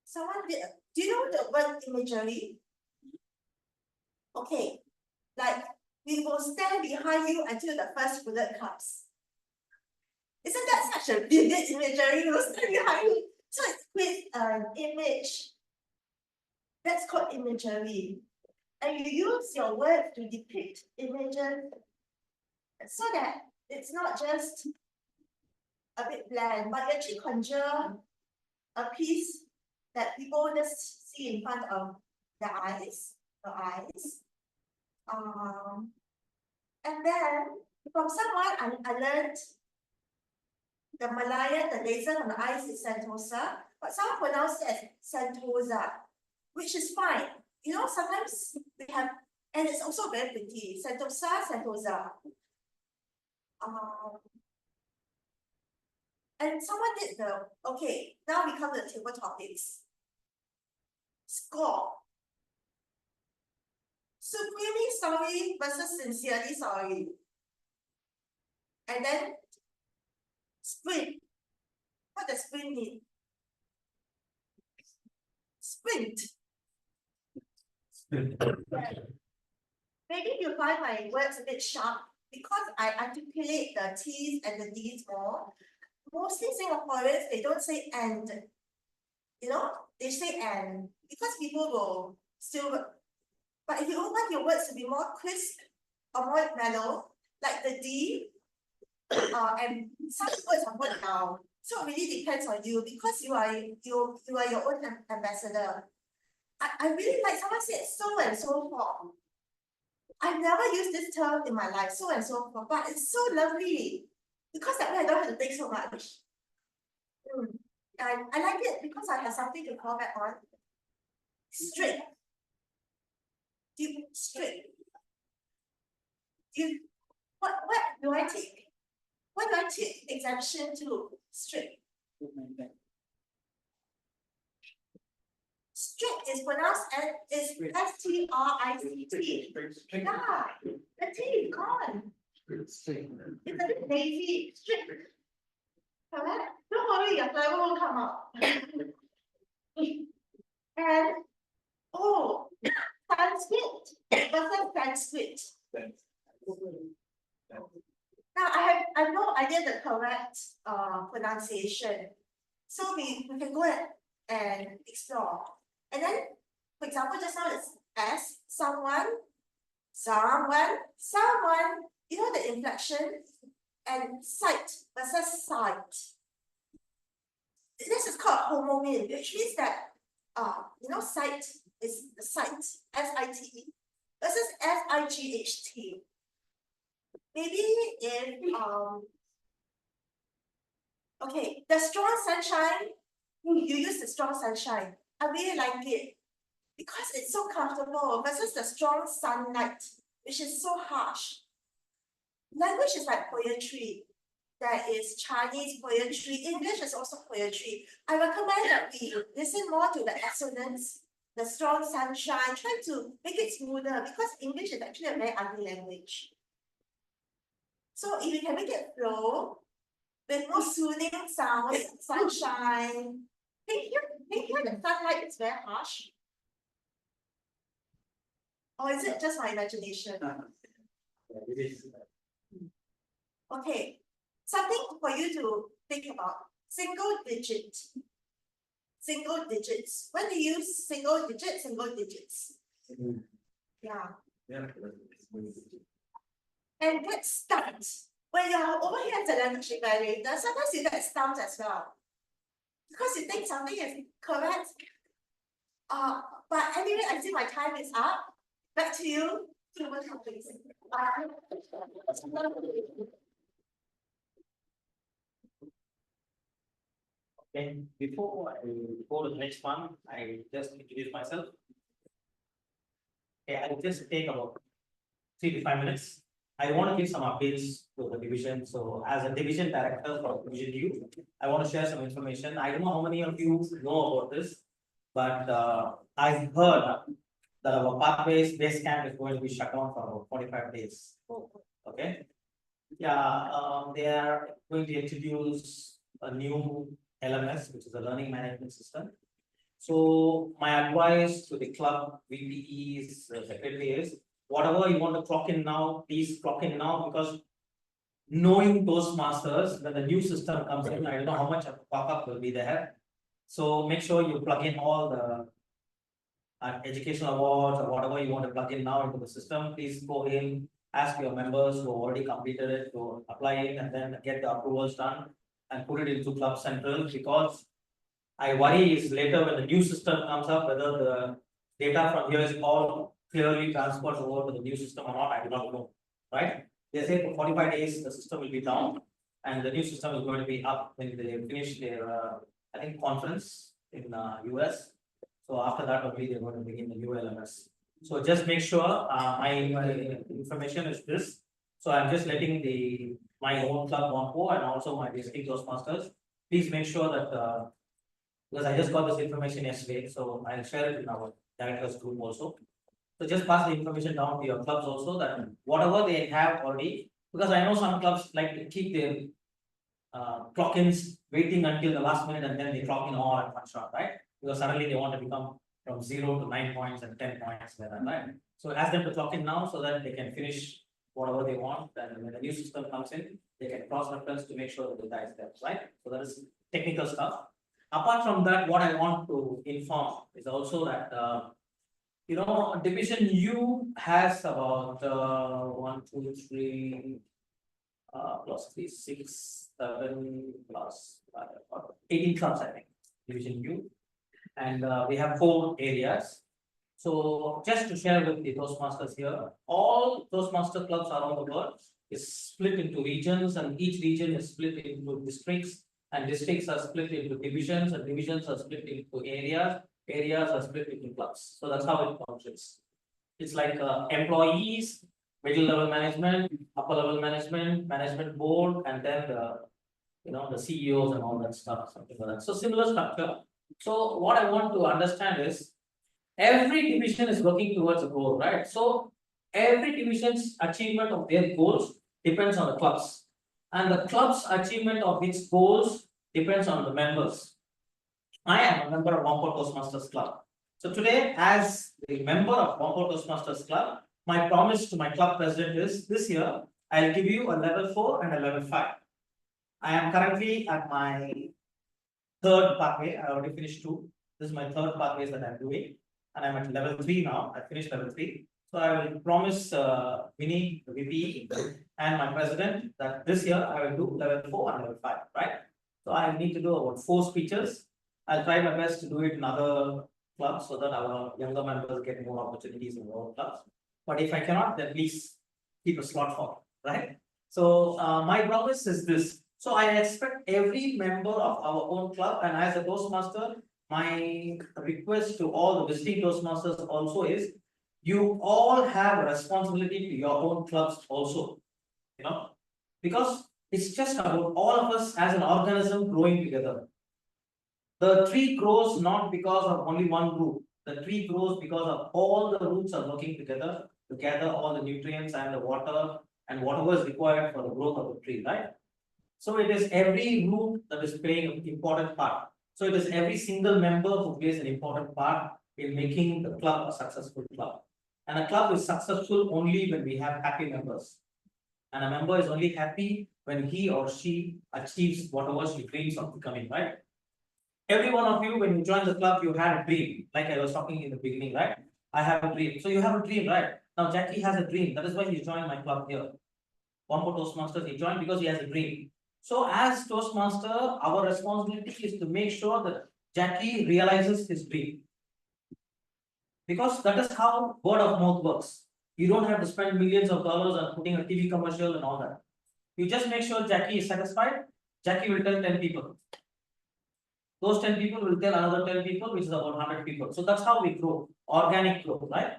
Someone did. Do you know the word imagery? Okay, like we will stand behind you until the first bullet comes. Isn't that such a vivid imagery? We will stand behind you. So it's with an image. That's called imagery. And you use your words to depict images so that it's not just a bit bland, but you actually conjure a piece that people just see in front of their eyes, and then from someone I learned the Malayan, the laser on the eyes is Sentosa, but some pronounce it as Sentosa, which is fine. You know, sometimes we have, and it's also very pretty, Sentosa. And someone did okay, now we come to the table topics. Score. Supremely sorry versus sincerely sorry. And then sprint. What does sprint mean? Sprint. Maybe you find my words a bit sharp because I articulate the T's and the D's more. Mostly Singaporeans, they don't say and. You know, they say and because people will still. But if you want your words to be more crisp or more mellow, like the D, and some words are put down. So it really depends on you because you are your own ambassador. I really like someone said so and so forth. I've never used this term in my life, so and so forth, but it's so lovely because that way I don't have to think so much. I like it because I have something to fall back on. Straight. Straight. What do I take? What do I take exemption to? Straight. Straight is pronounced as S-T-R-I-C-T. Yeah, the T is gone. It's a bit lazy. Straight. Correct? Don't worry, your flavor will come out. And Sanskrit versus Sanskrit. Now I have no idea the correct pronunciation. So we can go and explore. And then, for example, just now it's S, someone, you know the inflection, and sight versus sight. This is called homonym, which means that you know, sight is the sight, S-I-T-E, versus S-I-G-H-T. Maybe if okay, the strong sunshine, you use the strong sunshine. I really like it because it's so comfortable versus the strong sunlight, which is so harsh. Language is like poetry. There is Chinese poetry, English is also poetry. I recommend that we listen more to the assonance, the strong sunshine, try to make it smoother because English is actually a very ugly language. So if you can make it flow with more soothing sounds, sunshine. Think here the sunlight is very harsh. Or is it just my imagination? Okay, something for you to think about, single digit. Single digits, when you use single digits. Yeah, and get stumped. When you're over here as the language evaluator, sometimes you get stumped as well. Because you think something is correct. But anyway, I see my time is up. Back to you, human topics. Okay, before I go to the next one, I just introduce myself. Okay, I'll just take about 3 to 5 minutes. I want to give some updates to the division. So as a division director for Division U, I want to share some information. I don't know how many of you know about this, but I've heard that our pathways base camp is going to be shut down for about 45 days. Okay. Yeah, they are going to introduce a new LMS, which is a learning management system. So my advice to the club VPEs, secretary is, whatever you want to clock in now, please clock in now, because knowing Toastmasters, when the new system comes in, I don't know how much of pop-up will be there. So make sure you plug in all the educational awards or whatever you want to plug in now into the system. Please go in, ask your members who already completed it to apply in and then get the approvals done and put it into Club Central, because I worry is later when the new system comes up, whether the data from here is all clearly transferred over to the new system or not, I do not know, right? They say for 45 days, the system will be down and the new system is going to be up when they finish their, I think, conference in US. So after that, only they're going to begin the new LMS. So just make sure my information is this. So I'm just letting my own club Whampoa and also my visiting Toastmasters. Please make sure that because I just got this information yesterday, so I'll share it in our directors group also. So just pass the information down to your clubs also, that whatever they have already, because I know some clubs like to keep their clock-ins waiting until the last minute and then they clock in all at one shot, right? Because suddenly they want to become from 0 to 9 points and 10 points, right? So ask them to clock in now so that they can finish whatever they want. And when the new system comes in, they can cross-reference to make sure that the data is there, right? So that is technical stuff. Apart from that, what I want to inform is also that Division U has about 1, 2, 3 plus 3, 6, 7 plus 18 clubs, I think, Division U, and we have 4 areas. So just to share with the Toastmasters here, all Toastmaster clubs around the world is split into regions, and each region is split into districts, and districts are split into divisions, and divisions are split into areas. Areas are split into clubs. So that's how it functions. It's like employees, middle level management, upper level management, management board, and then the CEOs and all that stuff, something like that. So similar structure. So what I want to understand is every division is working towards a goal, right? So every division's achievement of their goals depends on the clubs, and the club's achievement of its goals depends on the members. I am a member of Whampoa Toastmasters Club. So today, as the member of Whampoa Toastmasters Club, my promise to my club president is this year, I'll give you a level 4 and a level 5. I am currently at my 3rd pathway. I already finished 2. This is my 3rd pathways that I'm doing. And I'm at level 3 now. I finished level 3. So I will promise Vinny, the VP, and my president that this year I will do level 4 and level 5, right? So I need to do about 4 speeches. I'll try my best to do it in other clubs so that our younger members get more opportunities in our clubs. But if I cannot, then please keep a slot for it, right? So my promise is this. So I expect every member of our own club, and as a Toastmaster, my request to all the visiting Toastmasters also is, you all have a responsibility to your own clubs also, because it's just about all of us as an organism growing together. The tree grows not because of only one root. The tree grows because of all the roots are working together to gather all the nutrients and the water and whatever is required for the growth of the tree, right? So it is every root that is playing an important part. So it is every single member who plays an important part in making the club a successful club. And a club is successful only when we have happy members. And a member is only happy when he or she achieves whatever she dreams of becoming, right? Every one of you, when you join the club, you had a dream, like I was talking in the beginning, right? I have a dream. So you have a dream, right? Now Jackie has a dream. That is why he joined my club here. Whampoa Toastmasters, he joined because he has a dream. So as Toastmaster, our responsibility is to make sure that Jackie realizes his dream. Because that is how word of mouth works. You don't have to spend millions of dollars on putting a TV commercial and all that. You just make sure Jackie is satisfied. Jackie will tell 10 people. Those 10 people will tell another 10 people, which is about 100 people. So that's how we grow, organic growth, right?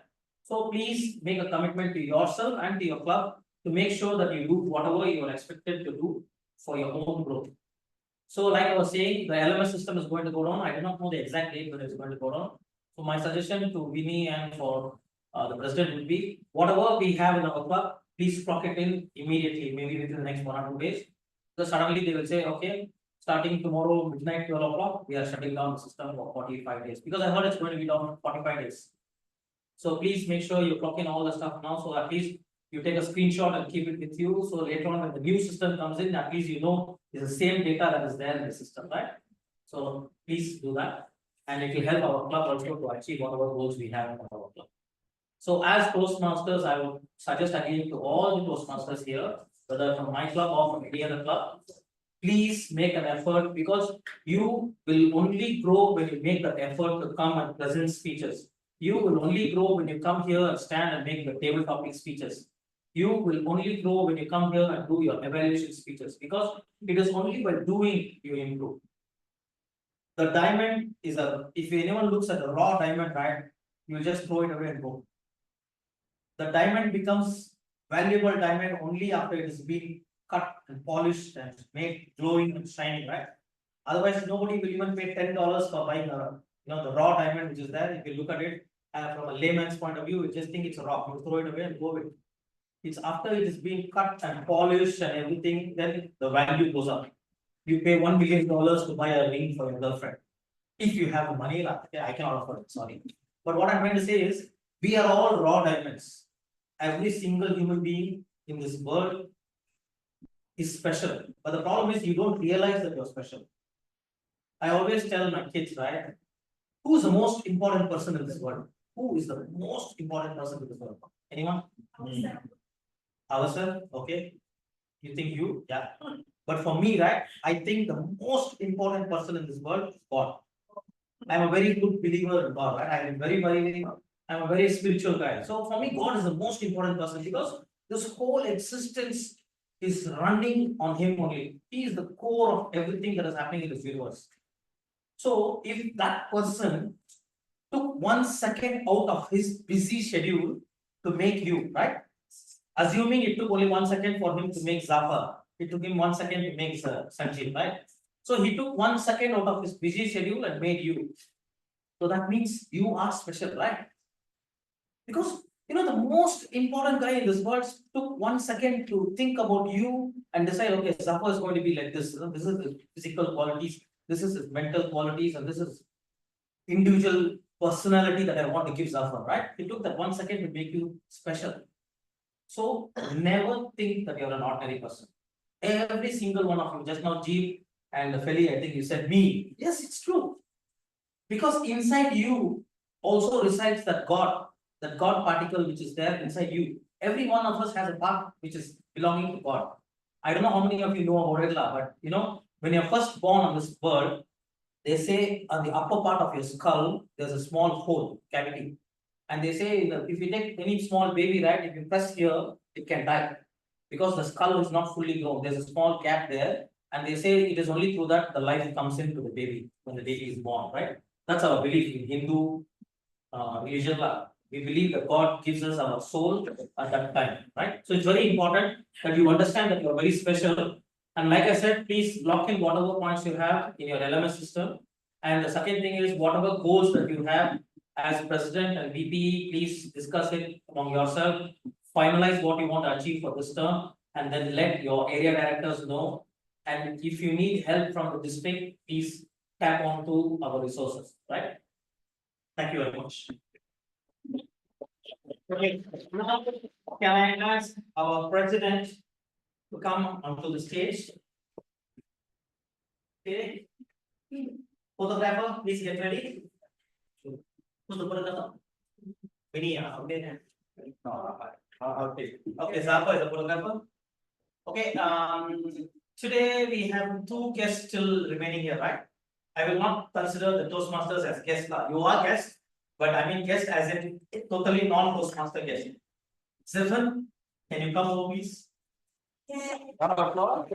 So please make a commitment to yourself and to your club to make sure that you do whatever you are expected to do for your own growth. So like I was saying, the LMS system is going to go down. I do not know the exact date when it's going to go down. So my suggestion to Vinny and for the president would be, whatever we have in our club, please clock it in immediately, maybe within the next 1 or 2 days. Because suddenly they will say, okay, starting tomorrow midnight 12 o'clock, we are shutting down the system for 45 days. Because I heard it's going to be down 45 days. So please make sure you clock in all the stuff now, so at least you take a screenshot and keep it with you. So later on when the new system comes in, at least you know it's the same data that is there in the system, right? So please do that. And it will help our club also to achieve whatever goals we have in our club. So as Toastmasters, I would suggest again to all the Toastmasters here, whether from my club or from any other club, please make an effort, because you will only grow when you make the effort to come and present speeches. You will only grow when you come here and stand and make the table topic speeches. You will only grow when you come here and do your evaluation speeches, because it is only by doing you improve. The diamond is if anyone looks at the raw diamond, right, you just throw it away and go. The diamond becomes valuable diamond only after it is being cut and polished and made glowing and shining, right? Otherwise, nobody will even pay $10 for buying the raw diamond which is there. If you look at it from a layman's point of view, you just think it's a rock. You throw it away and go with it. It's after it is being cut and polished and everything, then the value goes up. You pay $1 million to buy a ring for your girlfriend. If you have the money, I cannot afford it, sorry. But what I'm trying to say is, we are all raw diamonds. Every single human being in this world is special. But the problem is you don't realize that you're special. I always tell my kids, right? Who is the most important person in this world? Who is the most important person in this world? Anyone? Ourselves, okay. You think you? Yeah. But for me, right, I think the most important person in this world is God. I'm a very good believer in God, right? I'm a very spiritual guy. So for me, God is the most important person, because this whole existence is running on Him only. He is the core of everything that is happening in this universe. So if that person took 1 second out of his busy schedule to make you, right? Assuming it took only 1 second for him to make Zafar, it took him 1 second to make Sanjeev, right? So he took 1 second out of his busy schedule and made you. So that means you are special, right? Because the most important guy in this world took 1 second to think about you and decide, okay, Zafar is going to be like this. This is the physical qualities, this is his mental qualities, and this is individual personality that I want to give Zafar, right? He took that 1 second to make you special. So never think that you're an ordinary person. Every single one of you, just now Jeev and Feli, I think you said me. Yes, it's true. Because inside you also resides that God particle which is there inside you. Every one of us has a part which is belonging to God. I don't know how many of you know about it, but when you're first born on this world, they say on the upper part of your skull, there's a small hole, cavity. And they say if you take any small baby, right, if you press here, it can die. Because the skull is not fully grown. There's a small gap there. And they say it is only through that the life comes into the baby when the baby is born, right? That's our belief in Hindu religion. We believe that God gives us our soul at that time, right? So it's very important that you understand that you're very special. And like I said, please lock in whatever points you have in your LMS system. And the second thing is, whatever goals that you have as president and VP, please discuss it among yourself. Finalize what you want to achieve for this term, and then let your area directors know. And if you need help from the district, please tap onto our resources, right? Thank you very much. Okay, now can I ask our president to come onto the stage. Okay. Photographer, please get ready. Who's the photographer? Vinny, okay. Okay, Zapa is the photographer. Okay, today we have two guests still remaining here, right? I will not consider the Toastmasters as guests. You are guests, but I mean guests as in totally non-Toastmaster guests. Stephen, can you come over, please? Round of applause.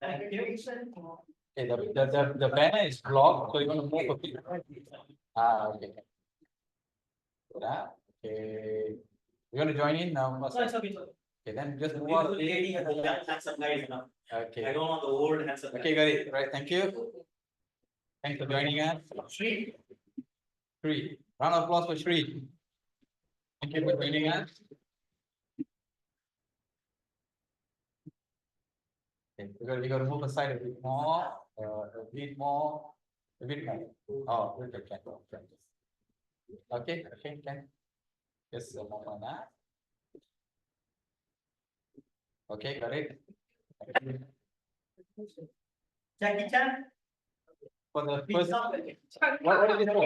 Thank you. Okay, the banner is blocked, so you're gonna move a bit. Okay. Good, okay. You wanna join in now? No, it's okay. Okay, then just move Beautiful out. lady and the young handsome guy is enough. I Okay, don't want the old handsome guy. okay, got it, right, thank you. Thanks for joining us. Shri. Shri, round of applause for Shri. Thank you for joining us. Okay, we gotta move aside a bit more, a bit more, a bit more. Oh, okay, okay. Okay, okay, can. Just a moment, Okay, got it. Jackie Chan. For the Please first, stop. what is it for?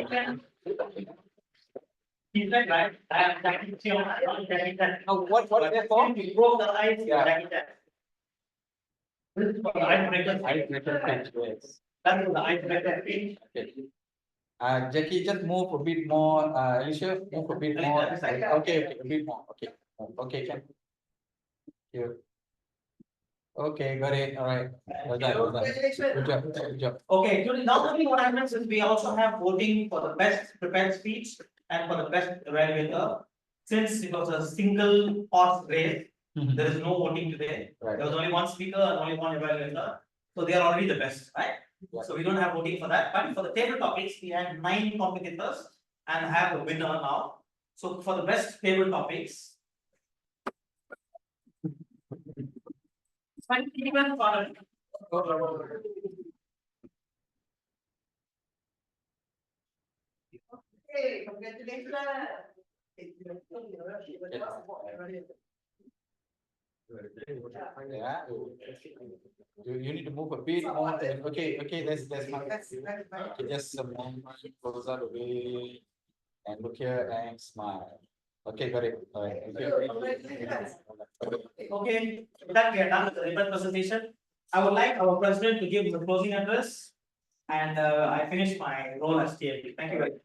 He's right. I am Jackie Chan. Oh, what is it for? He broke the ice. Yeah. Jackie Chan. This is for the icebreaker. Yes. That is the icebreaker speech. Okay. Jackie, just move a bit more. Alicia, move a bit more. Okay, okay, a bit more. Okay, okay, can. You. Okay, got it. All right. Well done, well done. Good job, good job. Okay, today not only what happens is we also have voting for the best prepared speech and for the best evaluator. Since it was a single horse race, there is no voting today. Right. There was only one speaker and only one evaluator. So they are already the best, right? Yeah. So we don't have voting for that. But for the table topics, we have 9 competitors and have a winner now. So for the best table topics. Even for Hey, congratulations. Yeah. You need to move a bit more. Okay, okay, that's fine. Okay, just a moment, close out away. And look here and smile. Okay, got it. All right. okay, with that we are done with the ribbon presentation. I would like our president to give the closing address. And I finish my role as TLP. Thank you very much.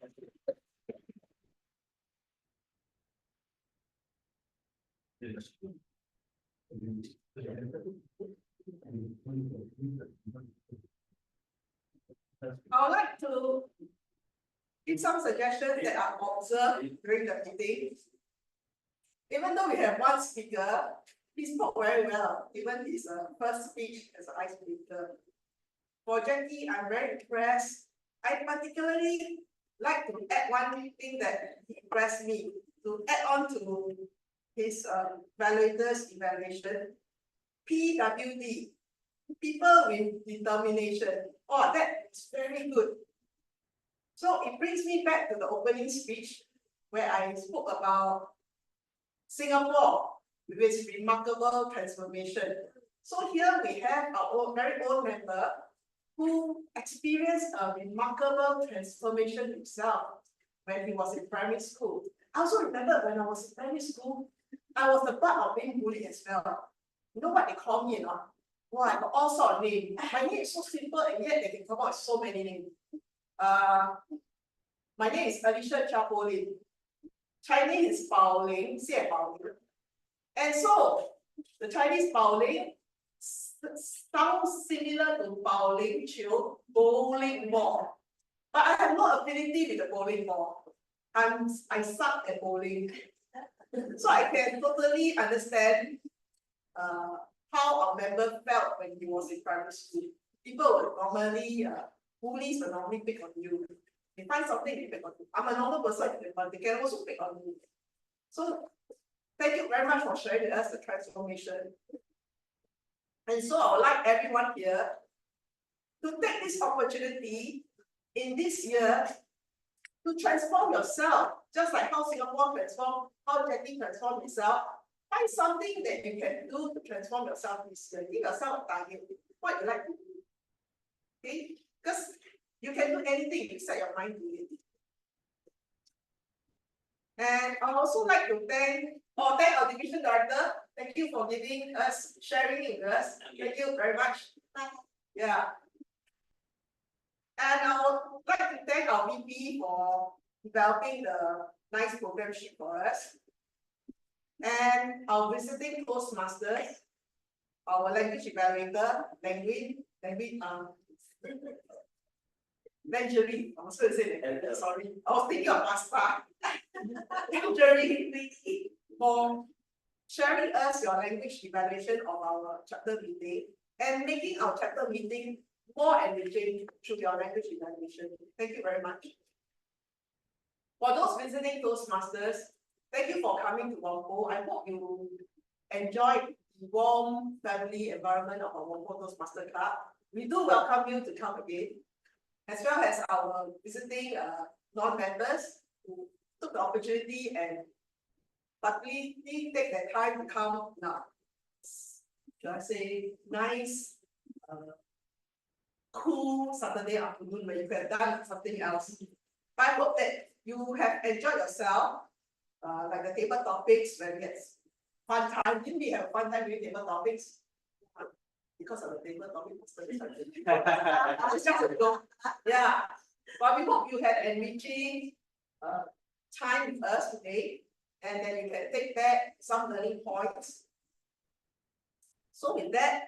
I would like to give some suggestions that I observed during the meeting. Even though we have one speaker, he spoke very well, even his first speech as an icebreaker. For Jackie, I'm very impressed. I particularly like to add one thing that impressed me, to add on to his evaluator's evaluation. PWD, people with determination. Oh, that is very good. So it brings me back to the opening speech where I spoke about Singapore with its remarkable transformation. So here we have our own, very own member who experienced a remarkable transformation himself when he was in primary school. I also remember when I was in primary school, I was the butt of being bullied as well. You know what they call me, you know? Wow, I got all sorts of names. My name is so simple and yet they can come out with so many names. My name is Alicia Chapolin. Chinese is Bao Ling, Xie Bao Ling. And so the Chinese Bao Ling sounds similar to Bao Ling Chiu, bowling ball. But I have no affinity with the bowling ball. I suck at bowling. So I can totally understand how our member felt when he was in primary school. People would normally, bullies will normally pick on you. They find something to pick on you. I'm a normal person, but they can also pick on me. So thank you very much for sharing with us the transformation. And so I would like everyone here to take this opportunity in this year to transform yourself, just like how Singapore transformed, how Jackie transformed itself. Find something that you can do to transform yourself this year. Give yourself a target. What you like to do. Okay? Because you can do anything if you set your mind to it. And I also like to thank our division director. Thank you for giving us, sharing it with us. Thank you very much. Yeah. And I would like to thank our VP for developing the nice program sheet for us. And our visiting Toastmasters, our language evaluator, Language, Language, I was going to say that, sorry. I was thinking of pasta. Language, for sharing us your language evaluation of our chapter meeting and making our chapter meeting more enriching through your language evaluation. Thank you very much. For those visiting Toastmasters, thank you for coming to Whampoa. I hope you enjoyed the warm family environment of our Whampoa Toastmaster Club. We do welcome you to come again, as well as our visiting non-members who took the opportunity and partly take their time to come now. Should I say nice, cool Saturday afternoon when you could have done something else. But I hope that you have enjoyed yourself, like the table topics when we had fun time. Didn't we have fun time doing table topics? Because of the table topics. It's just a joke. Yeah. But we hope you had enriching time with us today, and then you can take back some learning points. So with that,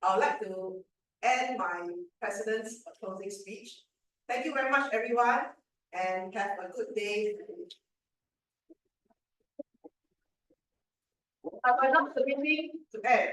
I would like to end my president's closing speech. Thank you very much, everyone, and have a good day. I will not the meeting to end.